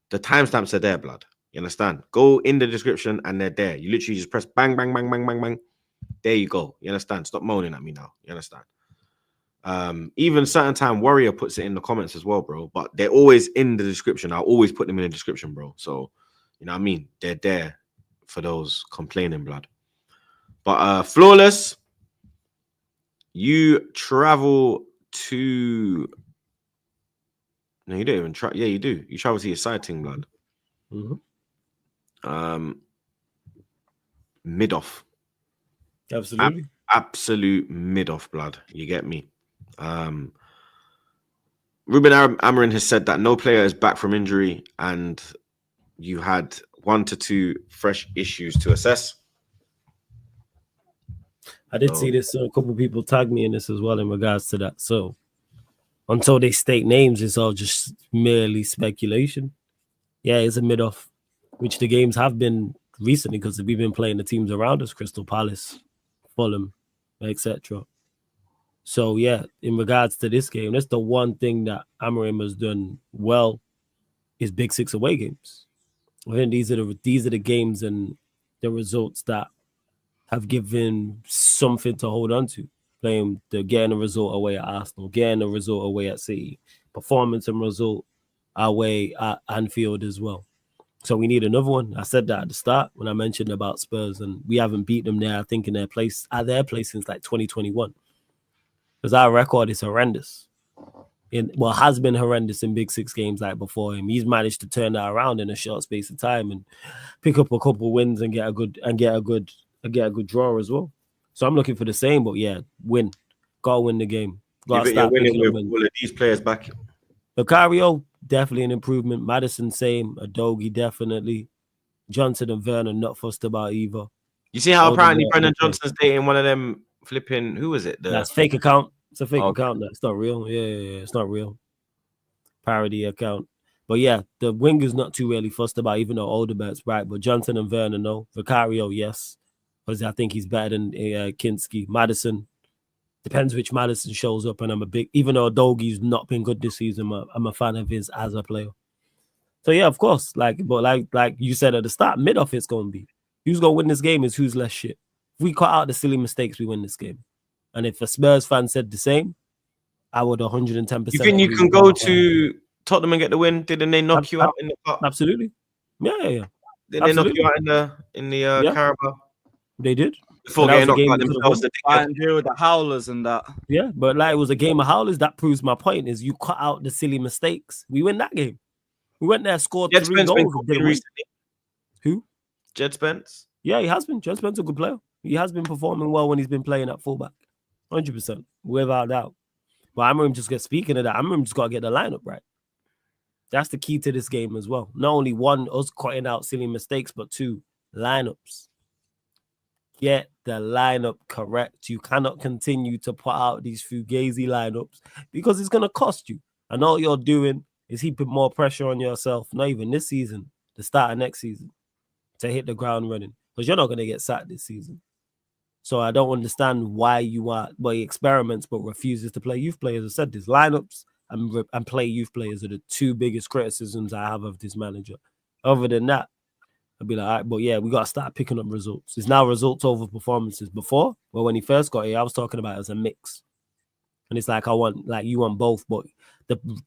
the timestamps are there, blood. You understand? Go in the description and they're there. You literally just press bang, bang, bang, bang, bang, bang. There you go. You understand? Stop moaning at me now. You understand? Even certain time Warrior puts it in the comments as well, bro. But they're always in the description. I'll always put them in the description, bro. So, you know what I mean? They're there for those complaining, blood. But Flawless, you travel to... No, you don't even try. Yeah, you do. You travel to your sighting, blood. Mid-off. Absolutely. Absolute mid-off, blood. You get me? Ruben Amorim has said that no player is back from injury and you had 1 to 2 fresh issues to assess. I did see this. A couple of people tagged me in this as well in regards to that. So until they state names, it's all just merely speculation. Yeah, it's a mid-off, which the games have been recently because we've been playing the teams around us, Crystal Palace, Fulham, etc. So, yeah, in regards to this game, that's the one thing that Amorim has done well is Big Six away games. I think these are the games and the results that have given something to hold on to. Getting a result away at Arsenal, getting a result away at City, performance and result away at Anfield as well. So we need another one. I said that at the start when I mentioned about Spurs, and we haven't beat them there, I think, in their place since like 2021. Because our record is horrendous. Has been horrendous in Big Six games like before him. He's managed to turn that around in a short space of time and pick up a couple wins and get a good draw as well. So I'm looking for the same, but yeah, win. Gotta win the game. You're winning with all of these players back. Vicario, definitely an improvement. Maddison, same. Adogi, definitely. Johnson and Werner, not fussed about either. You see how apparently Brendan Johnson's dating one of them flipping, who is it? That's fake account. It's a fake account. It's not real. Yeah, it's not real. Parody account. But yeah, the wingers not too really fussed about, even though Odegaard's right. But Johnson and Werner, no. Vicario, yes. Because I think he's better than Kinski. Maddison, depends which Maddison shows up. And even though Dogi's not been good this season, I'm a fan of his as a player. So yeah, of course. Like you said at the start, mid-off it's going to be. Who's going to win this game is who's less shit. If we cut out the silly mistakes, we win this game. And if a Spurs fan said the same, I would 110%. You think you can go to Tottenham and get the win? Didn't they knock you out in the cup? Absolutely. Yeah. Didn't they knock you out in the Carabao? They did. Before getting knocked out themselves. And deal with the howlers and that. Yeah, but like it was a game of howlers. That proves my point, is you cut out the silly mistakes. We win that game. We went there, scored 3 goals. Recently. Who? Jed Spence? Yeah, he has been. Jed Spence is a good player. He has been performing well when he's been playing at fullback. 100%. Without doubt. But Amorim just speaking of that, Amorim just got to get the lineup right. That's the key to this game as well. Not only one, us cutting out silly mistakes, but 2, lineups. Get the lineup correct. You cannot continue to put out these fugazi lineups because it's going to cost you. And all you're doing is heaping more pressure on yourself, not even this season, the start of next season, to hit the ground running. Because you're not going to get sacked this season. So I don't understand why he experiments but refuses to play youth players. I said this, lineups and play youth players are the 2 biggest criticisms I have of this manager. Other than that, I'd be like, all right, but yeah, we got to start picking up results. It's now results over performances. Before, well, when he first got here, I was talking about it as a mix. And it's like, you want both. But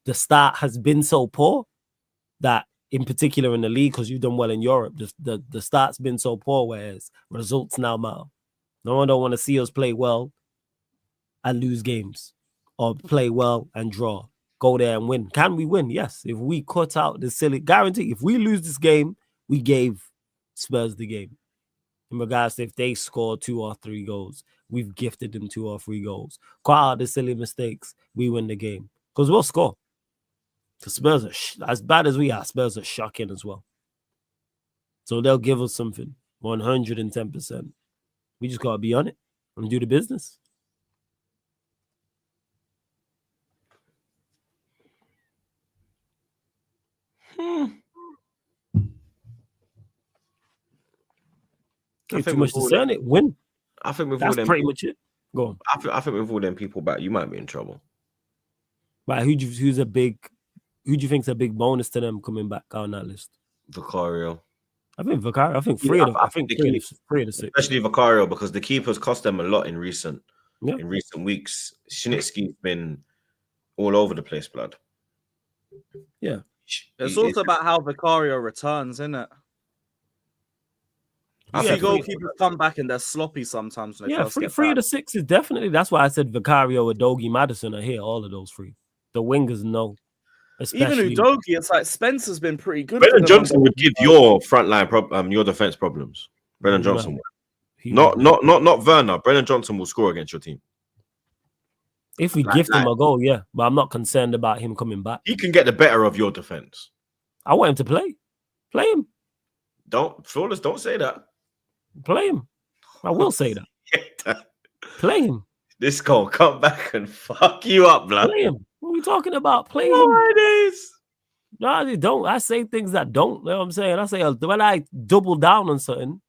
the start has been so poor that, in particular in the league, because you've done well in Europe, the start's been so poor, whereas results now matter. No one don't want to see us play well and lose games, or play well and draw. Go there and win. Can we win? Yes. If we cut out the silly guarantee, if we lose this game, we gave Spurs the game. In regards to if they score 2 or 3 goals, we've gifted them 2 or 3 goals. Cut out the silly mistakes, we win the game. Because we'll score. The Spurs are, as bad as we are, Spurs are shocking as well. So they'll give us something. 110%. We just got to be on it and do the business. Too much to say on it. Win. I think with that's pretty much it. Go on. I think with all them people back, you might be in trouble. Right? Who do you think's a big bonus to them coming back on that list? Vicario. I think 3 of them. I think 3 of the 6. Especially Vicario, because the keepers cost them a lot in recent weeks. Shinitsky's been all over the place, blood. Yeah. It's also about how Vicario returns, isn't it? I think goalkeepers come back and they're sloppy sometimes. When they 3 of the 6 is definitely. That's why I said Vicario, Udogie, Maddison are here. All of those 3. The wingers, no. Especially, even Udogie, it's like Spencer's been pretty good. Brendan Johnson would give your front line your defense problems. Brendan Johnson would. Not Werner. Brendan Johnson will score against your team. If we gift him a goal, yeah. But I'm not concerned about him coming back. He can get the better of your defense. I want him to play. Play him. Don't say that. Play him. I will say that. Play him. This gonna come back and fuck you up, blood. Play him. What are we talking about? Play him. No, I don't. I say things that don't. You know what I'm saying? I say when I double down on something,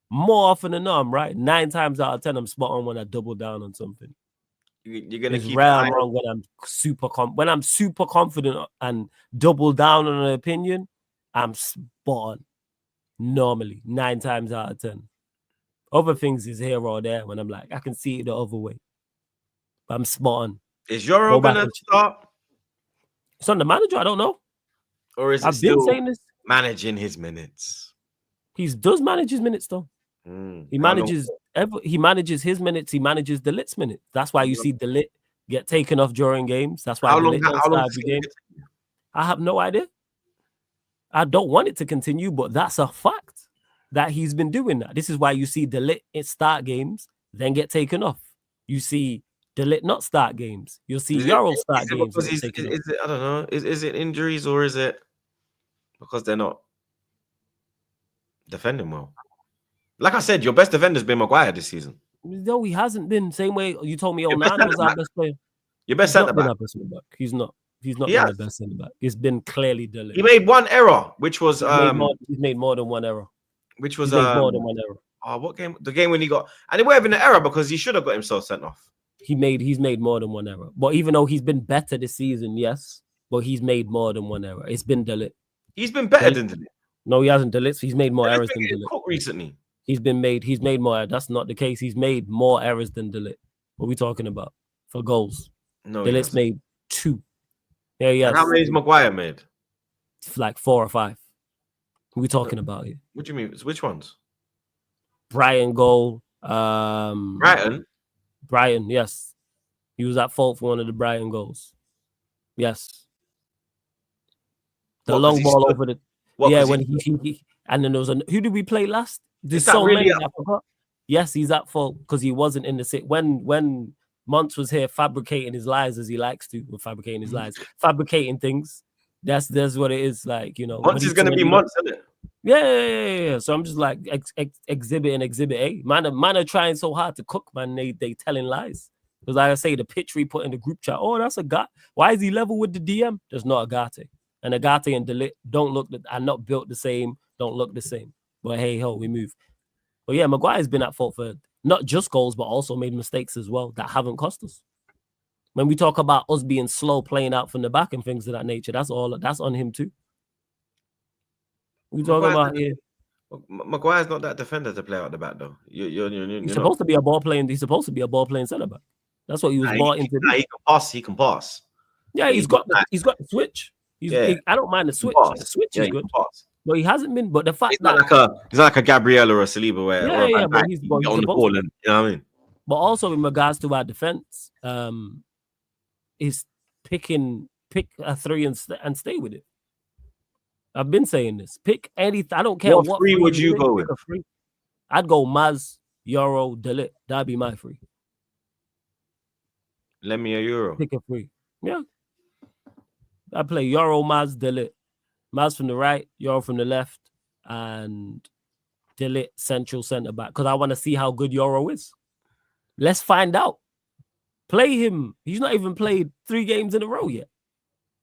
more often than not, I'm right. 9 times out of 10, I'm spot on when I double down on something. You're gonna it's keep rare wrong when I'm super confident and double down on an opinion. I'm spot on. Normally, 9 times out of 10. Other things is here or there when I'm like, I can see it the other way. But I'm spot on. Is Euro Go back gonna and start, It's on the manager. I don't know. or is it I've been still saying this. managing his minutes? He does manage his minutes though. He How long- manages he manages his minutes. He manages the Lit's minutes. That's why you see the Lit get taken off during games. That's why How the long? Lit don't How long? start every game. I have no idea. I don't want it to continue, but that's a fact that he's been doing that. This is why you see the Lit start games, then get taken off. You see the Lit not start games. You'll see Euro start games. Because is it? I don't know. Is it injuries or is it because they're not defending well? Like I said, your best defender's been Maguire this season. No, he hasn't been. Same way you told me Your best Onana was our centre-back. best player. Your best He's not centre been back. our best centre back. He's not. He's not He been has. the best centre back. It's been clearly the Lit. He made one error, which was He's made more than one error. which was He's made more than one error. what game? The game when he got, and it would have been an error because he should have got himself sent off. He's made more than one error. But even though he's been better this season, yes, but he's made more than one error. It's been Delit. He's been better than Delit. No, he hasn't Delit. He's made more errors than Delit. Recently. He's made more. That's not the case. He's made more errors than Delit. What are we talking about for goals? No, Delit's made 2. Yeah, yeah. And how many has Maguire made? Like 4 or 5. What are we talking about here? What do you mean? Which ones? Brighton goal. Brighton. Brighton, yes. He was at fault for one of the Brighton goals. Yes. The long ball over the when he and then there was who did we play last? There's so many I forgot. Yes, he's at fault because he wasn't in the sit when Monts was here fabricating his lies as he likes to, or fabricating his lies, fabricating things. That's what it is, like, you know. Monts is gonna be Monts, isn't it? Yeah. So I'm just like exhibit A. Man are trying so hard to cook, man. They telling lies. Because like I say, the picture he put in the group chat, oh, that's a guy. Why is he level with the DM? There's not Agate. And Agate and Delit are not built the same, don't look the same. But hey ho, we move. But yeah, Maguire's been at fault for not just goals, but also made mistakes as well that haven't cost us. When we talk about us being slow playing out from the back and things of that nature, that's on him too. We talking about here. Maguire's not that defender to play out the back though. He's supposed to be a ball playing. He's supposed to be a ball playing centre back. That's what he was bought into. He can pass. He can pass. Yeah, he's got the switch. I don't mind the switch. The switch is good. But he hasn't been. But the fact he's not like a Gabriel or a Saliba where but he's on the ball, and you know what I mean. But also in regards to our defense, is pick a 3 and stay with it. I've been saying this. Pick anything. I don't care what 3 would you go with. I'd go Maz, Euro, Delit. That'd be my 3. Lend me a Euro. Pick a 3. Yeah. I play Euro, Maz, Delit. Maz from the right, Euro from the left, and Delit central centre back. Because I want to see how good Euro is. Let's find out. Play him. He's not even played 3 games in a row yet.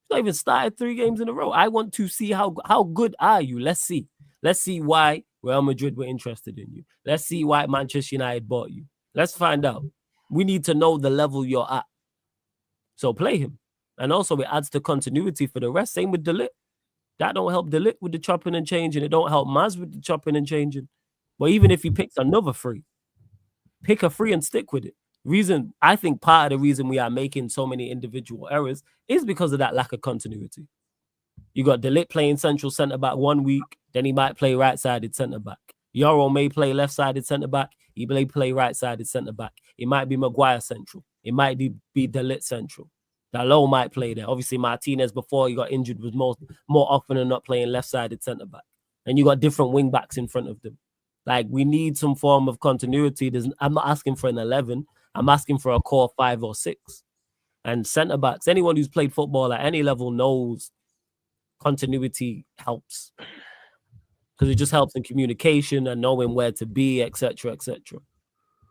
He's not even started 3 games in a row. I want to see how good are you. Let's see. Let's see why Real Madrid were interested in you. Let's see why Manchester United bought you. Let's find out. We need to know the level you're at. So play him. And also it adds to continuity for the rest. Same with Delit. That don't help Delit with the chopping and changing. It don't help Maz with the chopping and changing. But even if he picks another 3, pick a 3 and stick with it. I think part of the reason we are making so many individual errors is because of that lack of continuity. You got Delit playing central centre-back 1 week, then he might play right-sided centre-back. Euro may play left-sided centre-back, he may play right-sided centre-back. It might be Maguire central. It might be Delit central. Dalot might play there. Obviously, Martinez, before he got injured, was more often than not playing left-sided centre-back. And you got different wing-backs in front of them. Like, we need some form of continuity. I'm not asking for an 11. I'm asking for a core 5 or 6. And centre-backs, anyone who's played football at any level knows continuity helps. Because it just helps in communication and knowing where to be, etc., etc.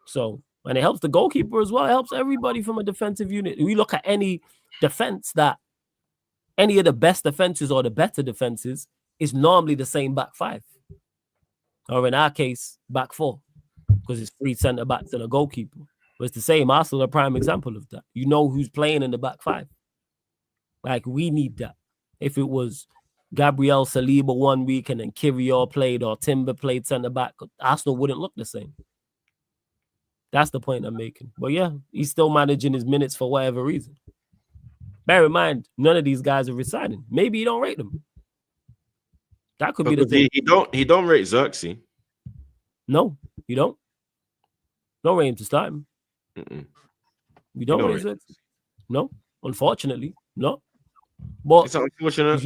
So, and it helps the goalkeeper as well. It helps everybody from a defensive unit. We look at any defense that any of the best defenses or the better defenses is normally the same back 5. Or in our case, back 4. Because it's 3 centre-backs and a goalkeeper. But it's the same. Arsenal are a prime example of that. You know who's playing in the back 5. Like, we need that. If it was Gabriel Saliba 1 week and then Kirill played or Timber played centre back, Arsenal wouldn't look the same. That's the point I'm making. But yeah, he's still managing his minutes for whatever reason. Bear in mind, none of these guys are resigning. Maybe you don't rate them. That could be the thing. He don't rate Xerxes. No, you don't. Don't rate him to start him. You don't rate Xerxes. No, unfortunately, no. But it's unfortunate.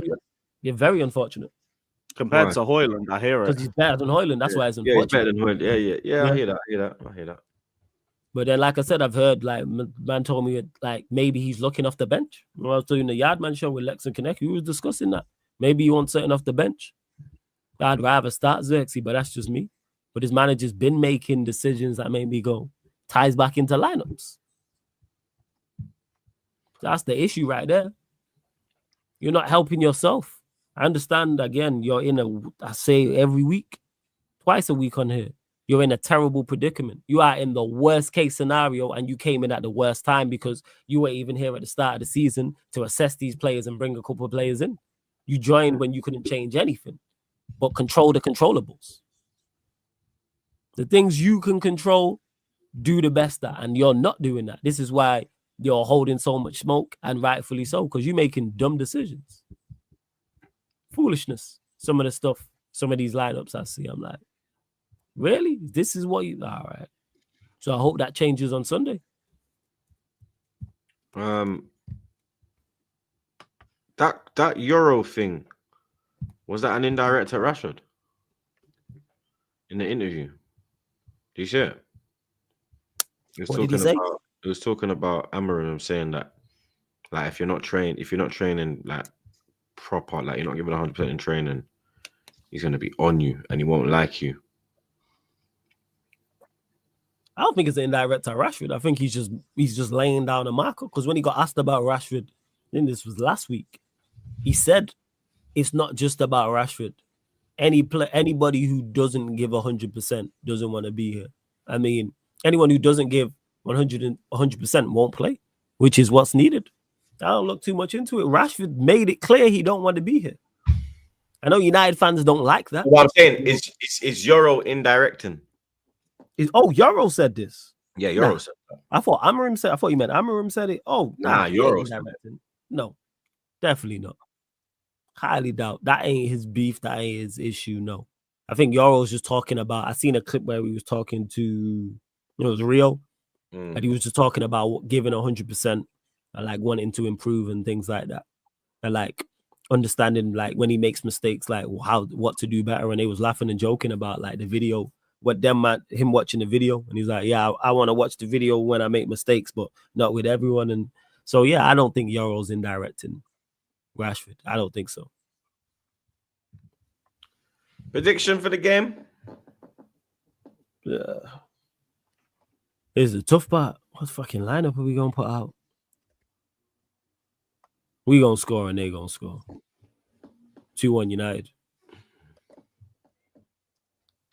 You're very unfortunate. Compared to Højlund, I hear it. Because he's better than Højlund. That's why it's unfortunate. Yeah, he's better than Højlund. Yeah. I hear that. But then, like I said, I've heard, like, man told me, like, maybe he's looking off the bench. When I was doing the Yardman show with Lex and Connect, we was discussing that. Maybe he wants something off the bench. I'd rather start Xerxes, but that's just me. But his manager's been making decisions that made me go, ties back into lineups. That's the issue right there. You're not helping yourself. I understand, again, you're in I say every week, twice a week on here. You're in a terrible predicament. You are in the worst case scenario, and you came in at the worst time because you were even here at the start of the season to assess these players and bring a couple of players in. You joined when you couldn't change anything, but control the controllables. The things you can control, do the best at, and you're not doing that. This is why you're holding so much smoke, and rightfully so, because you're making dumb decisions. Foolishness. Some of the stuff, some of these lineups I see, I'm like, really? This is what you... All right. So I hope that changes on Sunday. That Euro thing, was that an indirect at Rashford? In the interview? Do you see it? What did he say? It was talking about Amorim saying that, like, if you're not training like proper, like you're not giving 100% in training, he's going to be on you and he won't like you. I don't think it's an indirect at Rashford. I think he's just laying down a marker, because when he got asked about Rashford, I think this was last week, he said it's not just about Rashford. Anybody who doesn't give 100% doesn't want to be here. I mean, anyone who doesn't give 100% won't play, which is what's needed. I don't look too much into it. Rashford made it clear he don't want to be here. I know United fans don't like that. What I'm saying is Euro indirecting. Euro said this. Yeah, Euro said that. I thought you meant Amorim said it. Oh, nah, Euro said it. No, definitely not. Highly doubt. That ain't his beef. That ain't his issue. No. I think Euro's just talking about, I seen a clip where he was talking to, it was Rio, and he was just talking about giving 100% and like wanting to improve and things like that. And like understanding like when he makes mistakes, like what to do better. And they was laughing and joking about like the video, him watching the video. And he's like, yeah, I want to watch the video when I make mistakes, but not with everyone. And so, yeah, I don't think Euro's indirecting Rashford. I don't think so. Prediction for the game? Yeah. It's a tough part. What fucking lineup are we going to put out? We going to score and they going to score. 2-1 United.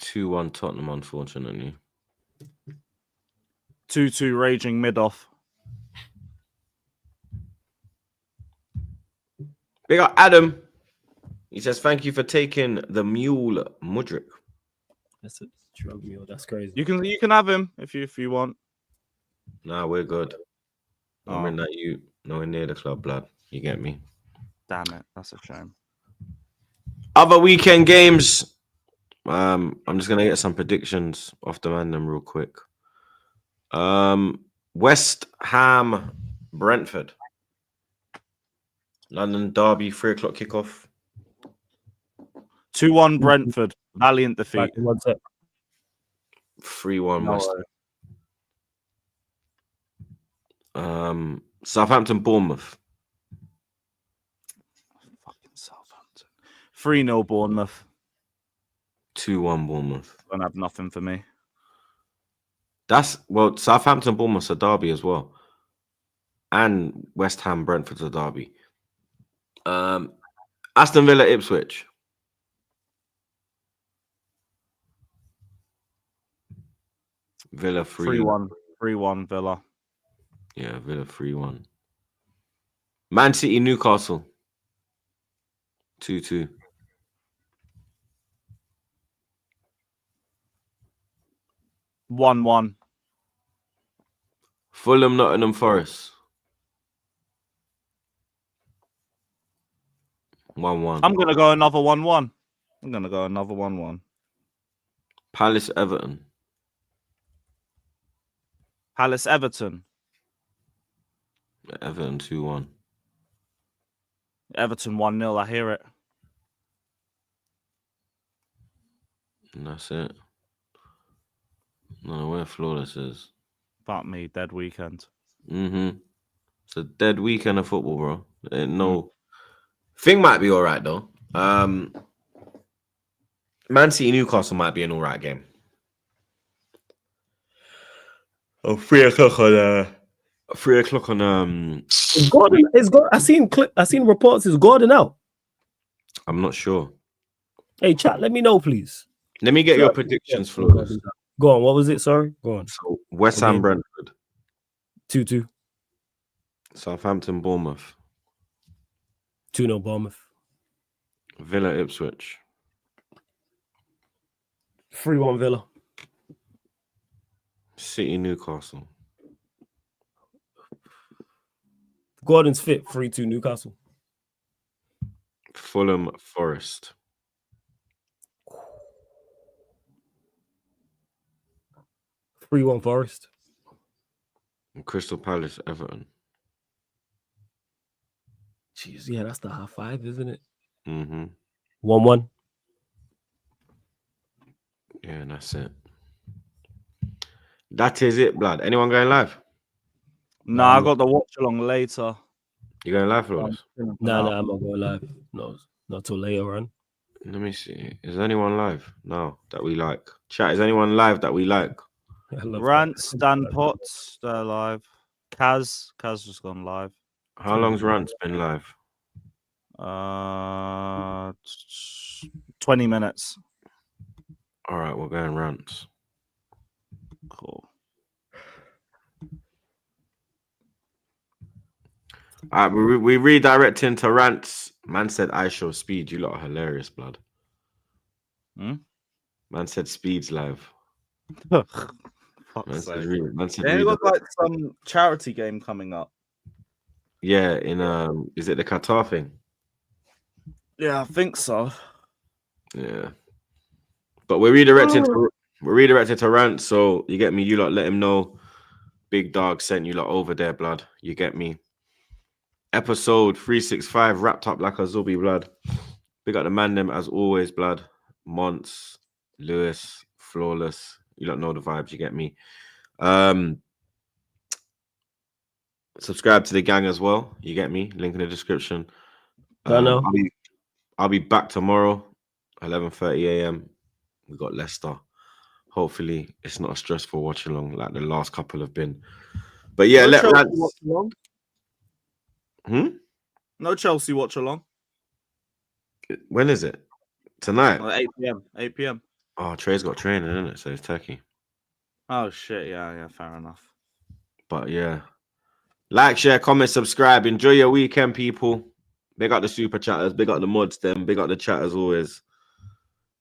2-1 Tottenham, unfortunately. 2-2 raging mid-off. Big up Adam. He says, thank you for taking the mule, Mudryk. That's a drug mule. That's crazy. You can have him if you want. Nah, we're good. I mean that you nowhere near the club, blood. You get me? Damn it. That's a shame. Other weekend games. I'm just gonna get some predictions off the random real quick. West Ham, Brentford. London derby, 3:00 kickoff. 2-1 Brentford. Valiant defeat. 3-1 West Ham. Southampton, Bournemouth. Fucking Southampton. 3-0 Bournemouth. 2-1 Bournemouth. Don't have nothing for me. Southampton, Bournemouth's a derby as well. And West Ham, Brentford's a derby. Aston Villa, Ipswich. Villa 3-1. 3-1 Villa. Yeah, Villa 3-1. Man City, Newcastle. 2-2. One. Fulham, Nottingham Forest. 1-1. I'm gonna go another 1-1. I'm gonna go another 1-1. Palace, Everton. Palace, Everton. Everton 2-1. Everton 1-0. I hear it. And that's it. No, where Flawless is. Fuck me, dead weekend. It's a dead weekend of football, bro. Ain't no thing might be all right though. Man City Newcastle might be an all right game. Oh, 3 o'clock on 3 o'clock on Is Gordon? I seen reports. Is Gordon out? I'm not sure. Hey, chat. Let me know, please. Let me get your predictions, Flawless. Go on. What was it? Sorry. Go on. So West Ham, Brentford. 2-2. Southampton, Bournemouth. 2-0 Bournemouth. Villa, Ipswich. 3-1 Villa. City, Newcastle. Gordon's fit. 3-2 Newcastle. Fulham, Forest. 3-1 Forest. Crystal Palace, Everton. Jeez, yeah, that's the half 5, isn't it? 1-1. Yeah, and that's it. That is it, blood. Anyone going live? No, I got the watch along later. You going live, Flawless? No, I'm not going live. No, not till later on. Let me see. Is anyone live? No, that we like. Chat, is anyone live that we like? Rants, Dan Potts, they're live. Kaz just gone live. How long's Rants been live? 20 minutes. All right, we're going Rants. Cool. All right, we redirecting to Rants. Man said I show speed. You lot are hilarious, blood. Man said speed's live. Man said they got like some charity game coming up. Yeah, in is it the Qatar thing? Yeah, I think so. Yeah, but we're redirected to Rants. So you get me. You lot let him know. Big Dog sent you lot over there, blood. You get me. Episode 365 wrapped up like a Zubi, blood. Big up the man them as always, blood. Monts, Lewis, Flawless. You don't know the vibes, you get me. Subscribe to the gang as well. You get me. Link in the description. I'll be back tomorrow, 11:30 a.m. We got Leicester. Hopefully, it's not a stressful watch along like the last couple have been. But yeah, No let Chelsea Rants. watch along. No Chelsea watch along. When is it? Tonight. 8 p.m. 8 p.m. Oh, Trey's got training, isn't it? So it's Turkey. Oh shit! Yeah, fair enough. But yeah, like, share, comment, subscribe. Enjoy your weekend, people. Big up the super chatters. Big up the mods. Them. Big up the chat as always.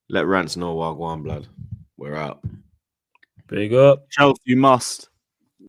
Let Rants know Wagwan blood. We're out. Big up. Chelsea must.